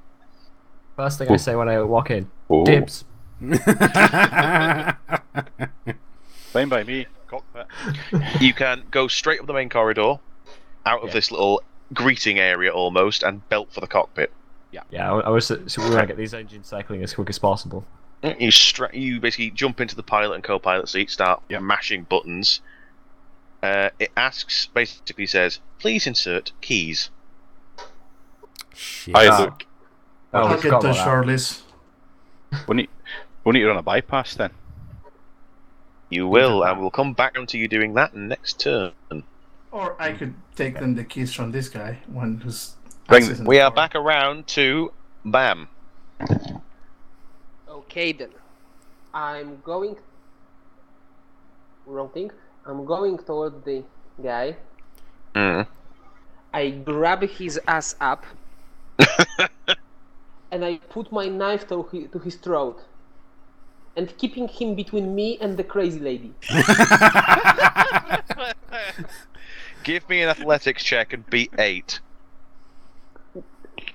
First thing I say when I walk in, Ooh. dibs. Fine by me. Cockpit. You can go straight up the main corridor, out of this little greeting area almost, and belt for the cockpit. Yeah, I was. So we want to get these engines cycling as quick as possible. You basically jump into the pilot and co-pilot seat, start mashing buttons. It basically says, please insert keys. Shit. Hi, Luke. Oh, I'll we get forgot the about that. short list. We need to run a bypass then. You will, and we'll come back onto you doing that next turn. Or I could take them the keys from this guy, one who's... We are back around to Bam. Okay then. I'm going... Wrong thing. I'm going toward the guy. I grab his ass up. And I put my knife to his throat. And keeping him between me and the crazy lady. Give me an athletics check and beat 8.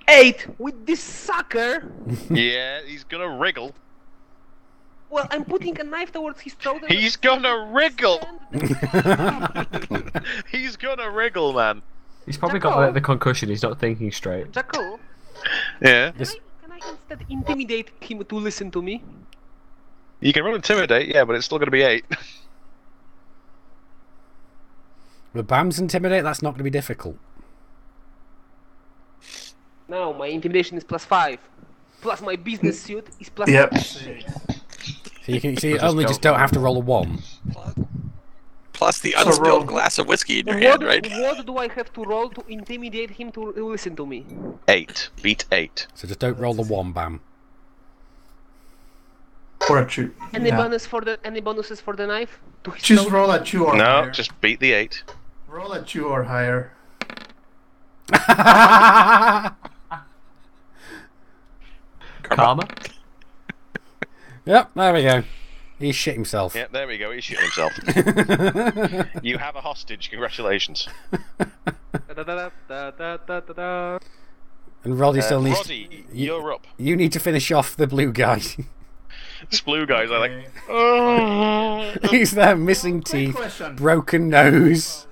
8 with this sucker. Yeah, he's gonna wriggle. Well, I'm putting a knife towards his throat. And He's gonna wriggle. He's gonna wriggle, man. He's probably got the concussion. He's not thinking straight. Jacko, Yeah. can I instead intimidate him to listen to me? You can roll intimidate, yeah, but it's still gonna be 8. With Bam's Intimidate, that's not going to be difficult. No, my intimidation is +5. Plus my business suit is +6. Yep. So you only just don't have to roll a 1. Plus the So unspilled roll- glass of whiskey in your hand, right? What do I have to roll to intimidate him to listen to me? 8. Beat 8. So just don't roll the 1, Bam. Or a 2. Any bonuses for the knife? To his Just throat? roll a 2 or No, higher. just beat the 8. Roll a 2 or higher. Karma? Yep, there we go. He shit himself. Yeah, there we go. He's shitting himself. You have a hostage. Congratulations. And Roddy still needs. Roddy, you're up. You need to finish off the blue guy. This blue guy's like, He's there, missing Quick teeth, question. broken nose.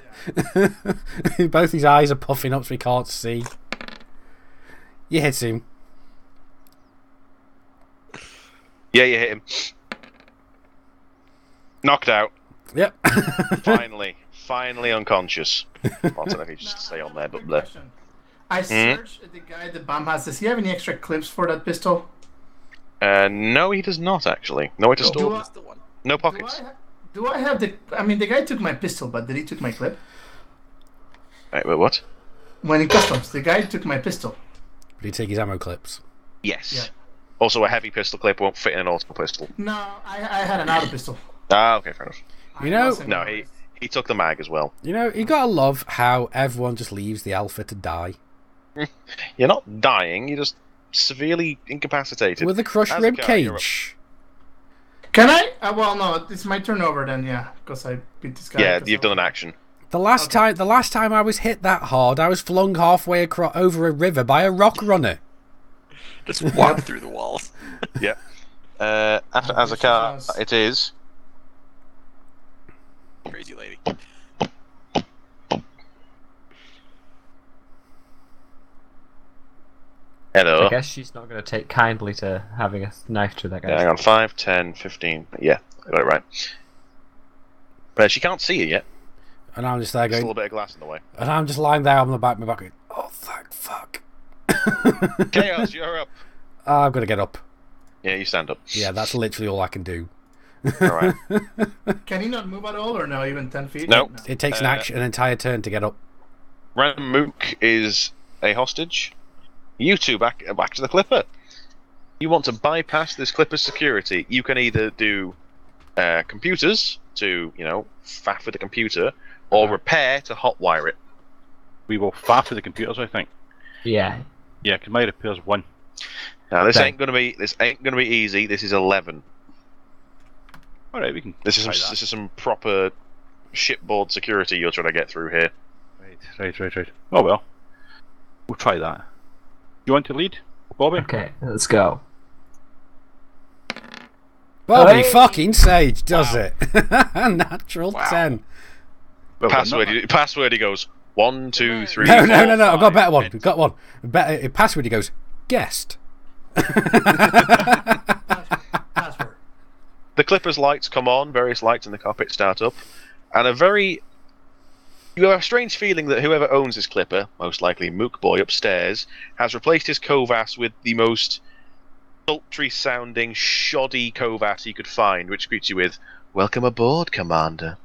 Both his eyes are puffing up so he can't see. You hit him. yeah, you hit him. Knocked out. Yep. Finally unconscious. I don't know if you just stay on there, but there. Question. I searched the guy the bomb has. Does he have any extra clips for that pistol? No, he does not actually. Nowhere to Do store. I- No pockets. Do I have the? I mean, the guy took my pistol, but did he took my clip? Wait, what? When he customs, the guy took my pistol. Did he take his ammo clips? Yes. Yeah. Also, a heavy pistol clip won't fit in an auto pistol. No, I had an auto pistol. Ah, okay, fair enough. You know- No, he took the mag as well. You know, you gotta love how everyone just leaves the alpha to die. You're not dying. You're just severely incapacitated. With a crushed As a rib car, you're up. cage. Can I? Well, no, it's my turnover then. Yeah, because I beat this guy. Yeah, you've done an action. The last time I was hit that hard, I was flung halfway over a river by a rock runner. Just walk through the walls. Yeah. After Azakar, it is. Crazy lady. Hello. I guess she's not going to take kindly to having a knife to that guy. Yeah, hang on, 5, 10, 15. Yeah, I got it right. But she can't see you yet. And I'm just there There's a going. little bit of glass in the way. And I'm just lying there on the back of my back going, oh, thank fuck. Chaos, you're up. I've got to get up. Yeah, you stand up. Yeah, that's literally all I can do. Alright. Can he not move at all, or no, even 10 feet? No. It takes an entire turn to get up. Random Mook is a hostage. You two back to the Clipper. You want to bypass this Clipper's security. You can either do computers to, faff with the computer, or repair to hotwire it. We will faff with the computers, I think. Yeah. Yeah, because my repair's 1. Now this Okay. ain't gonna be easy. This is 11. All right, we can. This try is some proper shipboard security you're trying to get through here. that. Right. Oh well, we'll try that. You want to lead, Bobby? Okay, let's go. Bobby Hey! fucking Sage does it. Natural 10. Well, Password. He goes 1, 2, 3. No. 4, I've got a 5. better one. I've got one. Better password. He goes guest. Password. The Clipper's lights come on. Various lights in the cockpit start up, and you have a strange feeling that whoever owns this Clipper, most likely Mook Boy upstairs, has replaced his Kovass with the most sultry-sounding, shoddy Kovass he could find, which greets you with, "Welcome aboard, Commander."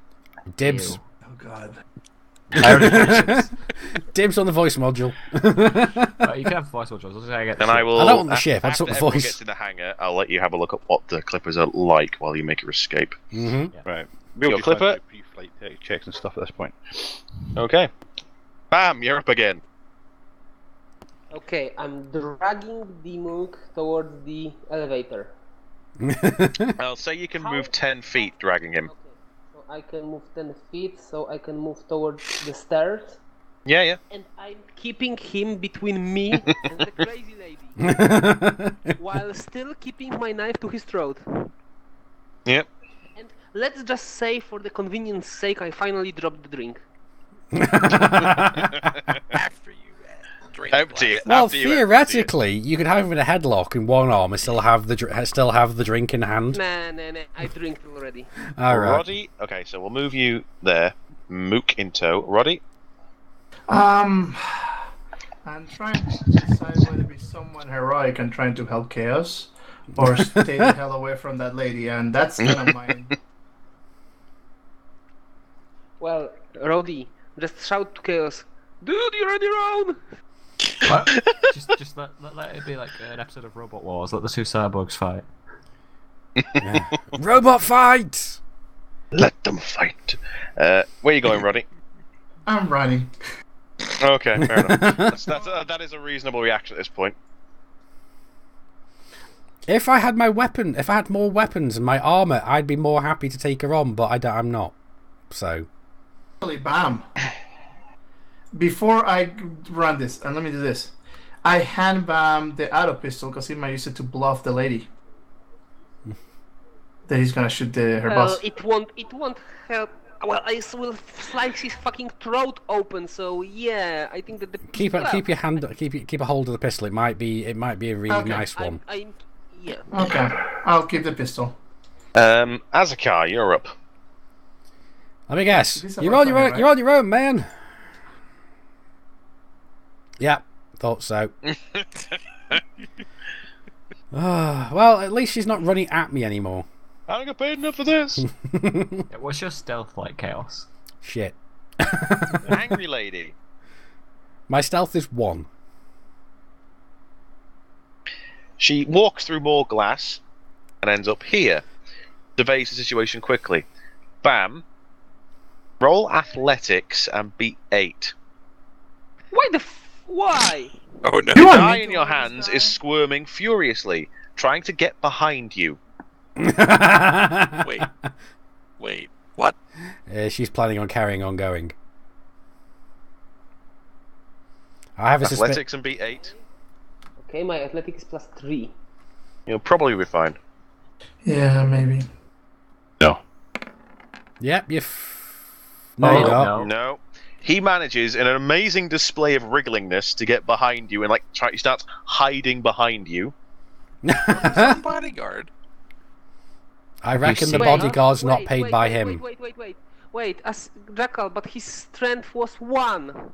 Dibs. Ew. Oh god. Dibs on the voice module. You can have voice module. Let's say I get the And I ship. will. I don't want the ship, I just After want the everyone voice. gets in the hangar, I'll let you have a look at what the Clippers are like while you make your escape. Mm-hmm. Right. We'll Your just run Clipper? through pre-flight checks and stuff at this point. Okay. Bam! You're up again. Okay, I'm dragging the Mook towards the elevator. I'll say you can How- move 10 feet, dragging him. Okay, so I can move 10 feet, so I can move towards the stairs. Yeah. And I'm keeping him between me and the crazy lady, while still keeping my knife to his throat. Yep. And let's just say, for the convenience sake, I finally dropped the drink. After you drink Empty it. Well, After you empty it. theoretically, you could have him in a headlock in one arm and still have the drink in hand. Nah, I drank already. All right. Roddy. Okay, so we'll move you there. Mook in tow. Roddy. I'm trying to decide whether to be someone heroic and trying to help Chaos, or stay the hell away from that lady, and that's kind of my... Well, Roddy, just shout to Chaos, "Dude, you're on your own!" What? just let it be like an episode of Robot Wars. Let the two cyborgs fight. Robot fight! Let them fight. Where are you going, Roddy? I'm running. Okay, fair enough. That is a reasonable reaction at this point. If I had more weapons and my armor, I'd be more happy to take her on, but I'm not. So. Bam. Before I run this, and let me do this, I hand Bam the auto pistol because he might use it to bluff the lady. That he's gonna shoot her boss. It won't help. Well, I will slice his fucking throat open. So yeah, I think that the keep a hold of the pistol. It might be a really nice one. Yeah. Okay, I'll keep the pistol. Azakar, you're up. Let me guess. You're on your own, man. Yeah, thought so. Well, at least she's not running at me anymore. I don't get paid enough for this. What's your stealth like, Chaos? Shit. Angry lady. My stealth is 1. She walks through more glass and ends up here. Surveys the situation quickly. Bam. Roll athletics and beat 8. Why? Oh no. The guy in your hands is squirming furiously, trying to get behind you. Wait, what? She's planning on carrying on going. I have a athletics and beat 8. Okay, my athletics is +3. You'll probably be fine. Yeah, maybe. No. Yep, No, you're not. No. He manages, in an amazing display of wrigglingness, to get behind you and he starts hiding behind you. Some bodyguard. I reckon the bodyguard's not paid by him. Wait, as Jackal, but his strength was 1.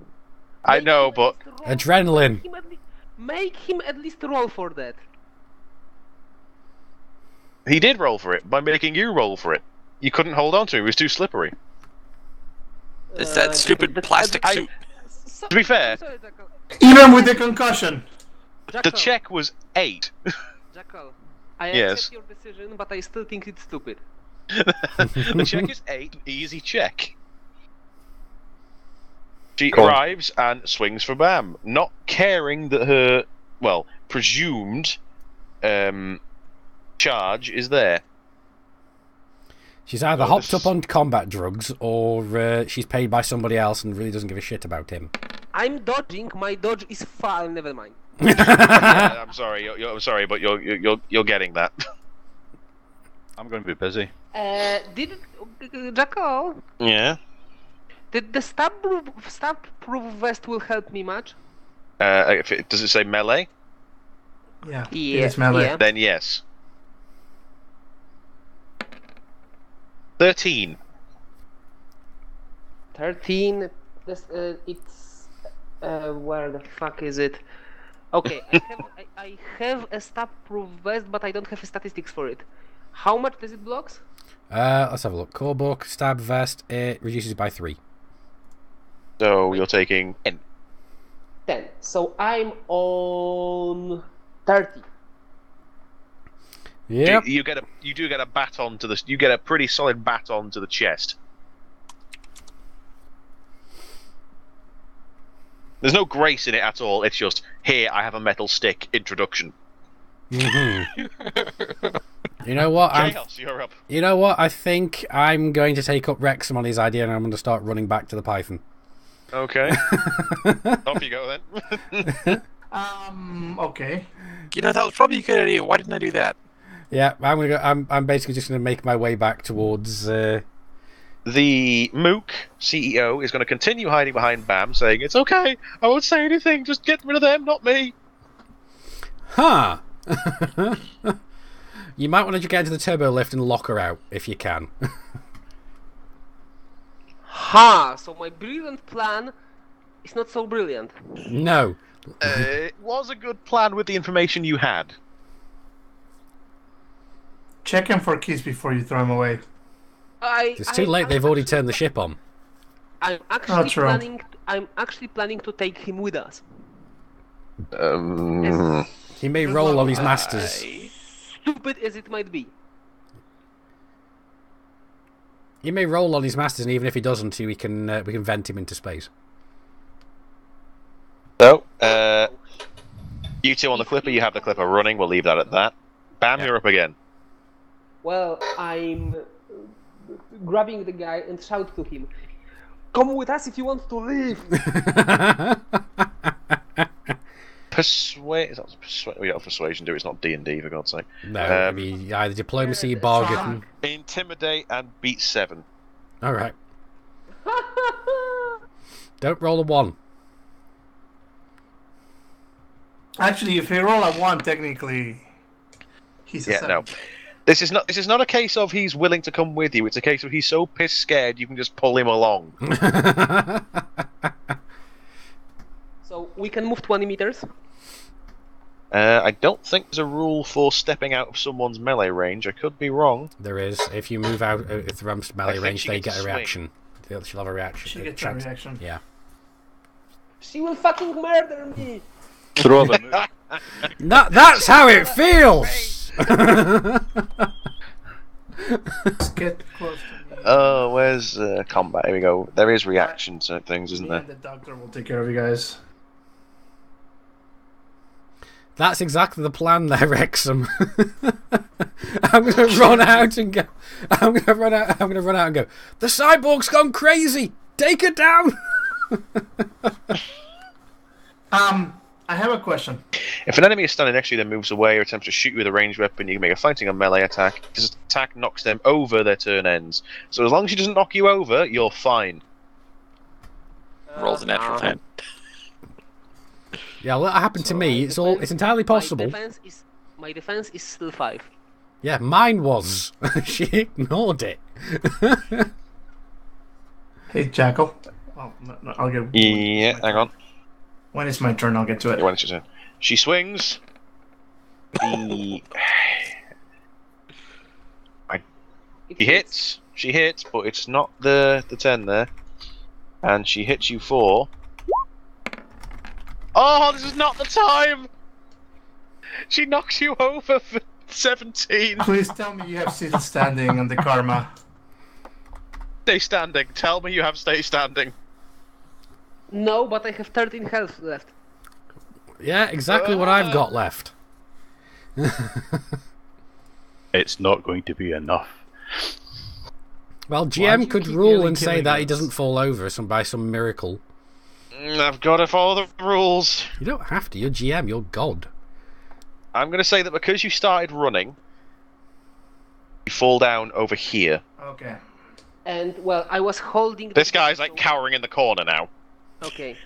I know, but adrenaline. Make him at least roll for that. He did roll for it by making you roll for it. You couldn't hold on to him; he was too slippery. It's that stupid plastic suit. To be fair, even with the concussion, the check was 8. Jackal, I accept your decision, but I still think it's stupid. The check is 8, easy check. She arrives and swings for Bam, not caring that her, presumed charge is there. She's either hopped up on combat drugs or she's paid by somebody else and really doesn't give a shit about him. I'm dodging. My dodge is far. Never mind. Yeah, I'm sorry. I'm sorry, but you're getting that. I'm going to be busy. Jackal? Yeah. Did the stab-proof vest will help me much? Does it say melee? Yeah. It's melee. Yeah. Then yes. 13. 13. It's where the fuck is it? Okay, I have a stab-proof vest, but I don't have statistics for it. How much does it blocks? Let's have a look. Core book, stab vest, it reduces by 3. So you're taking 10. 10. So I'm on 30. Yep. You do get a baton to the. You get a pretty solid baton to the chest. There's no grace in it at all. It's just, here, I have a metal stick. Introduction. Mm-hmm. You know what? Chaos, you're up. You know what? I think I'm going to take up Wrexham on his idea, and I'm going to start running back to the Python. Okay. Off you go then. Okay. You know, that was probably a good idea. Why didn't I do that? Yeah, I'm gonna go. I'm basically just going to make my way back towards. The Mook CEO is going to continue hiding behind Bam, saying, "It's okay. I won't say anything. Just get rid of them, not me." Huh. You might want to get into the turbo lift and lock her out if you can. So my brilliant plan is not so brilliant. No. It was a good plan with the information you had. Check him for keys before you throw him away. It's too late. They've already turned the ship on. I'm actually planning to take him with us. He may roll on his masters. Stupid as it might be. He may roll on his masters, and even if he doesn't, we can vent him into space. So, you two on the Clipper, you have the Clipper running, we'll leave that at that. Bam, you're up again. Well, I'm grabbing the guy and shout to him, "Come with us if you want to live!" Persuade. We don't have persuasion, do it? It's not D&D, for God's sake. No, I mean, either diplomacy, bargain... Intimidate and beat 7. Alright. Don't roll a 1. Actually, if he roll a 1, technically, he's a 7. No. This is not a case of he's willing to come with you. It's a case of he's so piss scared you can just pull him along. So we can move 20 meters. I don't think there's a rule for stepping out of someone's melee range. I could be wrong. There is. If you move out if the ramp's melee range, they get a swing. reaction. She'll have a reaction. She gets a reaction. Yeah. She will fucking murder me! Throw them. That's how it feels! Get close to me. Oh, where's combat? Here we go. There is reaction to things, isn't Me there? and the doctor will take care of you guys. That's exactly the plan there, Wrexham. I'm gonna run out and go. I'm gonna run out and go. The cyborg's gone crazy. Take her down. I have a question. If an enemy is standing next to you, then moves away or attempts to shoot you with a ranged weapon, you can make a fighting or melee attack. This attack knocks them over their turn ends. So as long as she doesn't knock you over, you're fine. Rolls a natural 10. Yeah, well, that happened to me. It's entirely possible. My defense is still 5. Yeah, mine was. She ignored it. Hey, Jackal. Oh, no, I'll get. Yeah, hang on. When it's my turn, I'll get to it. When it's your turn. She swings. She hits. She hits, but it's not the 10 there. And she hits you for... Oh, this is not the time! She knocks you over for 17. Please tell me you have still standing on the karma. Stay standing. Tell me you have stay standing. No, but I have 13 health left. Yeah, exactly what I've got left. It's not going to be enough. Well, Why do GM you could keep rule nearly and say killing that he us? doesn't fall over by some miracle. I've got to follow the rules. You don't have to. You're GM. You're God. I'm going to say that because you started running, you fall down over here. Okay. And, well, I was holding... This guy's like cowering in the corner now. Okay.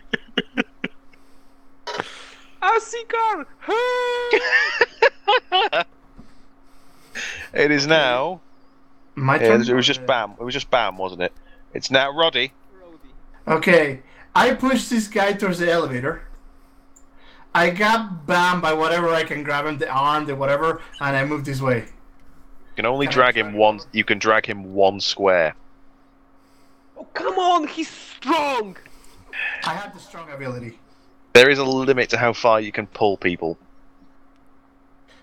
Asikar! It is now... My Yeah, turn? it was just Bam. It was just Bam, wasn't it? It's now Roddy. Okay. I push this guy towards the elevator. I got Bam by whatever I can grab him, the arm, the whatever, and I move this way. You can only drag him one. You can drag him one square. Oh, come on! He's strong! I have the strong ability. There is a limit to how far you can pull people.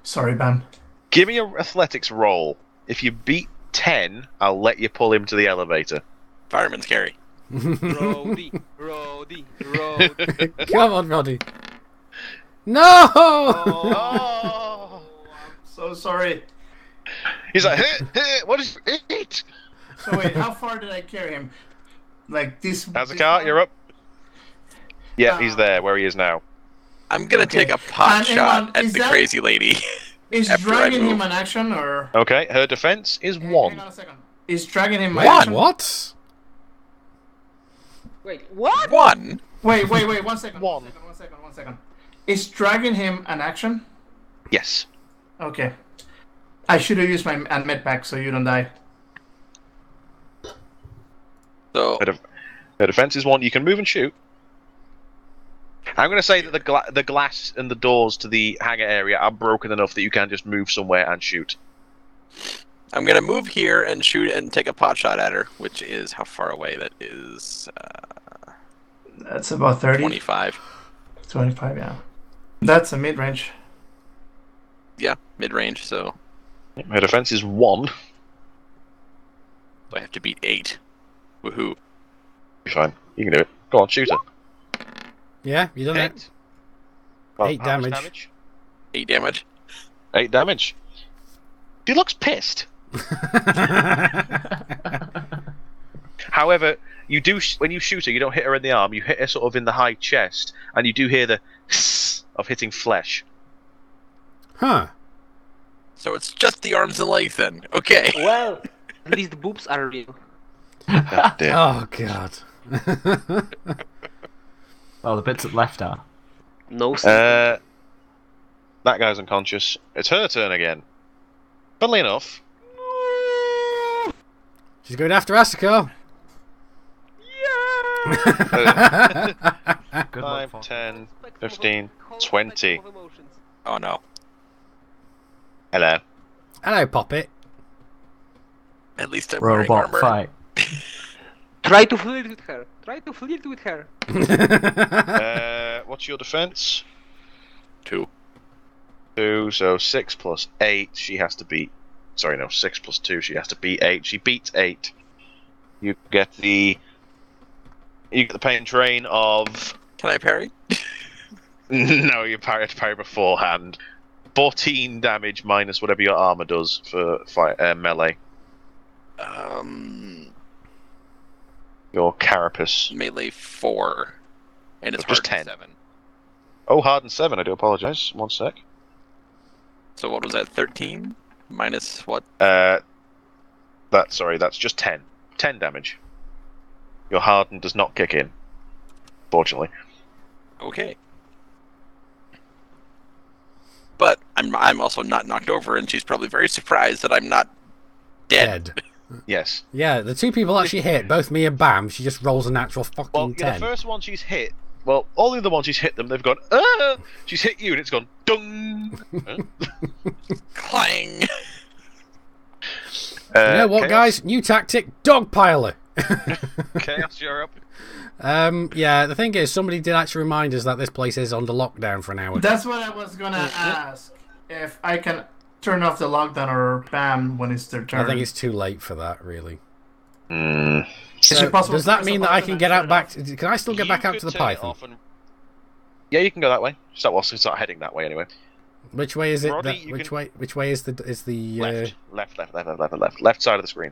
Sorry, Bam. Give me an athletics roll. If you beat 10, I'll let you pull him to the elevator. Fireman's carry. Roddy. Come on, Roddy. No! Oh! So sorry. He's like, hey, what is it? So wait, how far did I carry him? Like this. How's the this car? far? You're up. Yeah, he's there, where he is now. I'm gonna Okay. take a pot And shot Ivan, at is the that- crazy lady. Is after I dragging him move. an action or? Okay, her defense is Hang 1. on a second. Is dragging him an What? action? What? Wait, what? 1. Wait, 1 second. One. 1 second. Is dragging him an action? Yes. Okay. I should have used my med pack so you don't die. So Her defense is 1. You can move and shoot. I'm going to say that the glass and the doors to the hangar area are broken enough that you can just move somewhere and shoot. I'm gonna move here and shoot and take a pot shot at her, which is how far away that is. That's about 30. 25. 25, yeah. That's a mid range. Yeah, mid range. So Her defense is 1. I have to beat 8. Woohoo! Be fine. You can do it. Go on, shoot her. Yeah, you done it. Well, 8 how much damage. 8 damage. 8 damage. She looks pissed. However, you do when you shoot her, you don't hit her in the arm. You hit her sort of in the high chest, and you do hear the of hitting flesh. Huh. So it's just the arms and legs then. Okay. Well, at least the boobs are real. God damn. Oh god. Well, the bits that left are. No. That guy's unconscious. It's her turn again. Funnily enough. She's going after Asuka. Good 5, luck, 10, 15, 20. Oh no. Hello. Hello, Poppet. At least I'm wearing Robot armor. fight. Try to flirt with her. Try to flirt with her. What's your defense? 2. 2, so 6 plus 8, she has to beat... Sorry, no, 6 plus 2, she has to beat 8. She beats 8. You get the pain train of... Can I parry? No, you have to parry beforehand. 14 damage minus whatever your armor does for melee. Your carapace. Melee 4. And it's Just hard 10. 7. Oh, hardened 7, I do apologise. 1 sec. So what was that, 13? Minus what? That's just 10. 10 damage. Your hardened does not kick in. Fortunately. Okay. But I'm also not knocked over, and she's probably very surprised that I'm not dead. Yes. Yeah, the two people actually hit, both me and Bam. She just rolls a natural fucking Well, 10. the first one she's hit. Well, all the other ones she's hit them, they've gone, ah! She's hit you, and it's gone, dung! Clang! You know what, Chaos? guys? New tactic, dogpiler. Chaos, you're up. Yeah, the thing is, somebody did actually remind us that this place is under lockdown for an hour. That's what I was gonna ask. If I can turn off the lockdown or BAM when it's their turn. I think it's too late for that, really. Is So, it possible does to that press mean a that I button can and get turn out it back? off? Can I still get back You out could to the turn it Python? off and- Yeah, you can go that way. Start heading that way anyway. Which way is it? Roddy, that, you which can- way? Which way is the? Left side of the screen.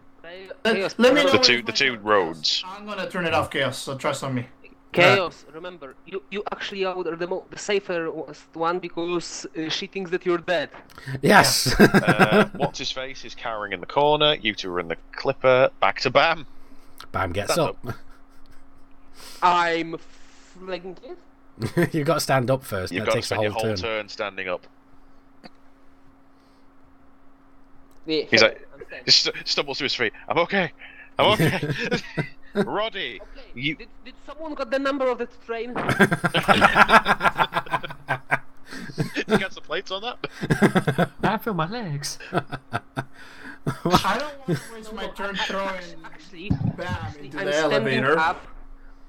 Let me know The if two my two turn roads. goes. I'm gonna turn it off, Chaos, so trust on me. Chaos, remember, you actually are the safer one because she thinks that you're dead. Yes. What's his face is cowering in the corner. You two are in the clipper. Back to Bam. Bam gets Stand up. I'm flagging it. You've got to stand up first. You've That got to takes the spend your whole whole turn. turn standing up. Yeah, He's like, I'm dead. just stumbles to his feet. I'm okay. I'm okay. Roddy, Okay, you. did someone got the number of the train? You got some plates on that? I feel my legs. I don't want to waste my turn throwing Actually, BAM into I'm the standing elevator. up.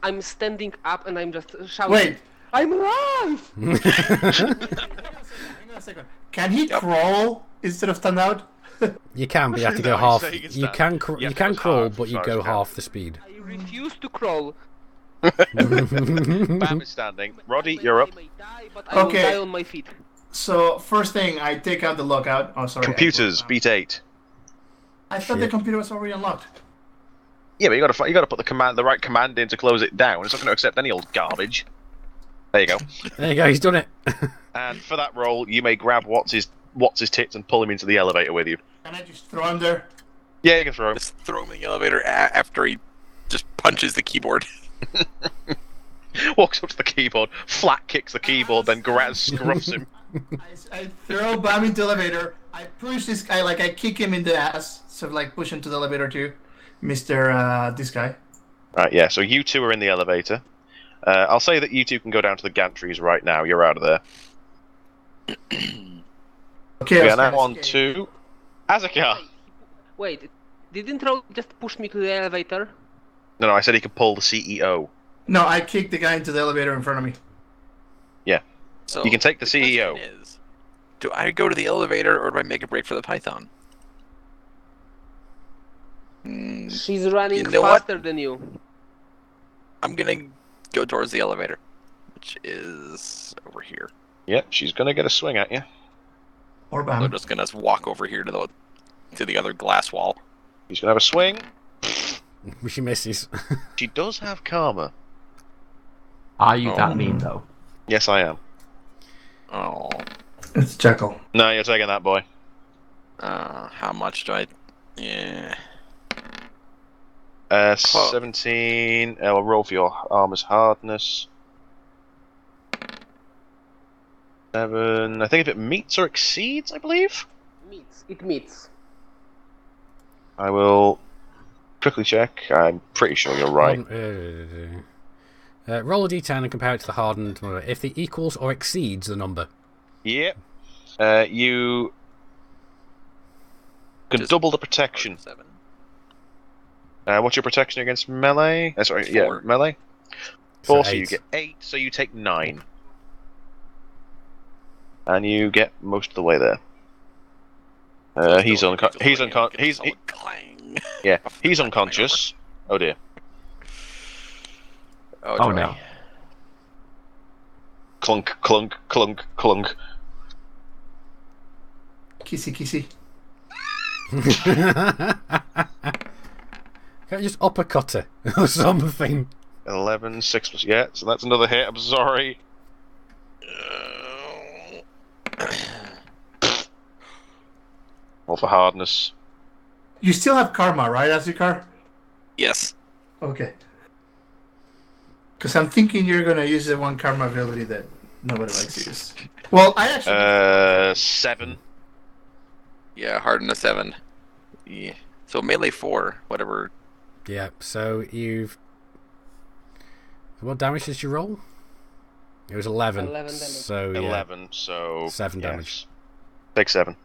I'm standing up and I'm just shouting. Wait, I'm alive! hang on a second. Can he crawl instead of stand out? You can, but you have to go No, half. so you can You stand. can, You you have to can go crawl, half but you as far as go you can. half the speed. I refuse to crawl. Bam is standing. Roddy, you're up. I may die, but I will Okay. die on my feet. So first thing, I take out the lockout. Oh, sorry. Computers, beat 8. I thought the computer was already unlocked. Yeah, but you gotta put the right command in to close it down. It's not going to accept any old garbage. There you go. There you go. He's done it. And for that roll, you may grab what's his tits and pull him into the elevator with you. Can I just throw him there? Yeah, you can throw him. Just throw him in the elevator after he just punches the keyboard. Walks up to the keyboard, flat kicks the keyboard, then scruffs him. I throw BAM into the elevator. I push this guy, like I kick him in the ass. So like push him to the elevator too. Mr. This guy. Right, yeah, so you two are in the elevator. I'll say that you two can go down to the gantries right now. You're out of there. Okay, We are now on to Azaka. Wait, didn't Ro just push me to the elevator? No, I said he could pull the CEO. No, I kicked the guy into the elevator in front of me. Yeah. So You can take the question CEO. Is, do I go to the elevator or do I make a break for the Python? She's running You know what? faster than you. I'm gonna go towards the elevator, which is over here. Yep, she's gonna get a swing at you. Or So I'm BAM. just gonna walk over here to the to the other glass wall. He's gonna have a swing. She misses. She does have karma. Are you that mean though? Yes, I am. Oh. It's Jekyll. No, you're taking that, boy. How much do I? Yeah. 17. I'll roll for your armor's hardness. 7. I think if it meets or exceeds, I believe. It meets. I will quickly check. I'm pretty sure you're right. Roll a d10 and compare it to the hardened number. If it equals or exceeds the number. Yep. You can Just double the protection. 7. What's your protection against melee? Sorry, 4. yeah, melee. 4, so you 8. get 8, so you take 9. And you get most of the way there. He's unconscious. Yeah, he's unconscious. Oh dear. Oh no. Clunk, clunk, clunk, clunk. Kissy, kissy. Can't you just uppercut her or something? 11, 6 plus. Yeah, so that's another hit. I'm sorry. Roll for hardness. You still have karma, right, Azikar? Yes. Okay. Because I'm thinking you're gonna use the one karma ability that nobody likes to use. Well, I actually. 7. Yeah, harden a 7. Yeah. So melee 4, whatever. Yeah, so you've... What damage did you roll? It was 11. 11 damage. So, yeah. 11, so 7 yes. damage. Take 7.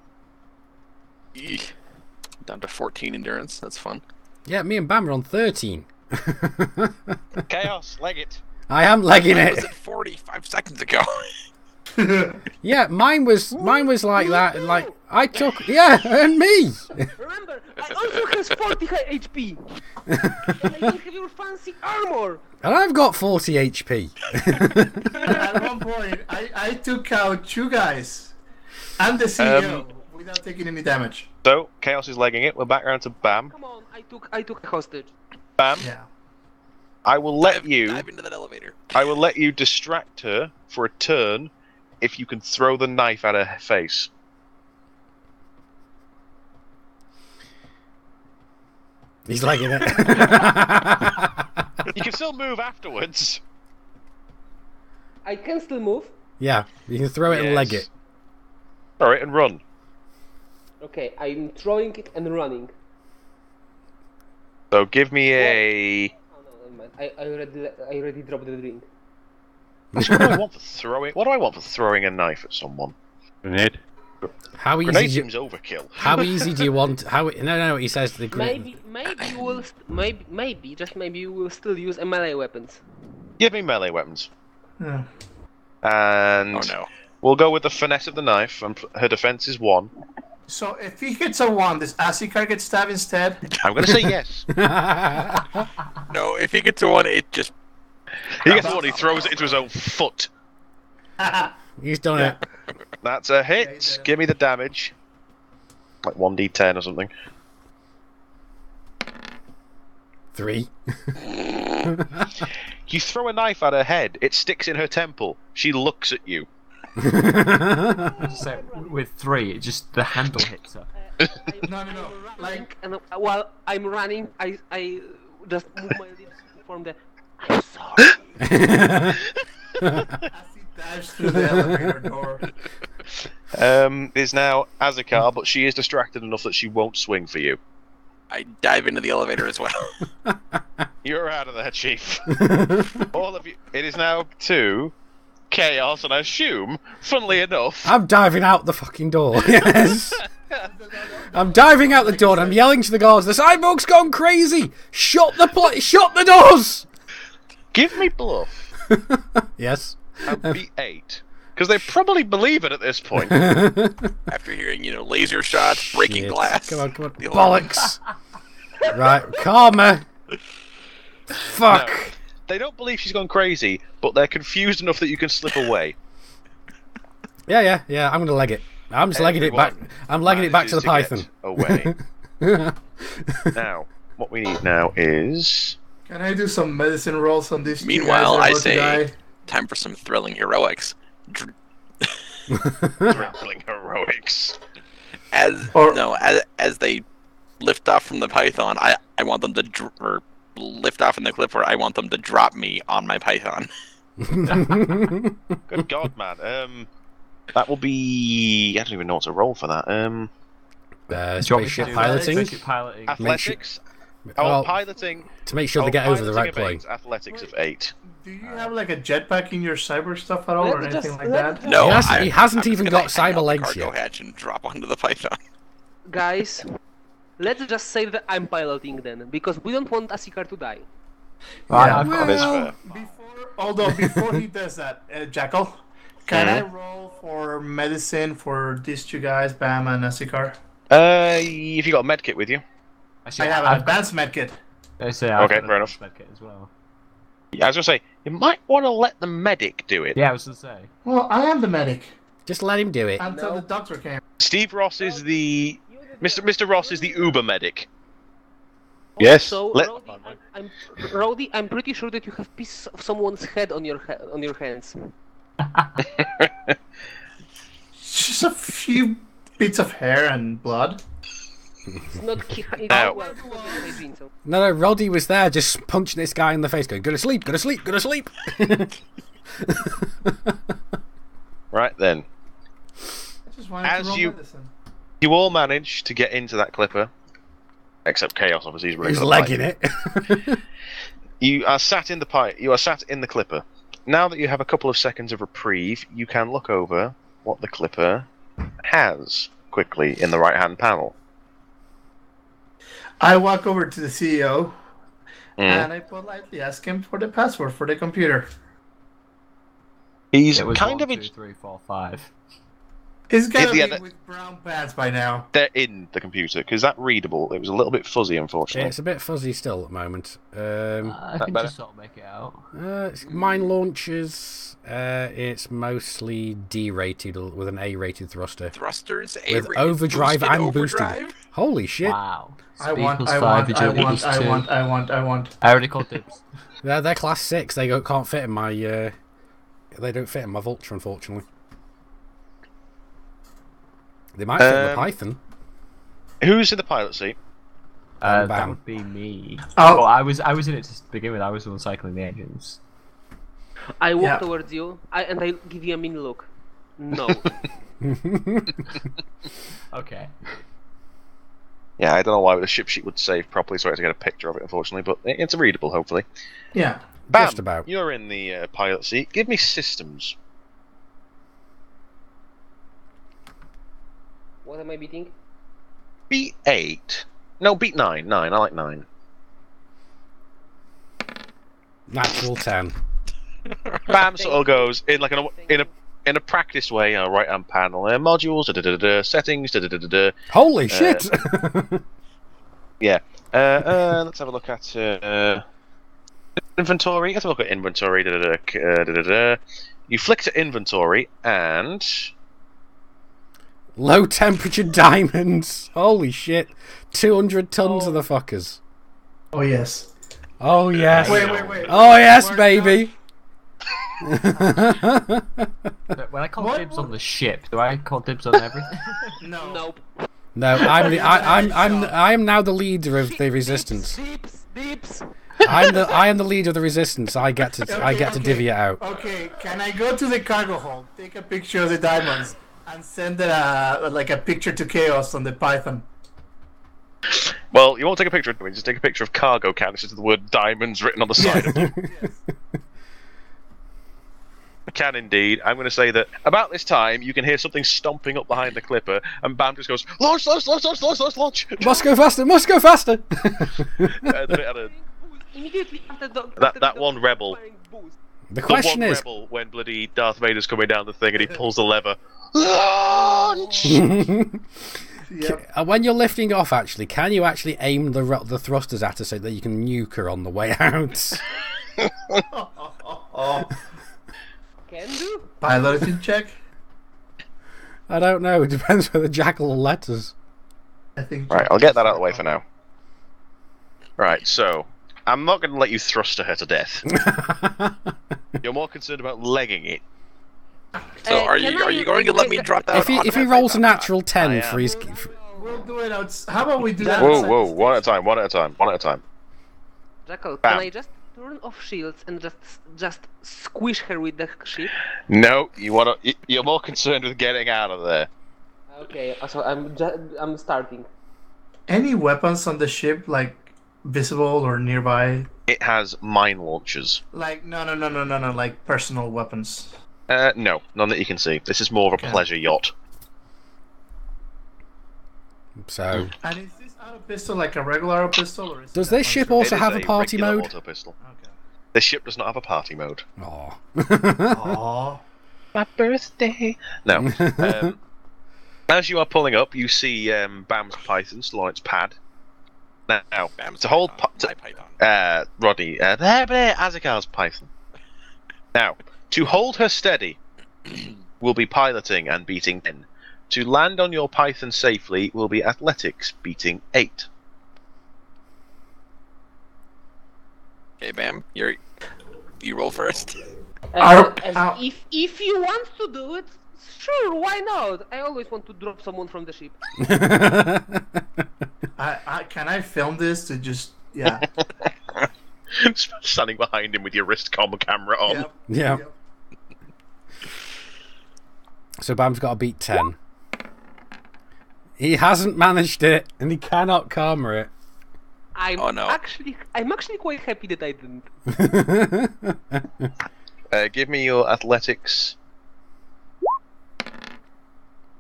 Eek. Down to 14 endurance. That's fun. Yeah, me and Bam are on 13. Chaos, leg it. I am legging I it. was at 45 seconds ago. Yeah, mine was like that. Like I took, yeah, and me. Remember, I also have 40 HP. And I don't have your fancy armor. And I've got 40 HP. At one point, I took out 2 guys and the CEO without taking any damage. So, Chaos is legging it. We're back around to Bam. Come on, I took a hostage. Bam. Yeah. I will let you. Dive into that elevator. I will let you distract her for a turn if you can throw the knife at her face. He's legging it. You can still move afterwards. I can still move. Yeah, you can throw it and leg it. Alright, and run. Okay, I'm throwing it and running. So give me a... Oh no, never mind. I already dropped the drink. What do I want for throwing? What do I want for throwing a knife at someone? Grenade. How easy? Grenade seems overkill. How easy do you want? No. He says the grenade. Maybe you will. Maybe just maybe you will still use a melee weapons. Give me melee weapons. Yeah. And Oh no. we'll go with the finesse of the knife, and her defense is 1. So if he hits a 1, does Azikar get stabbed instead? I'm going to say yes. No, if he gets a 1, it just... He gets one, he throws it into his own foot. He's done it. That's a hit. Give me the damage. Like 1d10 or something. 3. You throw a knife at her head, it sticks in her temple. She looks at you. So with 3, it just the handle hits her. No. Like, And while I'm running, I just move my lips to form the. I'm sorry. as he dives through the elevator door. Is now Azikar, but she is distracted enough that she won't swing for you. I dive into the elevator as well. You're out of there, Chief. All of you. It is now to Chaos, and I assume, funnily enough, I'm diving out the fucking door. Yes. I'm diving out the door and I'm yelling to the guards, the cyborg's gone crazy! Shut the doors! give me bluff Yes. and be 8. Because they probably believe it at this point. After hearing, laser shots, breaking Shit. glass. Come on. The alarm. Bollocks. Right, calmer. Fuck. No, they don't believe she's gone crazy, but they're confused enough that you can slip away. Yeah, I'm gonna leg it. I'm just legging it back. I'm legging it back to the Python. Away. Now, what we need now is. Can I do some medicine rolls on these? Meanwhile, two guys I say, time for some thrilling heroics. Thrilling heroics. As they lift off from the Python, I want them to lift off in the clip where I want them to drop me on my Python. Good God, man. That will be. I don't even know what to roll for that. Spaceship piloting. Athletics. Well, Piloting. To make sure they get over the right plane. Athletics of 8. Do you have like a jetpack in your cyber stuff at all, or anything like that? No, he hasn't even got cyber legs cargo yet. hatch and drop onto the Python. Guys, let's just say that I'm piloting then, because we don't want Asikar to die. Before he does that, Jackal, can I roll for medicine for these two guys, Bam and Asikar? If you got a medkit with you. I have an advanced medkit. Okay, fair enough. Medkit as well. Yeah, I was gonna say you might want to let the medic do it. Yeah, I was gonna say. Well, I am the medic. Just let him do it. Until the doctor came. Steve Ross is the Mr. Ross is the Uber medic. Yes. So, Rowdy, I'm pretty sure that you have piece of someone's head on your hands. Just a few bits of hair and blood. It's not No, Roddy was there just punching this guy in the face, going, "Go to sleep, go to sleep, go to sleep." Right then. I just wanted to roll medicine. You all manage to get into that clipper, except Chaos. Obviously, he's running. He's legging it. You are sat in the You are sat in the clipper. Now that you have a couple of seconds of reprieve, you can look over what the clipper has quickly in the right-hand panel. I walk over to the CEO and I politely ask him for the password for the computer. He's It was kind 1, of 2, 3, 4, 5. He's gotta Yeah, be with brown pants by now. They're in the computer because that readable. It was a little bit fuzzy, unfortunately. It's a bit fuzzy still at the moment. I can better? just sort of make it out. It's mine launchers. It's mostly D-rated with an A-rated thruster. Thrusters, With overdrive and boosted. overdrive. Holy shit! Wow. I want. I already called dibs. They're class 6. They can't fit in my. They don't fit in my Vulture, unfortunately. They might fit in the Python. Who's in the pilot seat? That would be me. Oh. Well, I was in it to begin with. I was the one cycling the engines. I walk towards you, and I give you a mini look. No. Okay. Yeah, I don't know why the ship sheet would save properly, so I had to get a picture of it, unfortunately, but it's readable, hopefully. Yeah. Bam, Just about. You're in the pilot seat. Give me systems. What am I beating? Beat 8. No, beat 9. 9. I like 9. Natural 10. Bam sort of goes in like in a practiced way. Right hand panel, modules, settings, Holy shit! Yeah. Let's have a look at inventory. Let's have a look at inventory. You flick to inventory and Low temperature diamonds. Holy shit! 200 tons of the fuckers. Oh yes. Oh yes. Wait. Oh yes, baby. When I call dibs on the ship, do I call dibs on everything? No. Nope. No, I am now the leader of the resistance. Deeps. I am the leader of the resistance. I get to divvy it out. Okay, can I go to the cargo hold, take a picture of the diamonds, and send a picture to Chaos on the Python? well, you won't take a picture of it. Just take a picture of cargo canisters with the word diamonds written on the side of them. Yes. I can indeed. I'm going to say that about this time you can hear something stomping up behind the clipper, and Bam just goes launch. Must go faster. Must go faster. Immediately after that one rebel. The question is, rebel when bloody Darth Vader's coming down the thing and he pulls the lever. Launch! Yep. when you're lifting off, actually, can you actually aim the thrusters at her so that you can nuke her on the way out? Can do. Piloting check. I don't know. It depends whether Jackal will let us. I think. Right, I'll get that out of the way for now. Right, so I'm not going to let you thruster her to death. You're more concerned about legging it. So are you going to let me drop out? If he rolls a natural 10 for his... We'll do it out. How about we do that? Whoa, one at a time. Jackal, Bam. can I just turn off shields and just squish her with the ship? No, you're more concerned with getting out of there. Okay, so I'm starting. Any weapons on the ship, like visible or nearby? It has mine launchers. Like no, like personal weapons. No, none that you can see. This is more of a pleasure yacht. So... And is this auto pistol like a regular auto pistol? Or is Does this ship also have a party mode? Auto pistol. Okay. This ship does not have a party mode. Aww. Aww. My birthday. No. As you are pulling up, you see Bam's Python still on its pad. Now, Bam's to hold Python. Rodney, Azakar's Python. Now, to hold her steady, will be piloting and beating 10. To land on your Python safely will be athletics, beating 8. Okay, Bam, you roll first. If you want to do it, sure, why not? I always want to drop someone from the ship. Can I film this to just Standing behind him with your wrist camera on. Yep. Yeah. Yep. So Bam's got to beat 10. He hasn't managed it, and he cannot karma it. I'm actually quite happy that I didn't. Give me your athletics.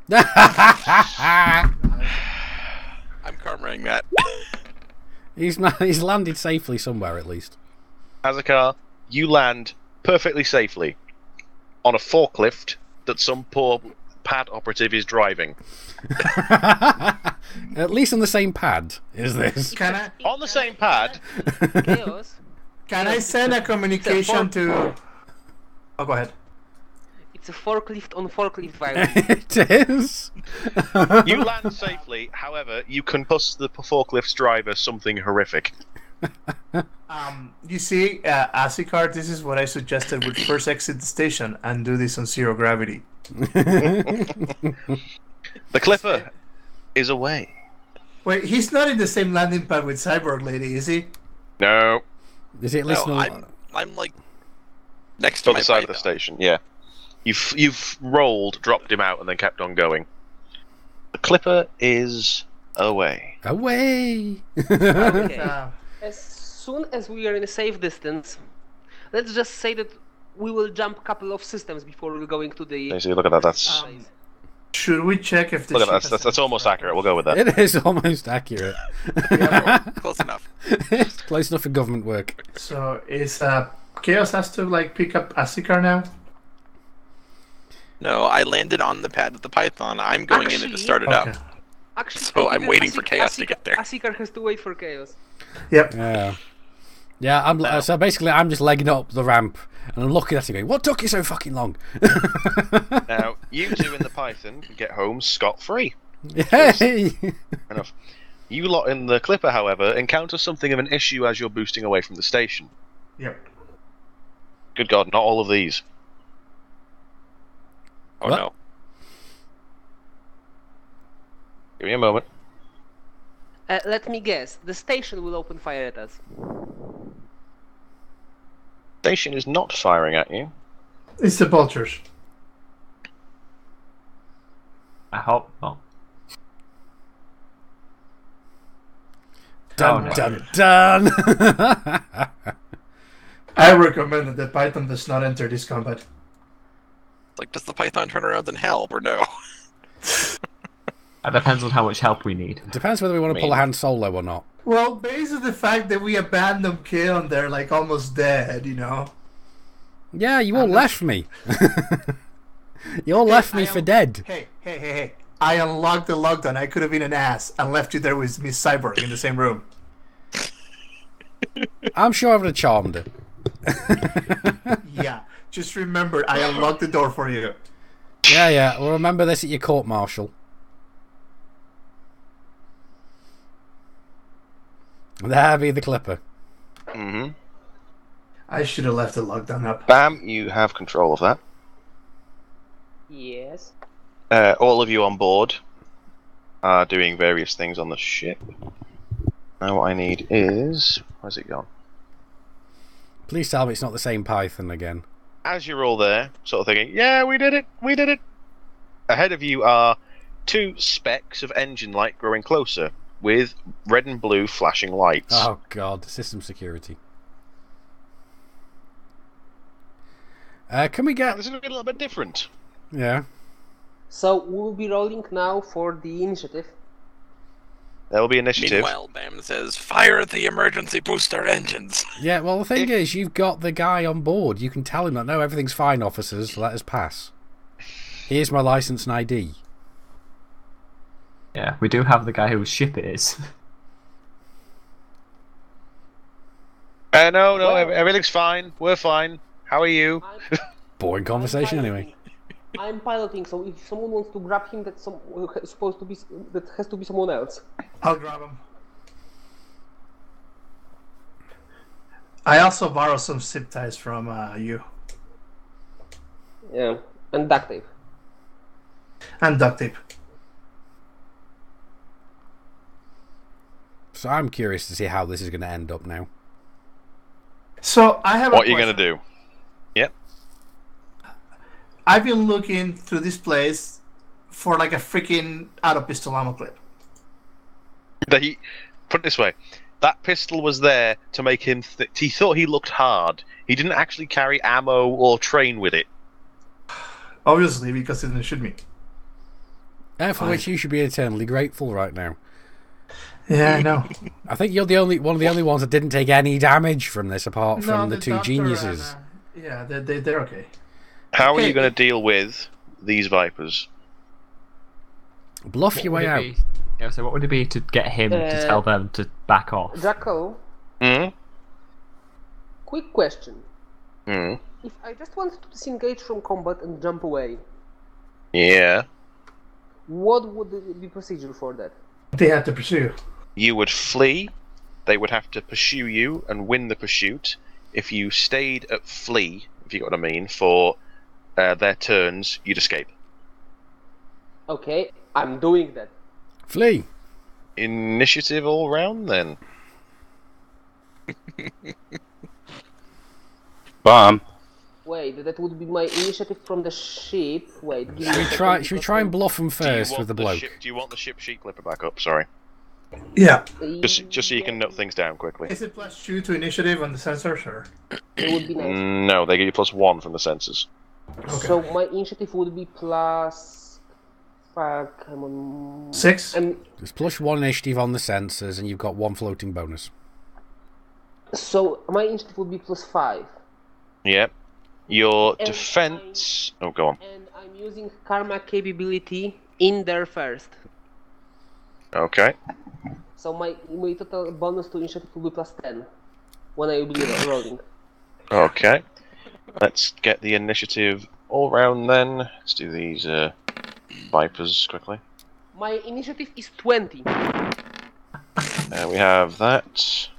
I'm karmaing that. He's landed safely somewhere, at least. Azakar, you land perfectly safely on a forklift that some poor pad operative is driving. At least on the same pad, is this? On the same pad? Chaos. Can I send a communication to... Oh, go ahead. It's a forklift on forklift virus. It is. You land safely, however, you concuss the forklift's driver something horrific. You see, Asikar, this is what I suggested. Would first exit the station and do this on zero gravity. The Clipper is away. Wait, he's not in the same landing pad with Cyborg Lady, is he? No. Is it listening? I'm like next to On my the side Python. of the station, yeah. You've rolled, dropped him out, and then kept on going. The Clipper is away. Away! Okay. As soon as we are in a safe distance, let's just say that we will jump a couple of systems before we're going to the... See, look at that. That's Should we check if the look at that. That's almost accurate. We'll go with that. It is almost accurate. Close enough. It's close enough for government work. So is Chaos has to like pick up Asikar now? No, I landed on the pad with the Python. I'm going in and to start it up. Actually, So I'm waiting for Chaos to get there. Asikar has to wait for Chaos. Yep. Yeah. Yeah, so basically I'm just legging up the ramp and I'm looking at it going, what took you so fucking long? Now, you two in the Python can get home scot-free. Yay! Enough. You lot in the Clipper, however, encounter something of an issue as you're boosting away from the station. Yep. Good God, not all of these. Oh What? no. Give me a moment. Let me guess. The station will open fire at us. Station is not firing at you. It's the vultures. I hope not. Dun, Oh, no. dun, dun! I recommend that the Python does not enter this combat. Like, does the Python turn around and help or no? That depends on how much help we need. Depends whether we want to pull a Han Solo or not. Well, based on the fact that we abandoned Kill and they're like almost dead, you know. Yeah, you all left me. You all left me for dead. Hey. I unlocked the lockdown. I could have been an ass and left you there with Miss Cyborg in the same room. I'm sure I would have charmed her. Yeah. Just remember, I unlocked the door for you. Yeah. Well, remember this at your court-martial. There be the clipper. Mm-hmm. I should have left the lockdown up. Bam, you have control of that. Yes. All of you on board are doing various things on the ship. Now what I need is... Where's it gone? Please tell me it's not the same Python again. As you're all there, sort of thinking, yeah, we did it. Ahead of you are 2 specks of engine light growing closer, with red and blue flashing lights. Oh god, system security. Can we get... This is a little bit different. Yeah. So we'll be rolling now for the initiative. There will be initiative. Meanwhile, Bam says, fire the emergency booster engines. Yeah, well, the thing is, you've got the guy on board. You can tell him that, no, everything's fine, officers. Let us pass. Here's my license and ID. Yeah, we do have the guy whose ship it is. No, everything's fine. We're fine. How are you? Boring conversation, anyway. I'm piloting, so if someone wants to grab him, that has to be someone else. I'll grab him. I also borrow some zip ties from you. Yeah, and duct tape. And duct tape. So I'm curious to see how this is going to end up now. So I have What a are you going question. to do? Yep. I've been looking through this place for like a freaking auto pistol ammo clip. Put it this way. That pistol was there to make him... he thought he looked hard. He didn't actually carry ammo or train with it. Obviously, because it didn't shoot me. For which you should be eternally grateful right now. Yeah, I know. I think you're one of the only ones that didn't take any damage from this, apart from the 2 geniuses. Yeah, they're okay. How are you going to deal with these Vipers? Bluff your way out. Yeah, so what would it be to get him to tell them to back off? Draco, quick question. If I just wanted to disengage from combat and jump away, Yeah. what would be procedure for that? They have to pursue. You would flee. They would have to pursue you and win the pursuit. If you stayed at flee, if you got what I mean, for their turns, you'd escape. Okay, I'm doing that. Flee. Initiative all round, then. Bam. Wait, that would be my initiative from the ship. Wait, give me a Should second, we try and bluff them Do you first want with the bloke? do you want the ship sheet clipper back up? Sorry. Yeah. Just so you can note things down quickly. Is it +2 to initiative on the sensors, or? It would be nice. No, they give you +1 from the sensors. Okay. So my initiative would be plus... Fuck, I'm on... 6? There's +1 initiative on the sensors, and you've got 1 floating bonus. So my initiative would be +5. Yep. Your And defense... Oh, go on. And I'm using karma capability in there first. Okay. So my total bonus to initiative will be +10 when I will be rolling. Okay. Let's get the initiative all round then. Let's do these Vipers quickly. My initiative is 20. We have that.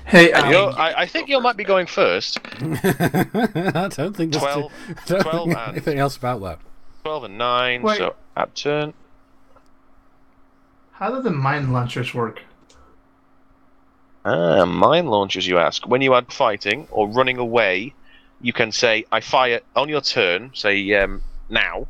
Hey, I think you might be going first. I don't think there's 12 think and- anything else about that. 12 and 9, Wait. so at turn. how do the mine launchers work? Mine launchers, you ask. When you are fighting or running away, you can say, I fire on your turn, say now,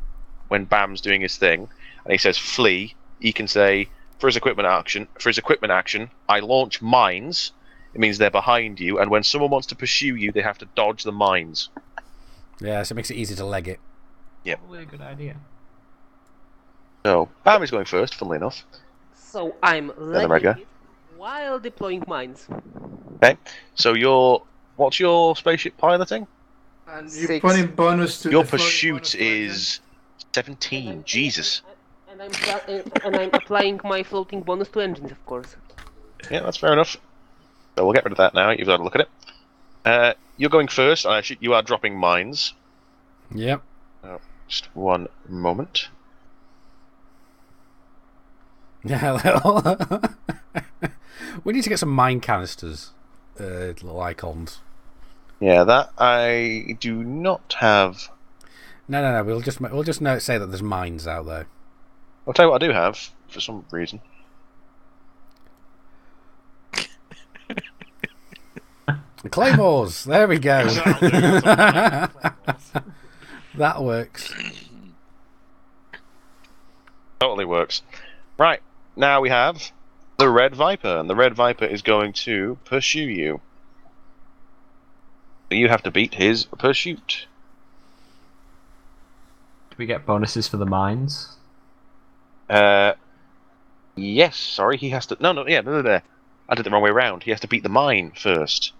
when Bam's doing his thing, and he says flee, he can say, for his equipment action, I launch mines. It means they're behind you, and when someone wants to pursue you, they have to dodge the mines. Yeah, so it makes it easy to leg it. Yep. Probably a good idea. So, Bam is going first, funnily enough. So I'm the legging regular. it while deploying mines. Okay, so what's your spaceship piloting? And you 6. put in bonus to Your the floating pursuit bonus to is 17, Jesus. And I'm applying my floating bonus to engines, of course. Yeah, that's fair enough. So we'll get rid of that now, you've got to look at it. You're going first, and you are dropping mines. Yep. Just one moment. Yeah, we need to get some mine canisters, little icons. Yeah, that I do not have. No. We'll just say that there's mines out there. I'll tell you what I do have for some reason. Claymores. There we go. That works. Totally works. Right, now we have the Red Viper, and the Red Viper is going to pursue you. You have to beat his pursuit. Do we get bonuses for the mines? Yes, sorry, he has to... No. I did the wrong way around. He has to beat the mine first.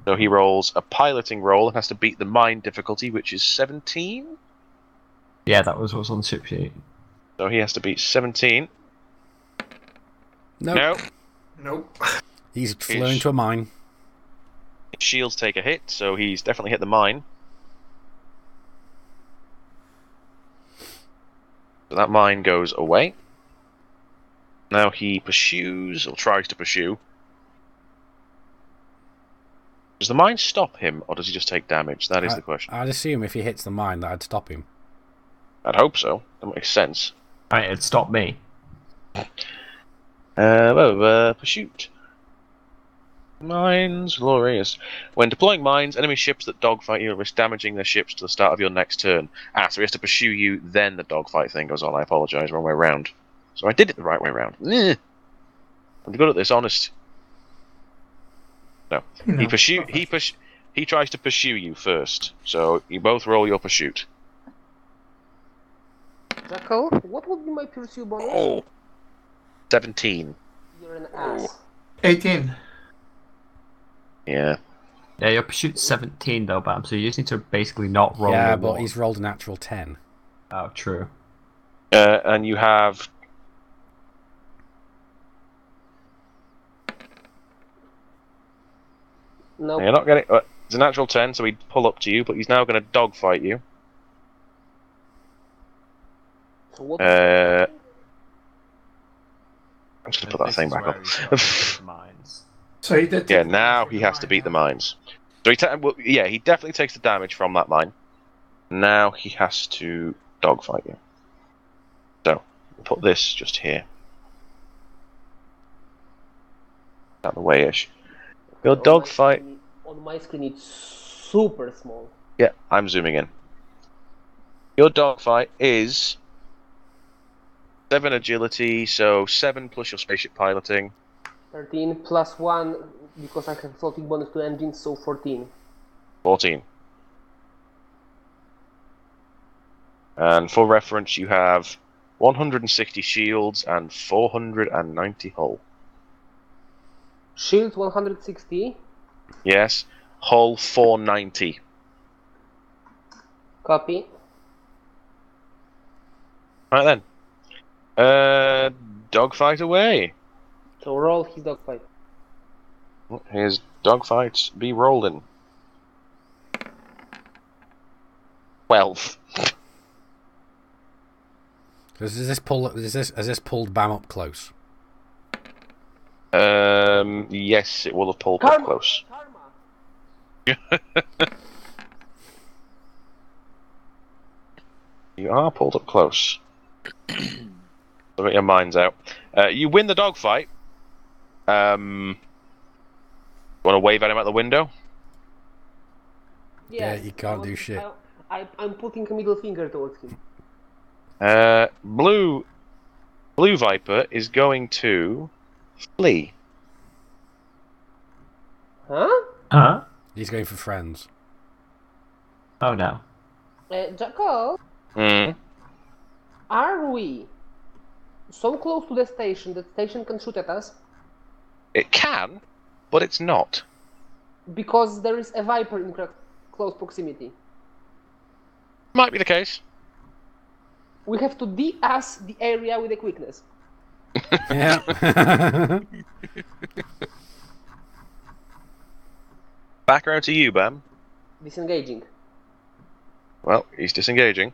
So he rolls a piloting roll and has to beat the mine difficulty, which is 17? Yeah, that was what's on the ship sheet. So he has to beat 17. Nope. Nope. He's flown into a mine. Shields take a hit, so he's definitely hit the mine. So that mine goes away. Now he pursues, or tries to pursue. Does the mine stop him, or does he just take damage? That is the question. I'd assume if he hits the mine, that'd stop him. I'd hope so. That makes sense. Right, it'd stop me. Pursuit. Mines, glorious. When deploying mines, enemy ships that dogfight you risk damaging their ships to the start of your next turn. So he has to pursue you, then the dogfight thing goes on. I apologise, wrong way around. So I did it the right way around. I'm good at this, honest. No. He tries to pursue you first. So you both roll your pursuit. Jackal, what would be my pursuit bonus? Oh. 17. You're an ass. 18. Yeah. Yeah, your pursuit's 17 though, Bam, so you just need to basically not roll. Yeah, but he's rolled a natural 10. Oh, true. And you have... No. You're not getting... it's a natural 10, so he'd pull up to you, but he's now going to dogfight you. So what I'm just going to put that thing back on. So he did. Yeah, now he has to beat the mines. So he definitely takes the damage from that mine. Now he has to dogfight you. So, we'll put this just here. Out of the way-ish. Your dogfight... On my screen it's super small. Yeah, I'm zooming in. Your dogfight is 7 agility, so 7 plus your spaceship piloting. 13 plus 1 because I have floating bonus to engines, so 14. 14. And for reference, you have 160 shields and 490 hull. Shield 160. Yes. Hull 490. Copy. Right then. Dogfight away. So roll his dogfight. His dogfights be rolling. 12. Has this pulled Bam up close? Yes, it will have pulled up close. You are pulled up close. So get your minds out. You win the dogfight. Want to wave at him out the window? Yeah, you can't do shit. I'm putting a middle finger towards him. Blue Viper is going to flee. Huh? Huh? He's going for friends. Oh no. Jackal, are we so close to the station that the station can shoot at us? It can, but it's not. Because there is a Viper in close proximity. Might be the case. We have to de-ass the area with a quickness. Yeah. Back around to you, Bam. Disengaging. Well, he's disengaging.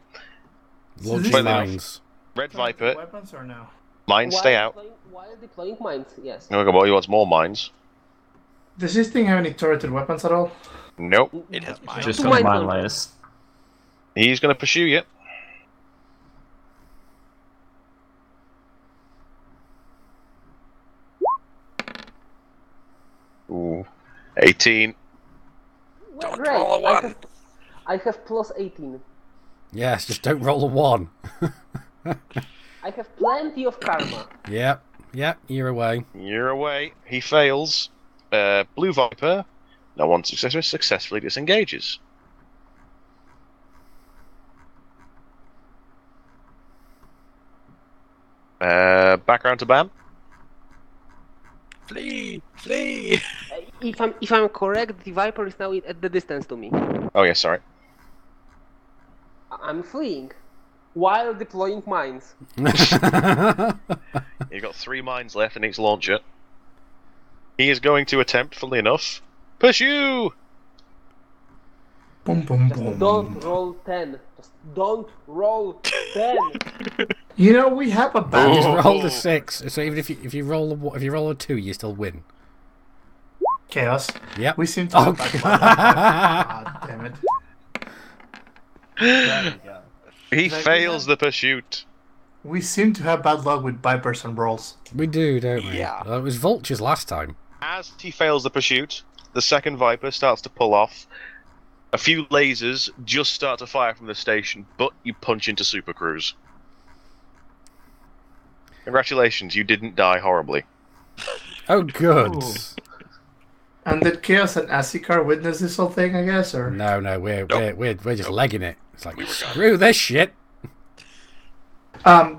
Launching Funny enough, mines. Red Viper, Weapons or no? mines stay out. While deploying mines, yes. Oh, well, he wants more mines. Does this thing have any turreted weapons at all? Nope. It has mine. Just Two got mine mine launchers. layers. He's going to pursue you. Ooh. 18. Well, Don't great. roll a one. I have plus 18. Yes, just don't roll a 1. I have plenty of karma. Yep, you're away. You're away. He fails. Blue Viper, no one successfully disengages. Background to Bam. Flee! Flee! If I'm correct, the Viper is now at the distance to me. Oh, yeah, sorry. I'm fleeing while deploying mines. You've got 3 mines left in each launcher. He is going to attempt, funnily enough, pursue! Boom, boom, Just boom. don't roll 10. Just don't roll 10. You know, we have a Just bad roll the 6. So even if you roll a 2, you still win. chaos. Yep. We seem to Oh, have God damn it. There we go. He Like, fails the pursuit. We seem to have bad luck with Vipers and rolls. We do, don't we? Yeah. Well, it was vultures last time. As he fails the pursuit, the second Viper starts to pull off. A few lasers just start to fire from the station, but you punch into Super Cruise. Congratulations, you didn't die horribly. Oh, good. Ooh. And did Chaos and Asikar witness this whole thing, I guess? Or No, we're just legging it. It's like, We were gone. screw this shit.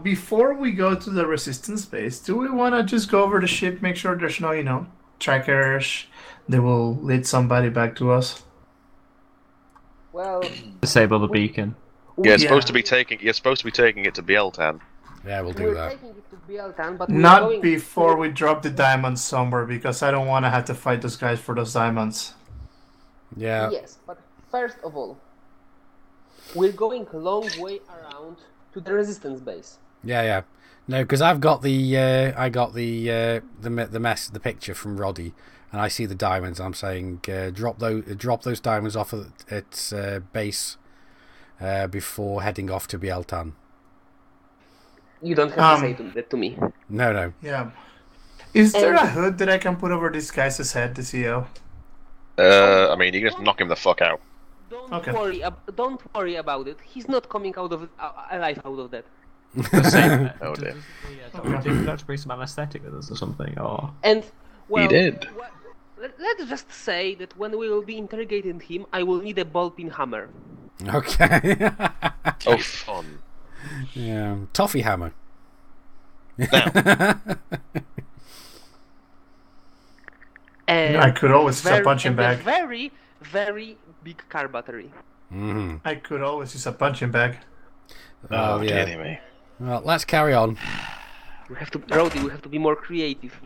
Before we go to the resistance base, do we want to just go over the ship, make sure there's no, trackers that will lead somebody back to us? Well, Disable the beacon. You're Yeah. supposed to be taking it to Bieltan. Yeah, we'll do we're that. taking it to Bieltan, but we're Not going before we drop the diamonds somewhere, because I don't want to have to fight those guys for those diamonds. Yeah. Yes, but first of all, we're going a long way around to the resistance base. Yeah. No, because I've got the the picture from Roddy, and I see the diamonds. I'm saying drop those diamonds off at its base before heading off to Bieltan. You don't have to say that to me. No. Yeah. Is there a hood that I can put over this guy's head, the CEO? I mean, you can just knock him the fuck out. Don't worry about it. He's not coming out of alive out of that. Oh dear. Did we not to bring some anesthetic with us or something? Or And well, He did. Let's just say that when we will be interrogating him, I will need a ball-peen hammer. Okay. Oh, fun. Yeah. Toffee hammer. Now, And I could always use a very- punching and a bag. very, very big car battery. Mm-hmm. I could always use a punching bag. Oh, yeah. dear me. Well, let's carry on. Rowdy, we have to be more creative.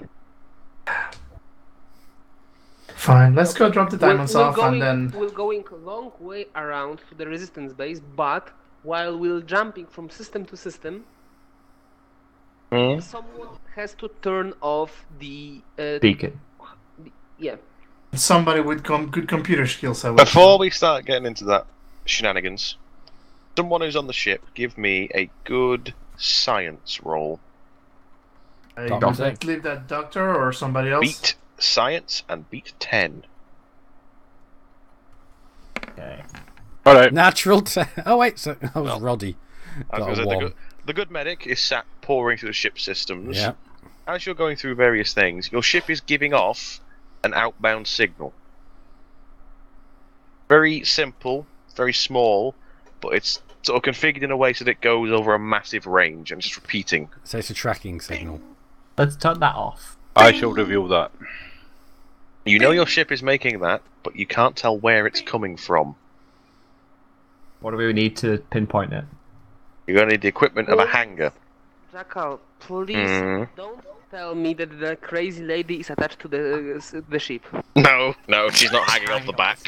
Fine, let's go drop the diamonds off going, and then... We're going a long way around to the resistance base, but while we're jumping from system to system, someone has to turn off the... beacon. Yeah. Somebody with good computer skills, I would Before we start getting into that shenanigans, someone who's on the ship, give me a good science roll. I Doctor. believe that doctor or somebody else. Beat science and beat 10. Okay. Alright. Natural. Oh wait, so that was Well, Roddy. I was Got a gonna say, one. the good medic is sat pouring through the ship systems. Yeah. As you're going through various things, your ship is giving off an outbound signal. Very simple, very small, but it's sort of configured in a way so that it goes over a massive range and just repeating. So it's a tracking signal. Let's turn that off. I shall reveal that. You know your ship is making that, but you can't tell where it's coming from. What do we need to pinpoint it? You're going to need the equipment of a hangar. Jackal, please don't tell me that the crazy lady is attached to the ship. No, she's not hanging off the back.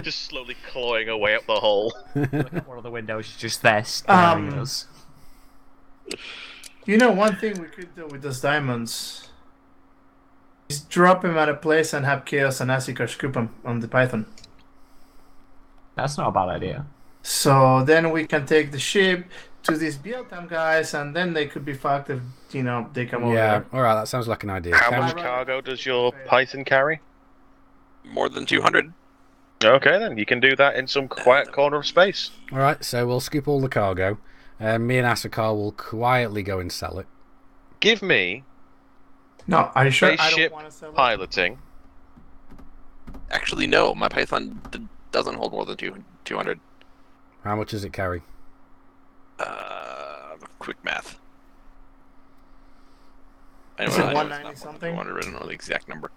Just slowly clawing away up the hull. Look at one of the windows, she's just there staring at us. You know, one thing we could do with those diamonds is drop him at a place and have Chaos and Asika scoop him on the Python. That's not a bad idea. So then we can take the ship to these BLTAM guys, and then they could be fucked if, you know, they come over Yeah, there. alright, that sounds like an idea. How much cargo does your Python carry? More than 200. Okay, then you can do that in some quiet corner of space. Alright, so we'll skip all the cargo. Me and Asakar will quietly go and sell it. Give me No, are you sure? I don't spaceship want to sell it. piloting. Actually, no. My Python doesn't hold more than 200. How much does it carry? Quick math. Is it 190 something? 200, I don't know the exact number.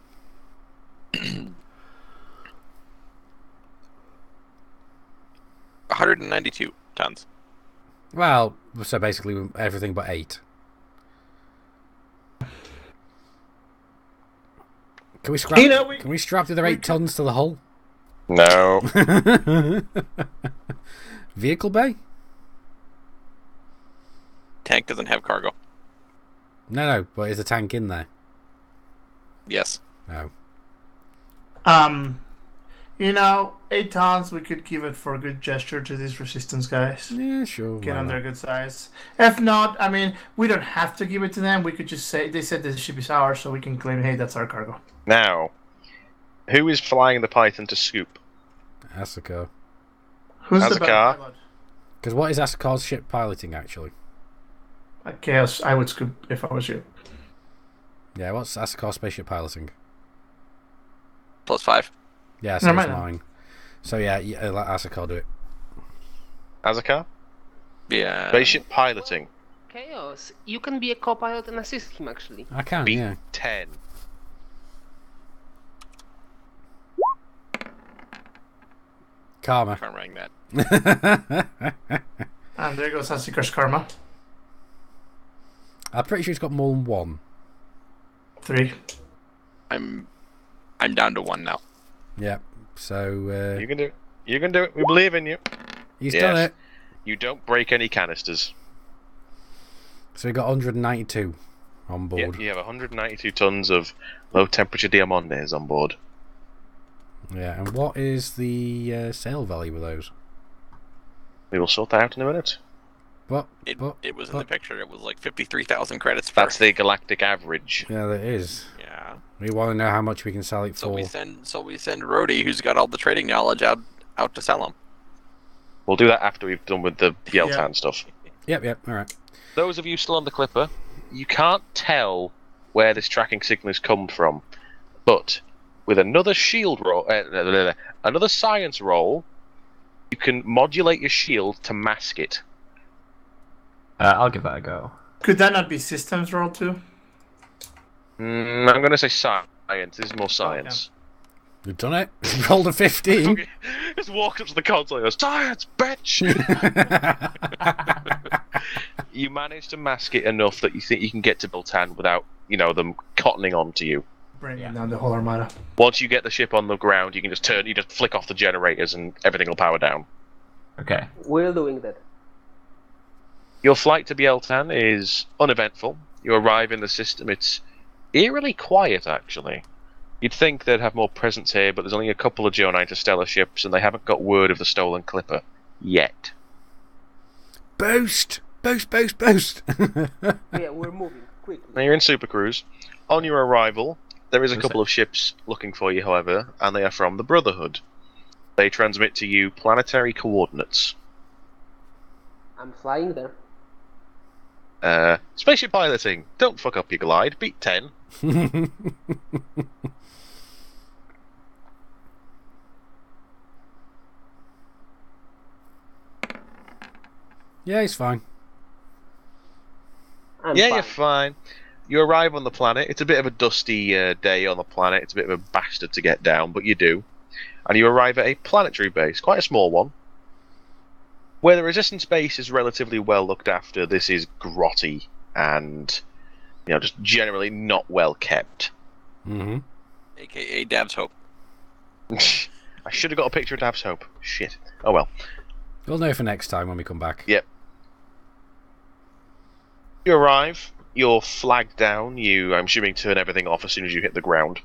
192 tons. Well, so basically everything but 8. Can we scrap? Can we strap the other 8 tons to the hull? No. Vehicle bay? Tank doesn't have cargo. No, but is the tank in there? Yes. No. You know, 8 tons, we could give it for a good gesture to these resistance guys. Yeah, sure. Get why them not? their good size. If not, I mean, we don't have to give it to them. We could just say, they said the ship is ours, so we can claim, hey, that's our cargo. Now, who is flying the Python to scoop? Asakar. Who's the Asakar? better pilot? Because what is Asakar's ship piloting, actually? Chaos, I would scoop if I was you. Yeah, what's Asakar's spaceship piloting? +5. Yeah, so Never it's mind. mine. So yeah, let Asakar do it. Azakar? Yeah. Spaceship piloting. Chaos, you can be a co-pilot and assist him, actually. I can, Beat yeah. 10. Karma. Can't rank that. And there goes Asika's karma. I'm pretty sure it's got more than 1. 3. I'm down to 1 now. Yeah. So You can do it. You can do it. We believe in you. he's Yes. done it. You don't break any canisters. So we got 192 on Yeah, board. you have 192 tons of low temperature diamondes on board. Yeah, and what is the sale value of those? We will sort that out in a minute. What? It was in what? the picture. It was like 53,000 credits. That's the galactic average. Yeah, that is. Yeah. We want to know how much we can sell it So for. we send Rhodey, who's got all the trading knowledge, out to sell them. We'll do that after we've done with the Yeltan stuff. Yep, alright. Those of you still on the Clipper, you can't tell where this tracking signal has come from, but with another shield roll, another science roll, you can modulate your shield to mask it. I'll give that a go. Could that not be systems roll too? I'm going to say science. This is more science. We've done it. Rolled a 15. Okay. Just walked up to the console and goes, "Science, bitch!" You manage to mask it enough that you think you can get to Biltan without, them cottoning onto you. Bringing down the whole armada. Once you get the ship on the ground, you can just flick off the generators and everything will power down. Okay. We're doing that. Your flight to Bieltan is uneventful. You arrive in the system. It's eerily quiet, actually. You'd think they'd have more presence here, but there's only a couple of Geo 9 Interstellar ships, and they haven't got word of the stolen Clipper yet. Boost! Boost! Yeah, we're moving quickly. Now you're in Super Cruise. On your arrival, there is a couple of ships looking for you, however, and they are from the Brotherhood. They transmit to you planetary coordinates. I'm flying there. Spaceship piloting. Don't fuck up your glide. Beat 10. Yeah, he's fine. I'm Yeah, fine. you're fine. You arrive on the planet. It's a bit of a dusty day on the planet. It's a bit of a bastard to get down, but you do. And you arrive at a planetary base, quite a small one. Where the resistance base is relatively well looked after, this is grotty and, just generally not well kept. Mm-hmm. AKA Dav's Hope. I should have got a picture of Dav's Hope. Shit. Oh well. We'll know for next time when we come back. Yep. You arrive, you're flagged down, I'm assuming turn everything off as soon as you hit the ground.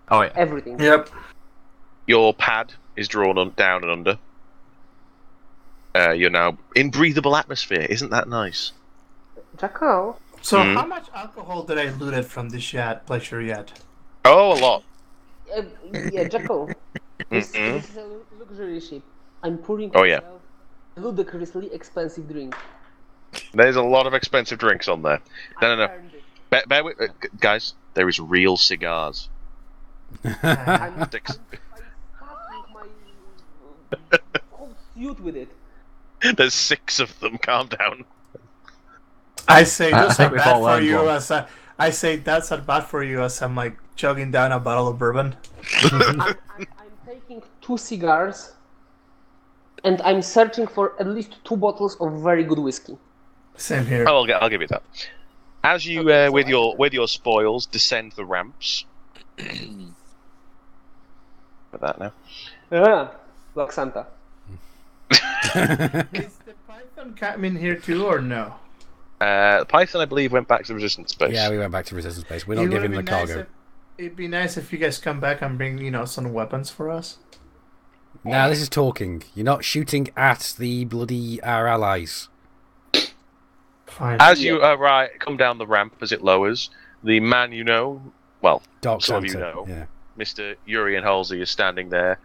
Oh yeah. Everything. Yep. Your pad is drawn down and under. You're now in breathable atmosphere. Isn't that nice? Jackal. So how much alcohol did I looted from this pleasure yet? Oh, a lot. Yeah, Jackal. This is a luxury ship. I'm pouring Oh, yeah. myself a ludicrously expensive drink. There's a lot of expensive drinks on there. No. I earned it. Bear with, guys, there is real cigars. I'm Six. stuffing my whole suit with it. There's 6 of them. Calm down. I say I those think are we've bad all for learned you one. I say that's not bad for you as I'm like chugging down a bottle of bourbon. I'm taking 2 cigars, and I'm searching for at least 2 bottles of very good whiskey. Same here. Oh, I'll give you that. As you, with your spoils, descend the ramps. With that now. Yeah, like Santa. Is the Python come in here too, or no? Python, I believe, went back to the resistance base. Yeah, we went back to resistance base. We're not It would giving be the nice cargo. It'd be nice if you guys come back and bring, some weapons for us. Now this is talking. You're not shooting at the bloody our allies. Fine. As you come down the ramp as it lowers, the man Dark some of Santa. you know, Yeah. Mr. Urian Halsey is standing there,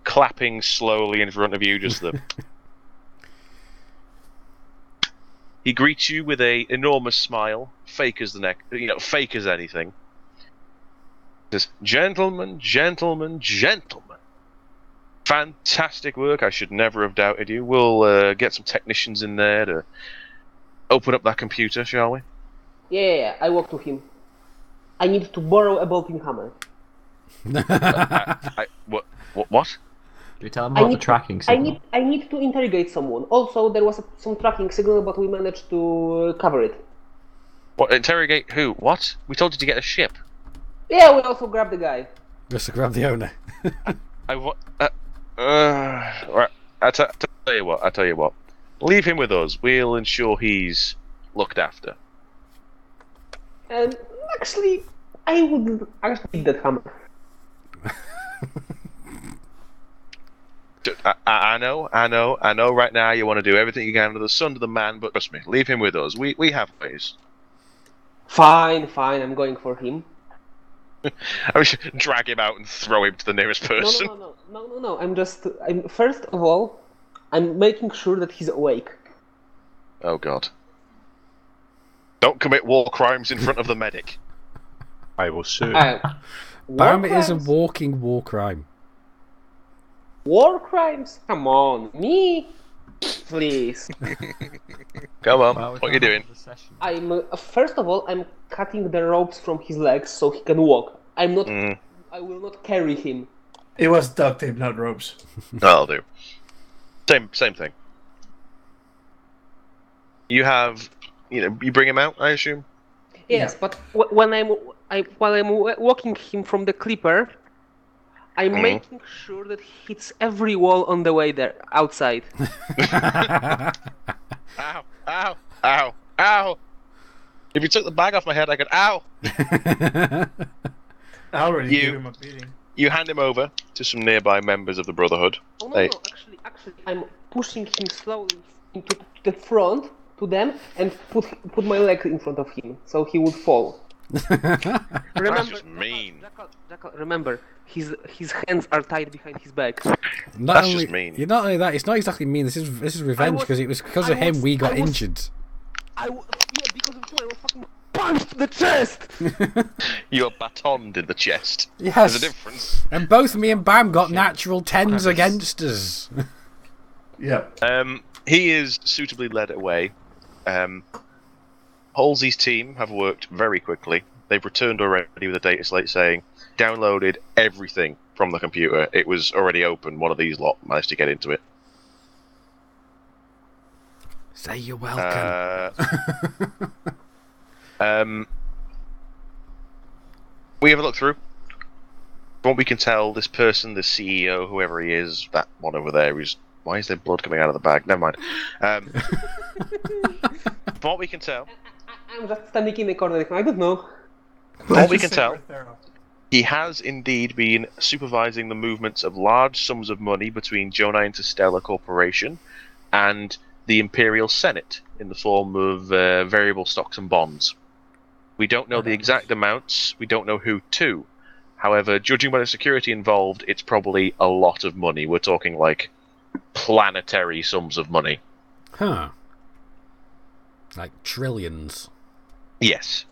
clapping slowly in front of you. Just the. He greets you with a enormous smile, fake as fake as anything. Says, "Gentlemen, gentlemen, gentlemen, fantastic work. I should never have doubted you. We'll get some technicians in there to open up that computer, shall we?" Yeah, I walk to him. I need to borrow a bolting hammer. What? Do we tell them about the tracking signal? I need to interrogate someone. Also, there was some tracking signal, but we managed to cover it. What? Interrogate who? What? We told you to get a ship. Yeah, we also grabbed the guy. Just to grab the owner. Right. I tell you what. Leave him with us. We'll ensure he's looked after. And actually, I would actually need that hammer. I know. Right now, you want to do everything you can under the sun to the man, but trust me, leave him with us. We have ways. Fine, I'm going for him. I should drag him out and throw him to the nearest person. No. I'm first of all, I'm making sure that he's awake. Oh God! Don't commit war crimes in front of the medic. I will soon. Bam is a walking war crime. War crimes? Come on, me? Please. Come on, what you doing? I'm first of all, I'm cutting the ropes from his legs so he can walk. I will not carry him. It was duct tape, not ropes. That'll do. Same thing. You have, you bring him out, I assume. Yes, but while I'm walking him from the clipper, I'm making sure that he hits every wall on the way there, outside. Ow! If you took the bag off my head, I could, ow! I already gave him a beating. You hand him over to some nearby members of the Brotherhood. Oh no, actually, I'm pushing him slowly into the front to them and put my leg in front of him, so he would fall. That's just mean. Jackal, remember, his hands are tied behind his back. Just mean. Not only that, it's not exactly mean. This is revenge because it was because of him we got injured. Because of you, I was fucking punched in the chest. You're batoned in the chest. Yes. There's a difference. And both me and Bam got natural 10s against us. Yep. He is suitably led away. Halsey's team have worked very quickly. They've returned already with a data slate saying, downloaded everything from the computer. It was already open. One of these lot managed to get into it. Say you're welcome. We have a look through. From what we can tell, this person, the CEO, whoever he is, that one over there, why is there blood coming out of the bag? Never mind. From what we can tell... I'm just standing in the corner. I don't know. From what we can tell, he has indeed been supervising the movements of large sums of money between Jonah Interstellar Corporation and the Imperial Senate in the form of variable stocks and bonds. We don't know the exact amounts. We don't know who to. However, judging by the security involved, it's probably a lot of money. We're talking like planetary sums of money. Huh. Like trillions. Yes.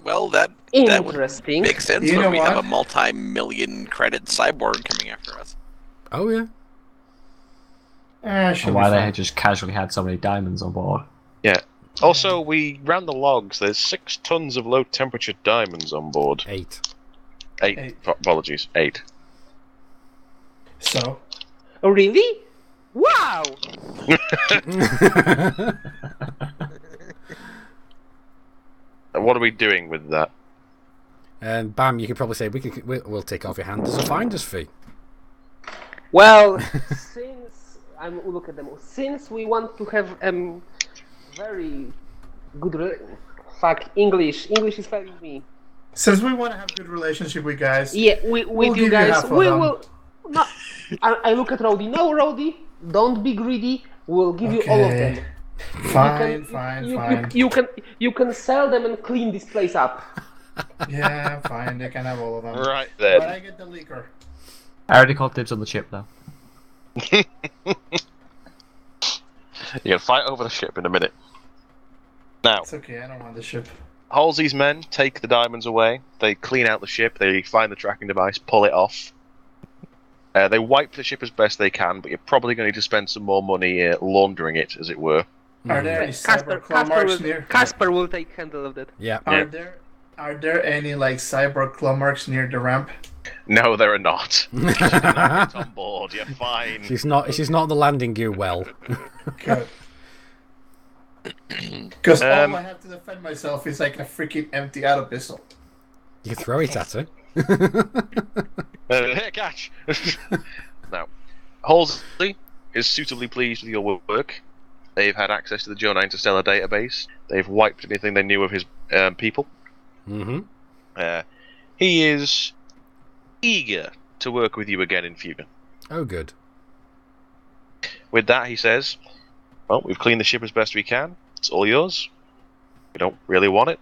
Well, that would make sense when we have a multi-million credit cyborg coming after us. Oh, yeah. And why they just casually had so many diamonds on board. Yeah. Also, we ran the logs. There's 6 tons of low-temperature diamonds on board. 8. 8. Apologies. 8. So? Oh, really? Wow! What are we doing with that? And Bam, you could probably say we'll take off your hand as a finder's fee. Well, since look at them. Since we want to have very good English is fine with me. Since we want to have good relationship with guys, yeah, with you guys, we will. No, I look at Rowdy. No, Rowdy, don't be greedy. We'll give you all of them. Fine. You can sell them and clean this place up. Yeah, fine. They can have all of them. Right then. But I get the leaker. I already called dibs on the chip, though. You're gonna fight over the ship in a minute. Now, it's okay. I don't want the ship. Halsey's men take the diamonds away. They clean out the ship. They find the tracking device, pull it off. They wipe the ship as best they can, but you're probably going to need to spend some more money laundering it, as it were. Are there any cyber claw marks near? Casper will take handle of that. Yeah. Are there any like cyber claw marks near the ramp? No, there are not. She's not on board. You're fine. She's not the landing gear well. Good. Because all I have to defend myself is like a freaking empty auto pistol. You throw it at her. Here, catch! Now, Halsey is suitably pleased with your work. They've had access to the Jonah Interstellar database. They've wiped anything they knew of his people. Mm-hmm. He is eager to work with you again in future. Oh, good. With that, he says, well, we've cleaned the ship as best we can. It's all yours. We don't really want it.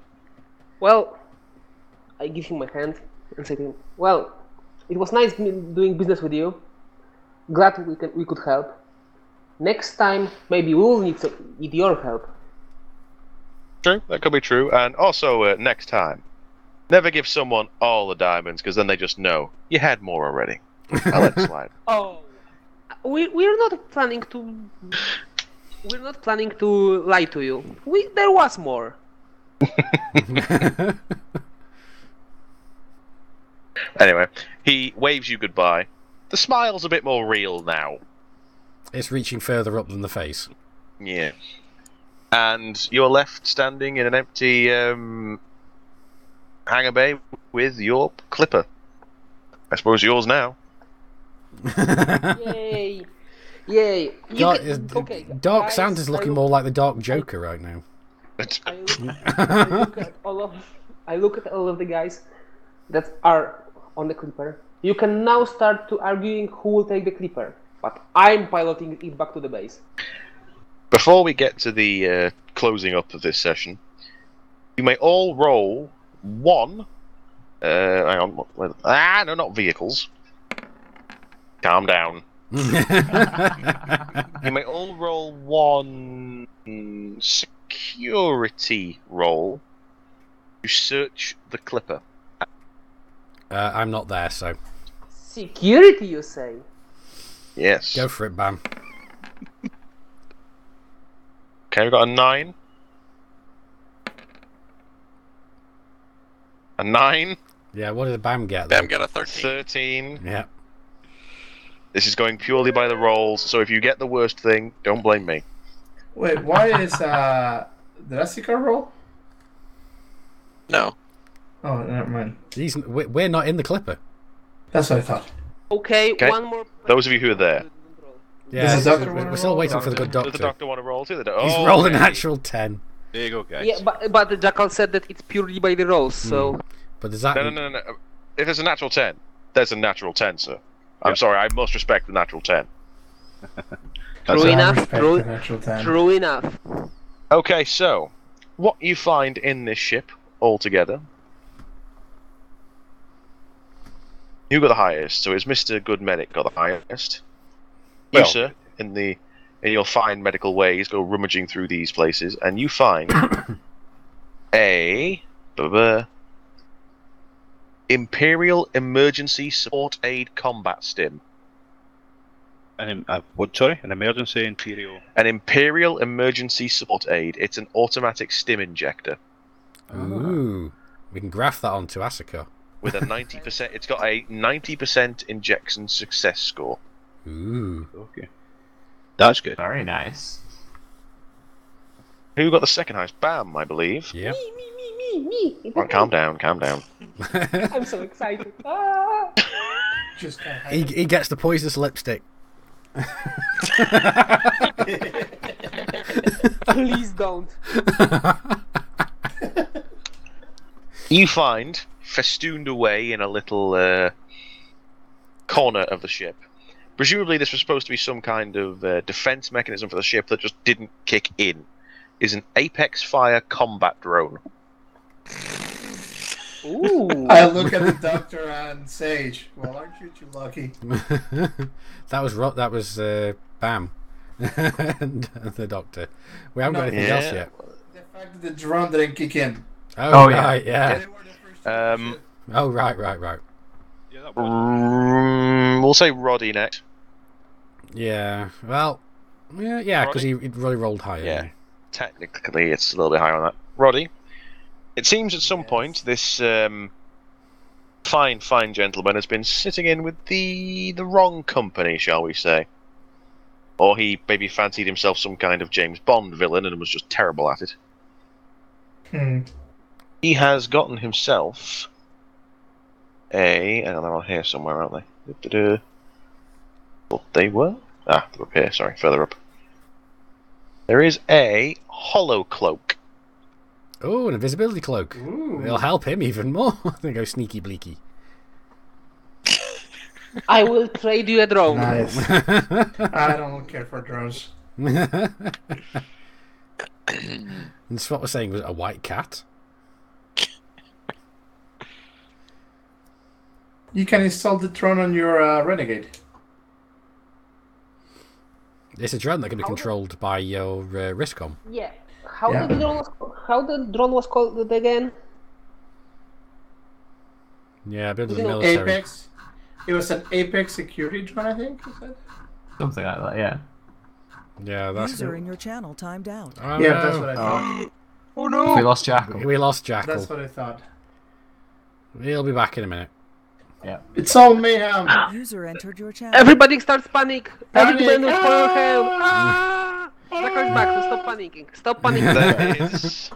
Well, I give him my hand and say to him, well, it was nice doing business with you. Glad we could help. Next time, maybe we will need your help. True, that could be true. And also, next time, never give someone all the diamonds, because then they just know you had more already. I'll let it slide. Oh, we're not planning to lie to you. There was more. Anyway, he waves you goodbye. The smile's a bit more real now. It's reaching further up than the face. Yeah. And you're left standing in an empty hangar bay with your clipper. I suppose yours now. Yay! Yay! Dark Santa's looking more like the Dark Joker right now. I look at all of the guys that are on the clipper. You can now start to arguing who will take the clipper, but I'm piloting it back to the base. Before we get to the closing up of this session, you may all roll one. Hang on. No, not vehicles. Calm down. You may all roll one security roll to search the clipper. I'm not there, so. Security, you say? Yes. Go for it, Bam. Okay, we've got a 9. A 9. Yeah, what did Bam get, though? Bam got a 13. 13. Yeah. This is going purely by the rolls, so if you get the worst thing, don't blame me. Wait, why is did I see car roll? No. Oh, never mind. We're not in the Clipper. That's what I thought. Okay, Okay. one more. Those of you who are there. Yeah, Does the doctor wanna we're still roll? waiting for the good Does the doctor. doctor want to roll too? He's rolling a natural 10. There you go, guys. Yeah, but the Jackal said that it's purely by the rolls, so. But does that... No. If there's a natural 10, there's a natural 10, sir. I'm sorry, I must respect the natural 10. True enough. True enough. Okay, so what you find in this ship altogether. You got the highest, so it's Mr. Good Medic got the highest. You, Well, sir, in your fine medical ways, go rummaging through these places, and you find a Imperial Emergency Support Aid Combat Stim. What? Sorry, an emergency Imperial. An Imperial Emergency Support Aid. It's an automatic stim injector Ooh. We can graph that onto Asuka. with a 90%. It's got a 90% injection success score. Ooh. Okay, that's good. Very nice. Who got the second highest? Bam, I believe. Yep. Me. Oh, calm down. I'm so excited. Ah. Just kind of He gets the poisonous lipstick. Please don't. You find, festooned away in a little corner of the ship. Presumably this was supposed to be some kind of defense mechanism for the ship that just didn't kick in. Is an Apex Fire combat drone. Ooh. I look at the doctor and Sage. Well, aren't you too lucky? That was Bam. And the doctor. We haven't got anything Yeah. else yet. The fact that the drone didn't kick in. Oh, yeah. right, yeah. They were the first to push it. Oh, right. Yeah, that was. We'll say Roddy next. Yeah, well, yeah, because he really rolled higher. Yeah. Technically, it's a little bit higher on that. Roddy, it seems at some point this fine gentleman has been sitting in with the wrong company, shall we say. Or he maybe fancied himself some kind of James Bond villain and was just terrible at it. He has gotten himself and they're on here somewhere, aren't they? Well, they were? They're up here, sorry, further up. There is a hollow cloak. Oh, an invisibility cloak. Ooh. It'll help him even more. They go sneaky bleaky. I will trade you a drone. Nice. I don't care for drones. And that's what we're saying, was it a white cat? You can install the drone on your Renegade. It's a drone that can be controlled by your Riscom. Yeah. How Yeah. the drone was called again? Yeah, a bit of the You know, military. Apex. It was an Apex security drone, I think. You said? Something like that, yeah. Yeah, that's User in your channel timed out. Oh, Yeah, no. that's what I thought. Oh no! We lost Jackal. We lost Jackal. That's what I thought. He'll be back in a minute. It's all mayhem. User entered your channel. Everybody starts panic. Panic. Everybody knows for your help. Ah! Jackal's back, so stop panicking. Stop panicking.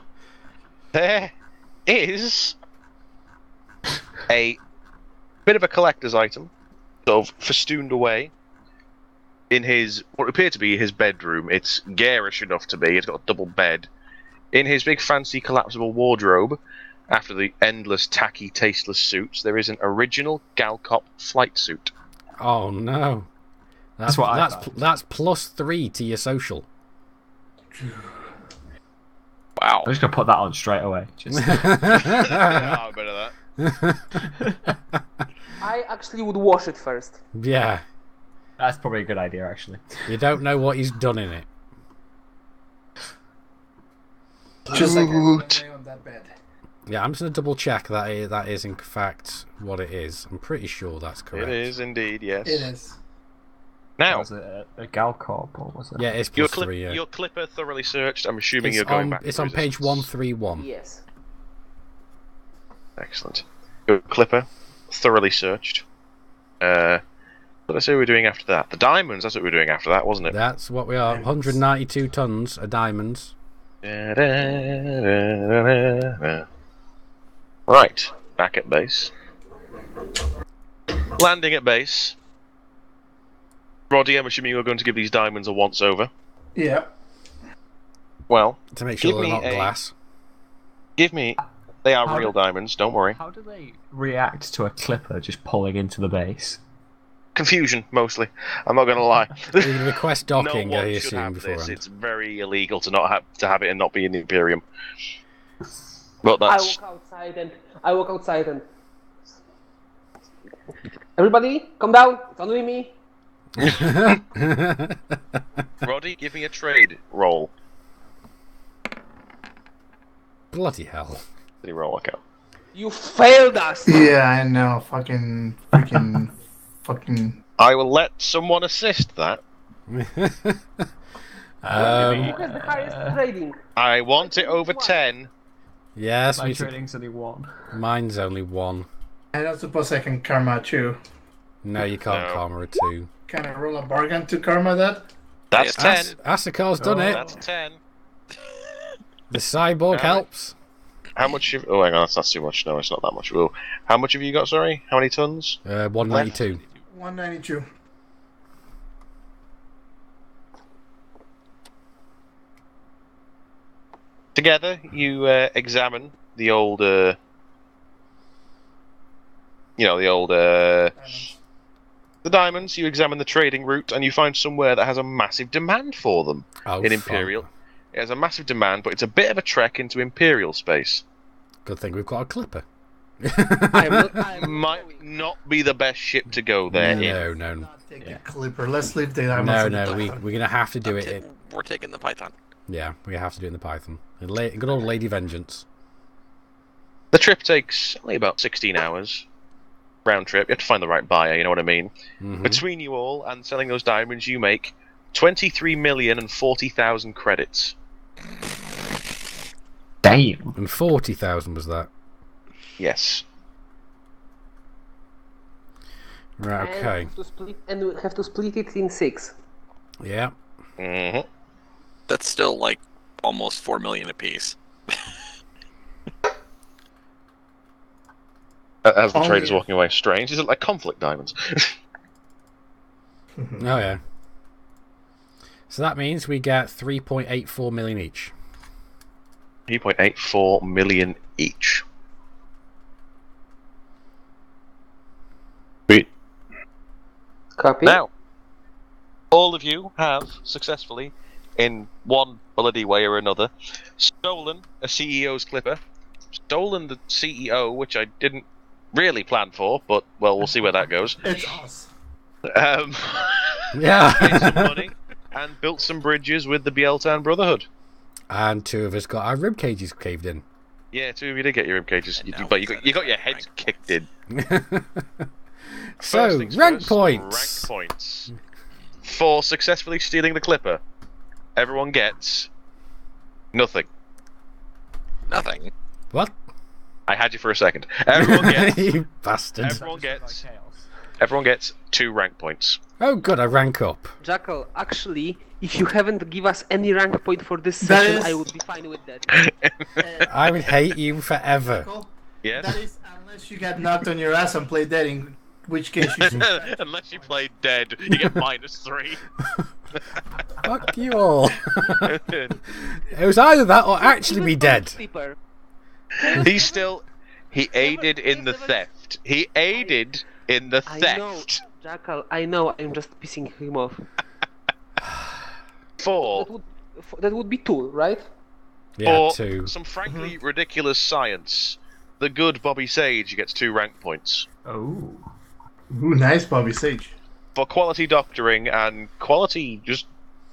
There is a bit of a collector's item, sort of festooned away in his what appeared to be his bedroom. It's garish enough to be. It's got a double bed. In his big fancy collapsible wardrobe, after the endless tacky tasteless suits, there is an original Galcop flight suit. Oh no. That's what I thought. That's +3 to your social. Wow. I'm just gonna put that on straight away. Just Yeah, better that. I actually would wash it first. Yeah. that's probably a good idea, actually. You don't know what he's done in it. Just like I lay on that bed. Yeah, I'm just going to double check that is in fact what it is. I'm pretty sure that's correct. It is indeed, yes. It is. Now, Was it a Galcorp or was it? Yeah, it's your, +3, yeah. your clipper thoroughly searched. I'm assuming It's you're going on, back. it's to on page resistance. 131. Yes. Excellent. Your clipper thoroughly searched. what I say we were doing after that? The diamonds, that's what we were doing after that, wasn't it? That's what we are. 192 tons of diamonds. Right, back at base. Landing at base. Roddy, I'm assuming you're going to give these diamonds a once-over. Yeah. Well, To make sure give they're me not a- glass. give me... They are How real do- diamonds, don't worry. How do they react to a clipper just pulling into the base? Confusion, mostly. I'm not going to lie. You can request docking, no one I should assume, have this. beforehand. It's very illegal to not have it and not be in the Imperium. But I that's... walk outside and everybody, come down. It's only me. Roddy, give me a trade roll. Bloody hell. Did he roll account? You failed us. Yeah, I know. Fucking. I will let someone assist that. Who has the highest rating? I want it over 10. Yes, My me too. trading's only 1. Mine's only 1. I don't suppose I can karma too. No, you can't No. karma a 2. Can I roll a bargain to karma that? That's 10. Asakar's done it. That's 10. The cyborg helps. How much have... Oh, hang on, that's too much. No, it's not that much. Oh, how much have you got, sorry? How many tons? 192. 192. Together, you examine the old... the old... the diamonds. You examine the trading route, and you find somewhere that has a massive demand for them. Oh, in fuck. Imperial. It has a massive demand, but it's a bit of a trek into Imperial space. Good thing we've got a clipper. Might not be the best ship to go there in. No. Take the clipper. Let's leave the diamonds. No, in the we're Python. going to have to do it. We're taking the Python. Yeah, we have to do it in the Python. Good old Lady Vengeance. The trip takes only about 16 hours. Round trip. You have to find the right buyer, you know what I mean? Mhm. Between you all and selling those diamonds, you make 23,040,000 credits. Damn. And 40,000 was that. Yes. Right, okay. And we have to split it in 6. Yeah. hmm That's still like almost 4 million apiece. As the Oh, trader's yeah. walking away, strange. Is it like conflict diamonds? Oh, yeah. So that means we get 3.84 million each. 3.84 million each. Sweet. Copy. Now, all of you have successfully, in one bloody way or another, stolen a CEO's clipper, stolen the CEO, which I didn't really plan for, but, well, we'll see where that goes. It's us. Paid some Yeah. money, and built some bridges with the Bieltan Brotherhood. And 2 of us got our rib cages caved in. Yeah, 2 of you did get your rib cages, And now but we you got your said heads rank kicked in. So, First things rank first, points. Rank points. For successfully stealing the clipper, everyone gets nothing. Nothing. What? I had you for a second. Everyone gets You bastard. everyone gets 2 rank points. Oh, good, I rank up. Jackal, actually, if you haven't give us any rank point for this That session, is- I would be fine with that. I would hate you forever. Cool. Yes. That is unless you get knocked on your ass and play dead, in which case you should. Unless you play dead, you get -3. Fuck you all. It was either that or actually be dead. Sleeper. He aided in the theft. He aided in the I know, theft. Jackal, I know, I'm just pissing him off. For That would be 2, right? Yeah, for 2. some frankly ridiculous science, the good Bobby Sage gets 2 rank points. Oh. Ooh, nice, Bobby Sage. For quality doctoring and quality, just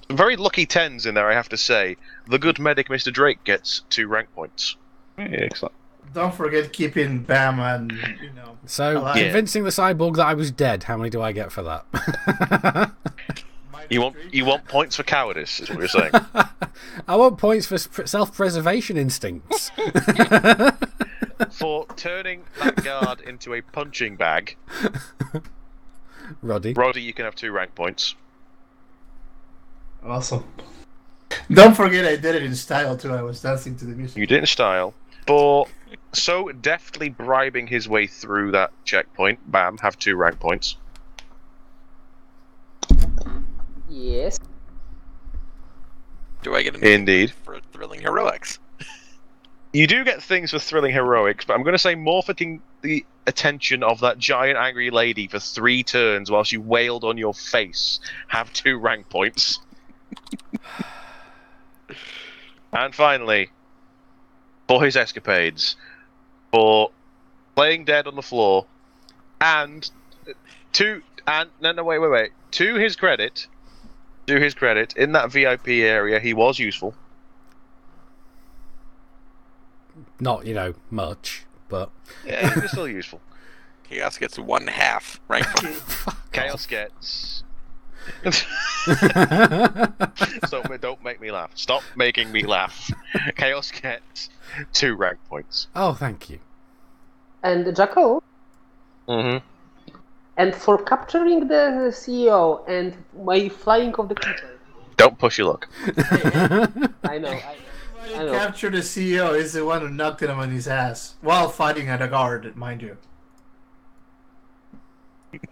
some very lucky 10s in there, I have to say. The good medic Mr. Drake gets 2 rank points. Excellent. Don't forget keeping Bam and So, alive. Yeah. convincing the cyborg that I was dead, how many do I get for that? You want points for cowardice, is what you're saying. I want points for self-preservation instincts. For turning that guard into a punching bag. Roddy. Roddy, you can have 2 rank points. Awesome. Don't forget I did it in style too. I was dancing to the music. You did in style. For so deftly bribing his way through that checkpoint, bam, have 2 rank points. Yes. Do I get an Indeed. for thrilling heroics? You do get things for thrilling heroics, but I'm going to say more for the attention of that giant angry lady for 3 turns while she wailed on your face. Have 2 rank points. And finally, for his escapades, for playing dead on the floor, and wait. To his credit, in that VIP area, he was useful. Not, much, but... Yeah, he was still useful. Chaos gets 1/2 rank. Chaos gets... So don't make me laugh. Stop making me laugh. Chaos gets 2 rank points. Oh, thank you. And Jackal? Mm-hmm. And for capturing the CEO and my flying of the Clipper. Don't push your luck. I know. Capture the CEO is the one who knocked him on his ass while fighting at a guard, mind you.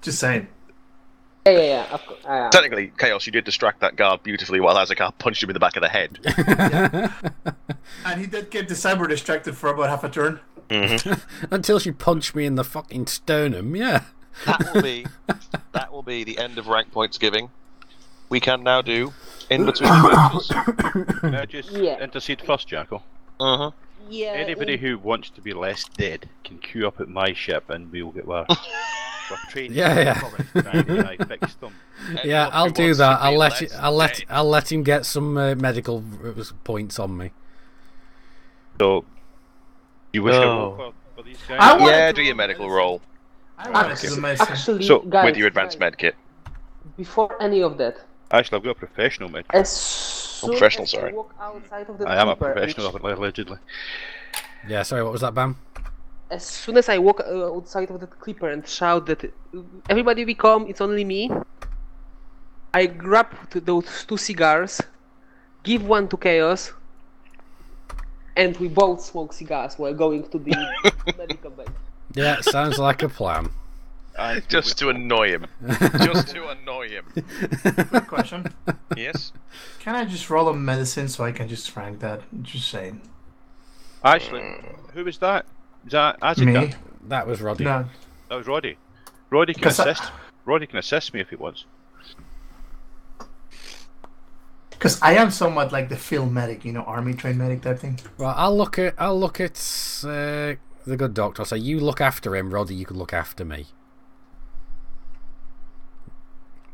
Just saying. Yeah, of course. Technically, Chaos, you did distract that guard beautifully while Azekar punched him in the back of the head. And he did get the cyber distracted for about half a turn. Mm-hmm. Until she punched me in the fucking sternum, yeah. That will be the end of rank points giving. We can now do in between matches. Can I just intercede first, Jackal? Uh-huh. Yeah. Anybody who wants to be less dead can queue up at my ship and we'll get we're trained. Yeah. And I fixed them. Yeah, I'll do that. I'll let him get some medical points on me. So, you wish I roll for these guys? Yeah, do your medical roll. Actually, So, guys, with your advanced med kit. Before any of that, Actually, I've got a professional med. as soon professional, as sorry. I walk outside of the I am a Clipper professional, allegedly. Yeah, sorry, what was that, Bam? as soon as I walk outside of the Clipper and shout that everybody we come, it's only me, I grab those 2 cigars, give one to Chaos, and we both smoke cigars while going to the medical bay. Yeah, sounds like a plan. Just to annoy him. Quick question. Yes? Can I just roll a medicine so I can just rank that? Just saying. Actually, who was that? Is that Azekar? Me? That was Roddy. No. That was Roddy. Roddy can assist. Roddy can assist me if he wants. Because I am somewhat like the field medic, army trained medic type thing. Well, I'll look at the good doctor. I'll say, you look after him, Roddy, you can look after me.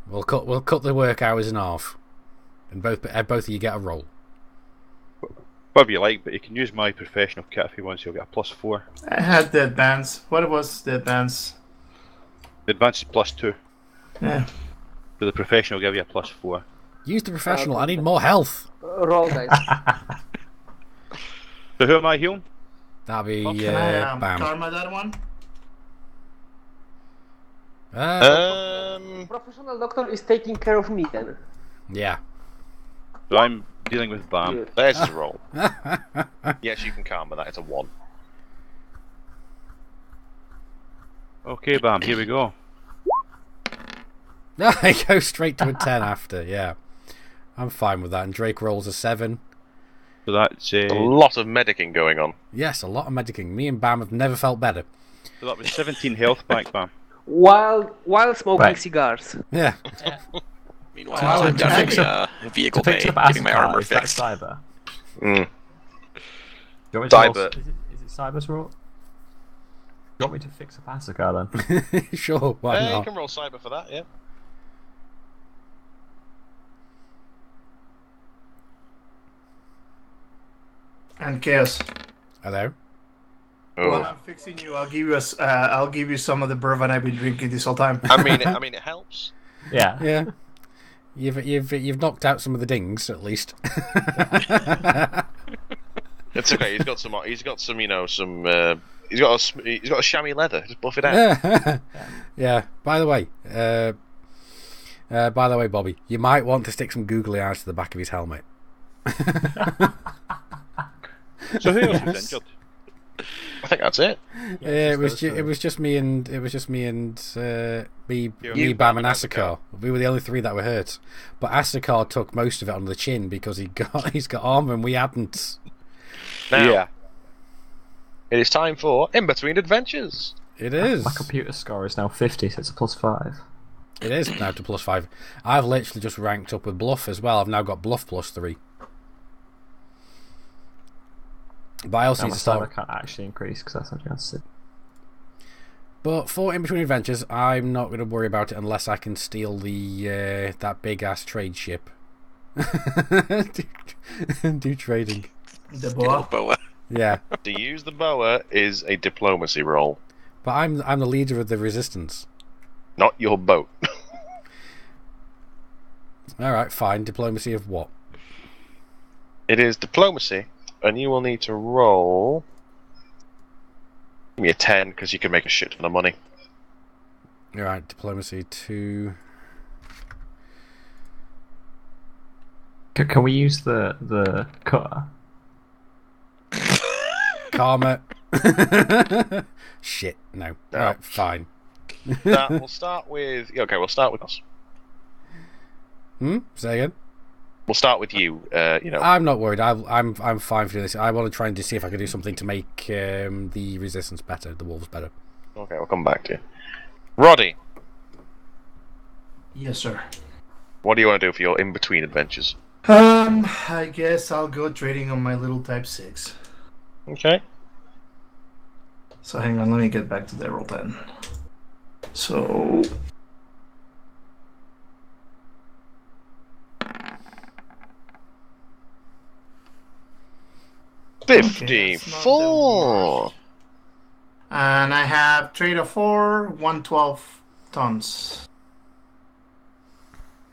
We'll cut the work hours in half. And both of you get a roll. Whatever you like, but you can use my professional kit if he wants. You'll get a +4. I had the advance. What was the advance? The advance is +2. Yeah. So the professional will give you a +4. Use the professional. I need more health. Roll, guys. So who am I healing? That'll be Can I Bam. karma that one? Professional doctor is taking care of me then. Yeah. So I'm dealing with Bam. Good. There's his roll. Yes, you can karma that. It's a 1. Okay, Bam, here we go. I go straight to a 10 after, yeah. I'm fine with that. And Drake rolls a 7. So that's A lot of medicing going on. Yes, a lot of medicing. Me and Bam have never felt better. So that was 17 health back, Bam. While smoking Right. cigars. Yeah. Meanwhile, I'm down in the vehicle To bay fix up getting my Azekar, armor is that fixed. cyber? Mm. Do you want me to roll- Cyber. Is it cyber's role? Do you want me to fix up Azekar then? Sure, why You not? can roll cyber for that, yeah. And chaos. Hello? While I'm fixing you, I'll give you some of the bourbon I've been drinking this whole time. I mean, it helps. Yeah. Yeah. You've knocked out some of the dings, at least. It's okay. He's got some, some He's got a chamois leather. Just buff it out. Yeah. By the way, Bobby, you might want to stick some googly eyes to the back of his helmet. So who else was injured? I think that's it. It was just me and Bam and Asakar. We were the only three that were hurt. But Asakar took most of it on the chin because he's got armor and we hadn't. Now, it is time for In Between Adventures. It is. My computer score is now 50, so it's a +5. It is now to +5. I've literally just ranked up with Bluff as well. I've now got Bluff +3. But I also need to start. I can't actually increase because that's not chance. But for In Between Adventures, I'm not going to worry about it unless I can steal the that big ass trade ship. do trading. The boa. Yeah. To use the boa is a diplomacy roll. But I'm the leader of the resistance. Not your boat. All right, fine. Diplomacy of what? It is diplomacy. And you will need to roll. Give me a 10 because you can make a shit ton of money. Alright, diplomacy 2. Can we use the cutter? Karma. Shit, no. Alright, fine. We'll start with. Okay, we'll start with us. Say again? We'll start with you. I'm not worried. I'm fine for doing this. I want to try and see if I can do something to make the resistance better, the wolves better. Okay, we'll come back to you. Roddy. Yes, sir. What do you want to do for your in-between adventures? I guess I'll go trading on my little Type 6. Okay. So hang on, let me get back to the roll 10. So... Okay, 54. And I have trade of 4, 112 tons.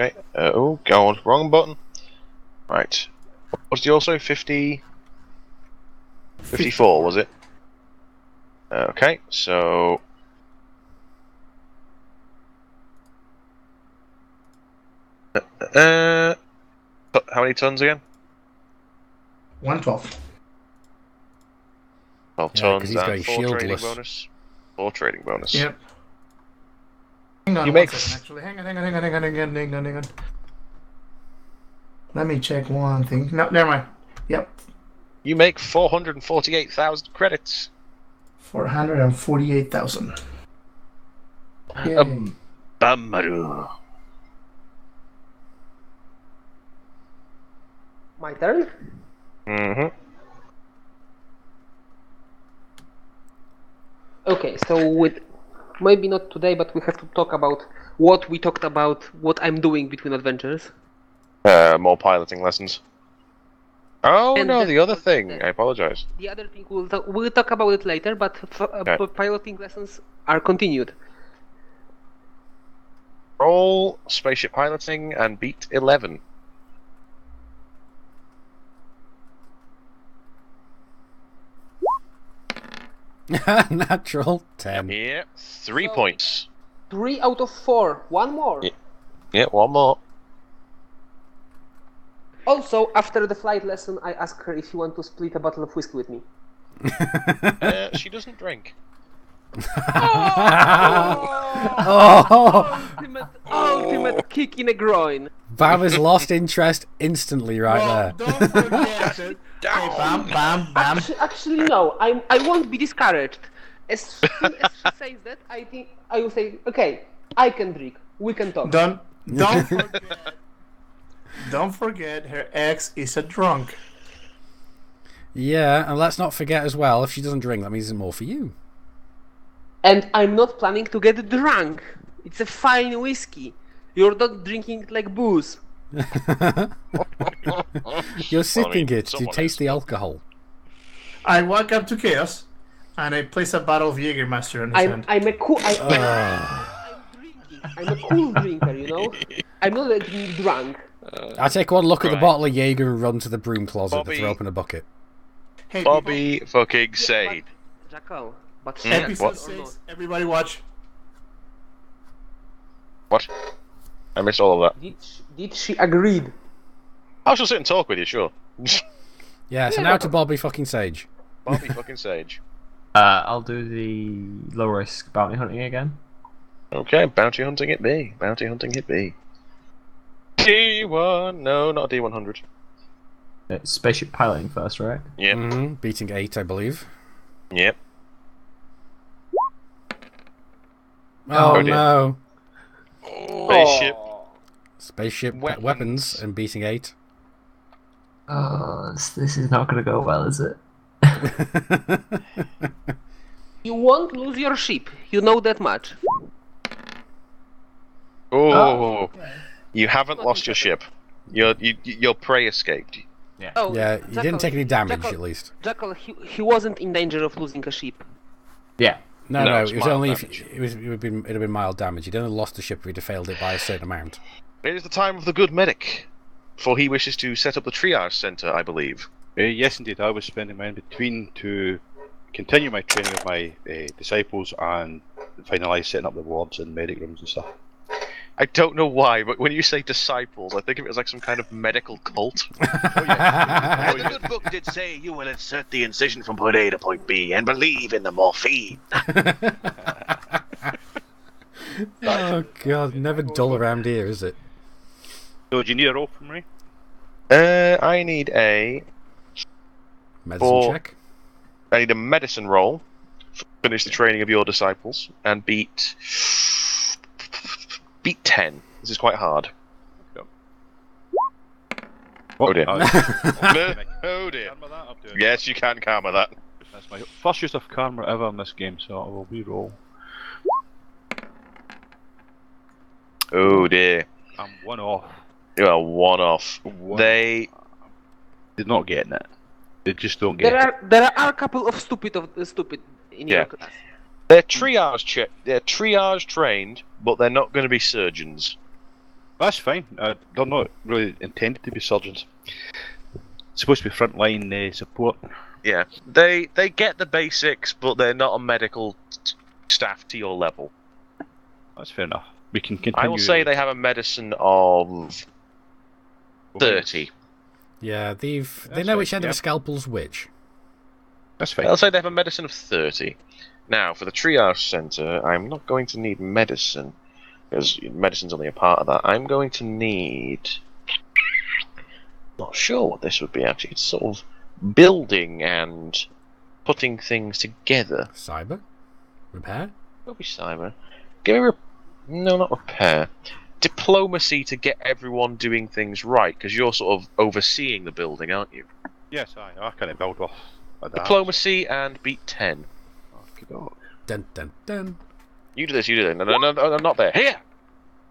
Okay. Oh, God, wrong button. Right. What's yours? Also 50. 54 was it? Okay, so. How many tons again? 112. 12 tons and 4 trading bonus. 4 trading bonus. Yep. Hang on, you make actually. Hang on. Let me check one thing. No, never mind. Yep. You make 448,000 credits. 448,000. Bamaru. My turn? Mm-hmm. Okay, so with maybe not today, but we have to talk about what we talked about, what I'm doing between adventures. More piloting lessons. Oh And no, the other thing. I apologize. The other thing we'll talk about it later, but piloting lessons are continued. Roll spaceship piloting and beat 11. Natural 10. Yeah, 3 points. 3 out of 4. One more. Yeah, one more. Also, after the flight lesson, I asked her if she wants to split a bottle of whiskey with me. She doesn't drink. Ultimate kick in the groin. Bam has lost interest instantly right there. Don't forget it. Bam. Actually, no. I won't be discouraged. As soon as she says that, I think I will say, okay, I can drink. We can talk. Don't forget. Don't forget, her ex is a drunk. Yeah, and let's not forget as well, if she doesn't drink, that means it's more for you. And I'm not planning to get drunk. It's a fine whiskey. You're not drinking like booze. You're sipping it. You taste the alcohol. I walk up to Chaos, and I place a bottle of Jägermeister on his hand. I'm a cool... I'm a cool drinker, you know? I'm not getting drunk. I take one look at the bottle of Jaeger and run to the broom closet to throw open a bucket. Hey, Bobby fucking Sade. Jackal. But Yeah, Episode what? 6, everybody watch. What? I missed all of that. Did she agreed? I shall sit and talk with you, sure. Yeah, so now to Bobby fucking Sage. Bobby fucking Sage. I'll do the low risk bounty hunting again. Okay, bounty hunting it be. Bounty hunting it be. D1, no, not a D100. It's spaceship piloting first, right? Yep, Mm-hmm. Beating 8, I believe. yep. Oh, dear. no. Spaceship. Spaceship Weapons. weapons and beating 8. Oh, this is not going to go well, is it? You won't lose your ship. You know that much. Oh, you haven't lost your ship. Your prey escaped. Oh, Yeah, you Jackal, didn't take any damage, Jackal, at least. Jackal, he wasn't in danger of losing a ship. Yeah. No, it's it was mild only damage. if it'd have been mild damage. You'd only lost the ship if you'd have failed it by a certain amount. It is the time of the good medic, for he wishes to set up the triage center, I believe. Yes, indeed. I was spending my in between to continue my training with my disciples and finalise setting up the wards and medic rooms and stuff. I don't know why, but when you say disciples, I think of it as like some kind of medical cult. Oh, The good book did say you will insert the incision from point A to point B and believe in the morphine. Oh god, never dull around here, is it? So, do you need a roll from me? I need a Medicine check. medicine roll. Finish the training of your disciples and beat 10. This is quite hard. Oh dear. Oh dear. Yes, you can karma that. That's my first use of karma ever in this game, so I will re-roll. Oh dear. I'm one off. You are one off. They're not getting it. They just don't get it. There are a couple of stupid in your class. They're triage trained, but they're not going to be surgeons. That's fine. They're not really intended to be surgeons. It's supposed to be frontline support. Yeah, they get the basics, but they're not a medical staff to your level. That's fair enough. We can continue. I will say they have a medicine of 30. Yeah, they That's know which fine, end yeah. of a scalpel's which. That's fine. I'll say they have a medicine of 30. Now, for the triage center, I'm not going to need medicine, because medicine's only a part of that. I'm going to need... Not sure what this would be, actually. It's sort of building and putting things together. Cyber? Repair? It'll be cyber. Give me no, not repair. Diplomacy to get everyone doing things right, because you're sort of overseeing the building, aren't you? Yes, I kind of build off of that. Diplomacy and beat 10. Dun dun dun. You do this, you do that. No, I'm not there. Here!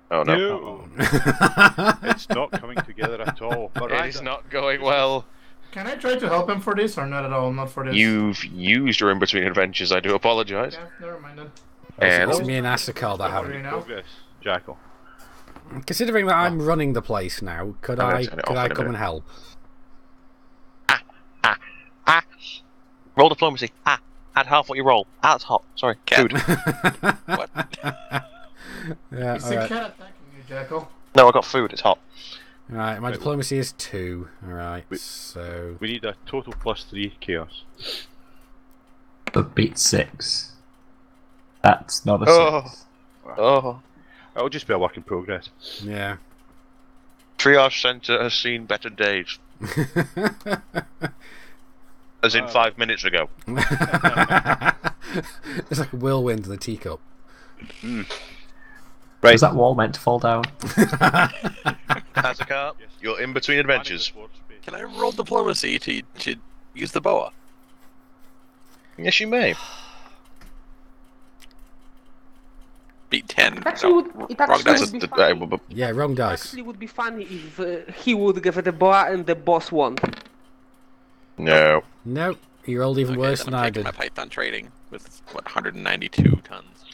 Oh no. No. It's not coming together at all. But It's not going well. Can I try to help him for this or not at all? Not for this. You've used your in-between adventures, I do apologise. Yeah, never mind then. And It's me and Asakal that Don't worry haven't. now. Progress, Jackal. Considering that I'm running the place now, could I'm gonna I turn it off in a come minute. and help? roll diplomacy. Add half what you roll. That's hot. Sorry. Cat. Food. What? Yeah, Is the alright. cat attacking you, Jackal? No, I got food. It's hot. Alright, my diplomacy is 2. Alright, so... We need a total +3 chaos. But beat 6. That's not a 6. Oh. It'll just be a work in progress. Yeah. Triage Centre has seen better days. As in 5 minutes ago. It's like a whirlwind in the teacup. Right. Was that wall meant to fall down? Azakar, you're in between adventures. Can I roll diplomacy to use the boa? Yes, you may. Beat 10. It actually would wrong dice. be fun. Yeah, wrong dice. Actually would be funny if he would give it a boa and the boss won. No. No, you rolled even Okay, worse then than I'm I taking did. my Python trading with, 192 tons.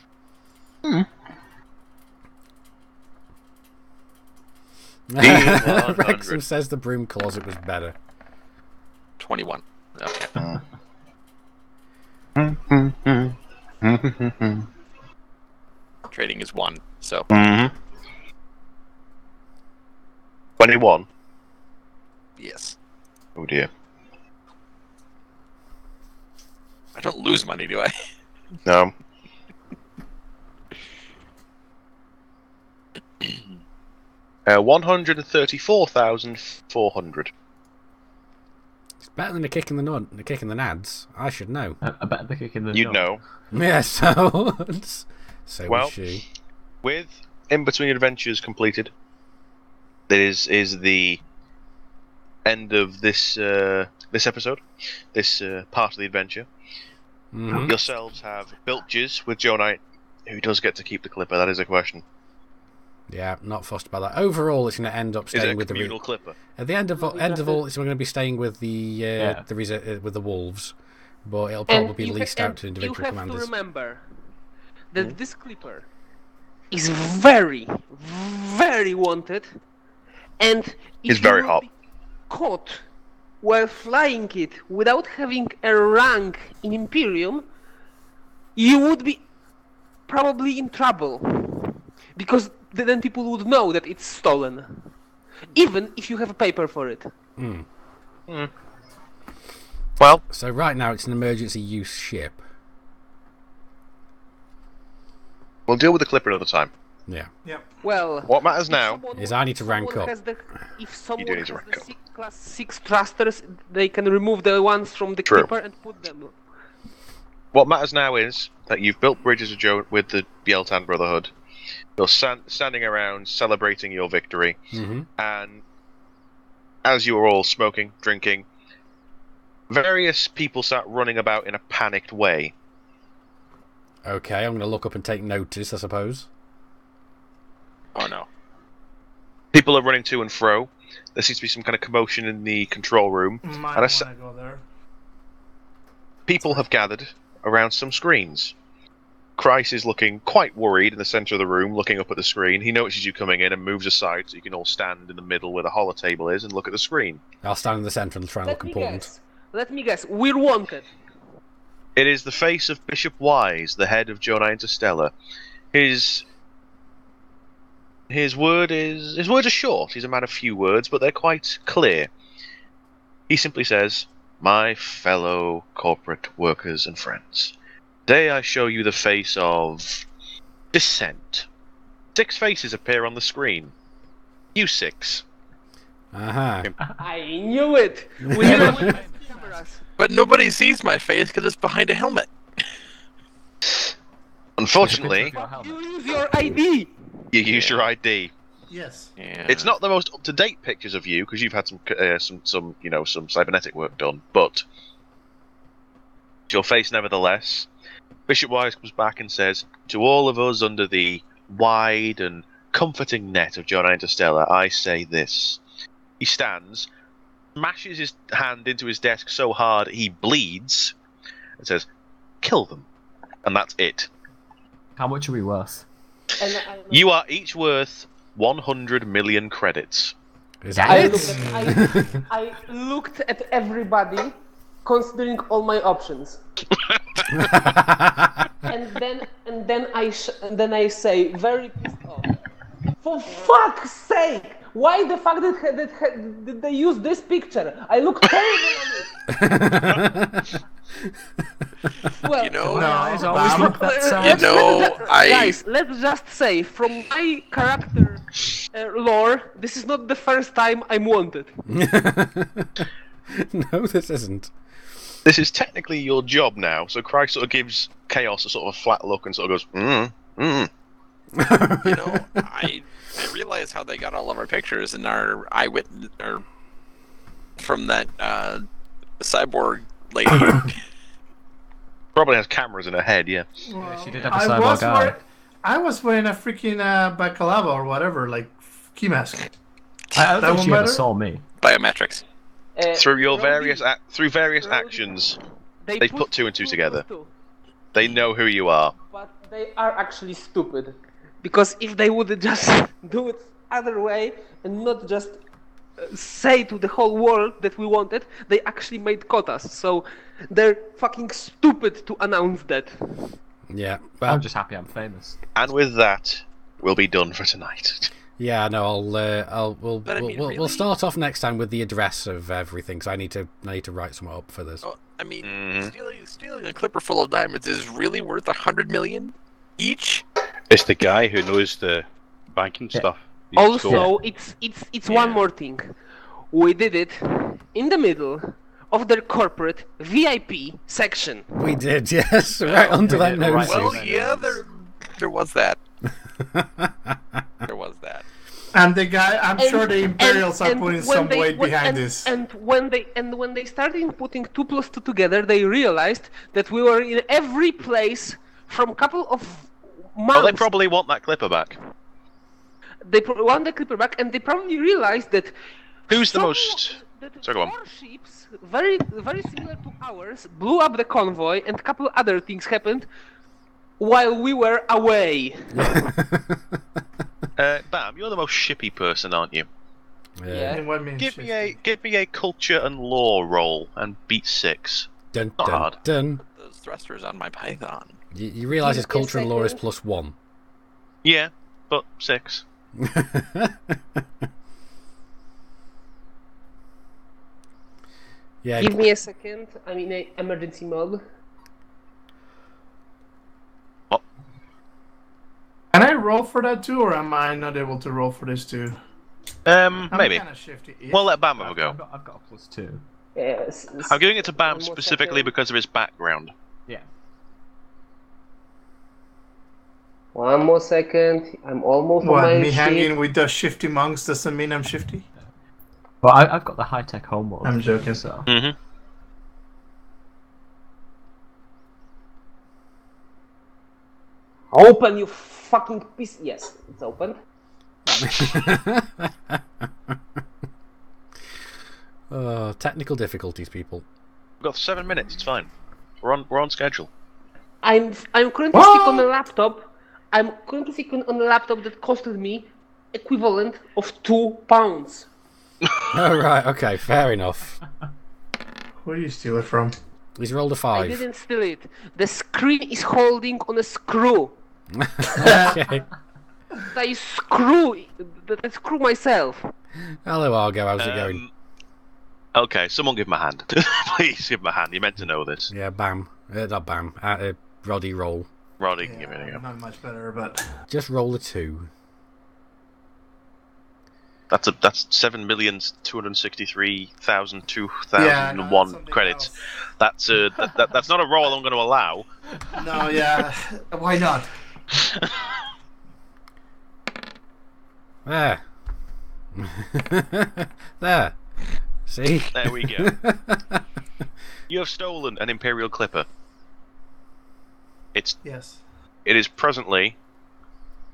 Wrexham says the broom closet was better. 21. Okay. Trading is 1, so. 21. Yes. Oh dear. I don't lose money, do I? No. Uh, 134,400. It's better than a kick in the nads. I should know. I bet the kick in the You'd know. Yeah, so so Well, was she. With In Between Adventures completed, this is the end of this this episode, this part of the adventure. Yourselves have built Jizz with Joe Knight, who does get to keep the clipper. That is a question. Yeah, not fussed by that. Overall, it's going to end up staying with communal clipper? At the end of all, it's going to be staying with the with the wolves, but it'll probably be leased out to individual commanders. You have to remember that this clipper is very, very wanted, and it's very hot. Be caught while flying it without having a rank in Imperium, you would be probably in trouble, because then people would know that it's stolen, even if you have a paper for it. Well, so right now it's an emergency use ship. We'll deal with the clipper another time. Yeah. Well, what matters now is I need to rank up. If someone has the class 6 thrusters, they can remove the ones from the clipper and put them. What matters now is that you've built bridges with the Bieltan Brotherhood. You're standing around celebrating your victory, and as you are all smoking, drinking, various people start running about in a panicked way. Okay, I'm going to look up and take notice, I suppose. Oh no. People are running to and fro. There seems to be some kind of commotion in the control room. Might want to go there. People have gathered around some screens. Kreis is looking quite worried in the centre of the room, looking up at the screen. He notices you coming in and moves aside so you can all stand in the middle where the holotable is and look at the screen. I'll stand in the centre and try and look important. Let me guess. We're wanted. It is the face of Bishop Wise, the head of Jonah Interstellar. His words are short. He's a man of few words, but they're quite clear. He simply says, "My fellow corporate workers and friends. Today I show you the face of dissent. 6 faces appear on the screen. You 6. I knew it! We have cameras. But nobody sees my face because it's behind a helmet. Unfortunately, you use your ID! You use your ID. Yes. Yeah. It's not the most up-to-date pictures of you, because you've had some cybernetic work done, but your face nevertheless. Bishop Wise comes back and says, "To all of us under the wide and comforting net of Jonah Interstellar, I say this." He stands, smashes his hand into his desk so hard he bleeds, and says, "Kill them." And that's it. How much are we worth? You are each worth 100 million credits. Is that it? I looked at everybody, considering all my options. and then I say, very pissed off, for fuck's sake! Why the fuck did they use this picture? I look terrible on it. Well, guys, let's just say, from my character lore, this is not the first time I'm wanted. No, this isn't. This is technically your job now, so Christ sort of gives Chaos a sort of a flat look and sort of goes, You know, I realize how they got all of our pictures and our eyewitness, or from that cyborg lady. Probably has cameras in her head, yeah. Well, she did have a cyborg eye. I was wearing a freaking baklava or whatever, like key mask. I don't think she ever saw me. Biometrics. Through your various actions, they put 2 and 2 together. They know who you are. But they are actually stupid. Because if they would just do it other way and not just say to the whole world that we wanted, they actually made quotas. So they're fucking stupid to announce that. Yeah, well, I'm just happy I'm famous. And with that, we'll be done for tonight. Yeah, no, we'll really? start off next time with the address of everything. So I need to write something up for this. Oh, I mean, stealing a clipper full of diamonds is really worth 100 million each. It's the guy who knows the banking stuff. He's Also, stole. it's one more thing. We did it in the middle of their corporate VIP section. We did, yes, right onto that nose. Right. Well, yeah, there was that. There was that. And the guy, I'm sure the Imperials are putting some weight behind this. And when they started putting 2 plus 2 together, they realized that we were in every place from a couple of months. Oh, they probably want that clipper back. They want the clipper back, and they probably realized that. Who's the most? Sorry, go on. 4 ships, very similar to ours, blew up the convoy, and a couple other things happened while we were away. Bam, you're the most shippy person, aren't you? Yeah. In what means Give me a culture and lore roll and beat 6. Dun, Not dun, hard. dun. Those thrusters on my Python. You realise his Give me a culture and lore is second. +1. Yeah, but 6. Yeah. Give me a second. I'm in a emergency mode. Can I roll for that too, or am I not able to roll for this too? Maybe. Kind of shifty. Yeah. We'll let Bam have a go. I've got a +2. Yes. I'm giving it to Bam One more specifically second. because of his background. Yeah. One more second. I'm almost on What, my me ship. hanging with the shifty monks doesn't mean I'm shifty? Well, I've got the high-tech home one. I'm joking. So. Mm-hmm. Open, you fucking piece. Yes, it's open. Technical difficulties, people. We've got 7 minutes. It's fine. We're on schedule. I'm currently sick on a laptop. I'm currently sick on a laptop that costed me equivalent of £2. Oh, right, okay, fair enough. Where do you steal it from? He's rolled a I 5. didn't steal it. The screen is holding on a screw. Okay. I screw myself. Hello, Argo, how's it going? Okay, someone give him a hand. Please give him a hand. You're meant to know this. Yeah, Bam. Not Bam. Roddy, roll. Roddy can give it a go. Not much better, but Just roll a 2. That's 7,263,002,001 something credits. else. That's not a roll I'm going to allow. no, yeah. Why not? There. There. See? There we go. You have stolen an Imperial Clipper. Yes. It is presently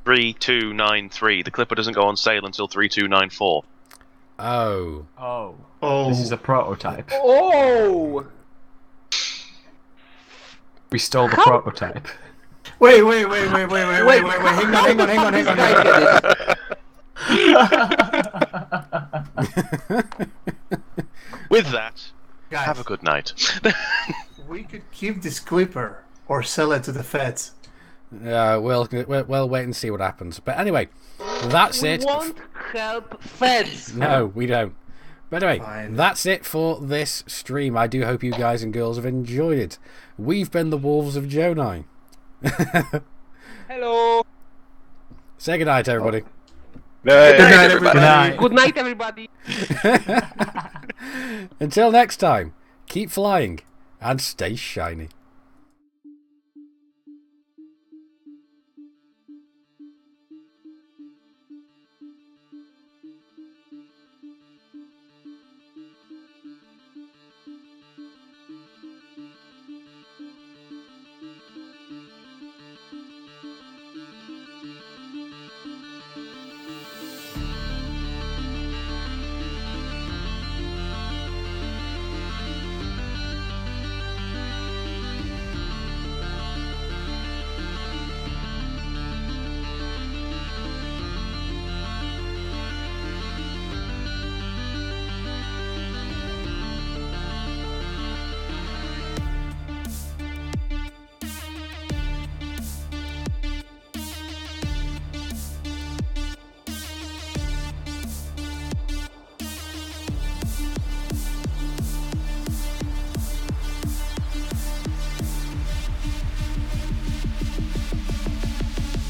3293. The Clipper doesn't go on sale until 3294. Oh. Oh. This is a prototype. Oh! We stole the prototype. Wait. Hang on. With that, Guys, have a good night. we could keep this clipper or sell it to the feds. We'll wait and see what happens. But anyway, that's We it. won't help feds. No, we don't. But anyway, Fine. that's it for this stream. I do hope you guys and girls have enjoyed it. We've been the Wolves of Jonai. Hello. Say goodnight, everybody. Good night, everybody. Good night, everybody. Until next time, keep flying and stay shiny.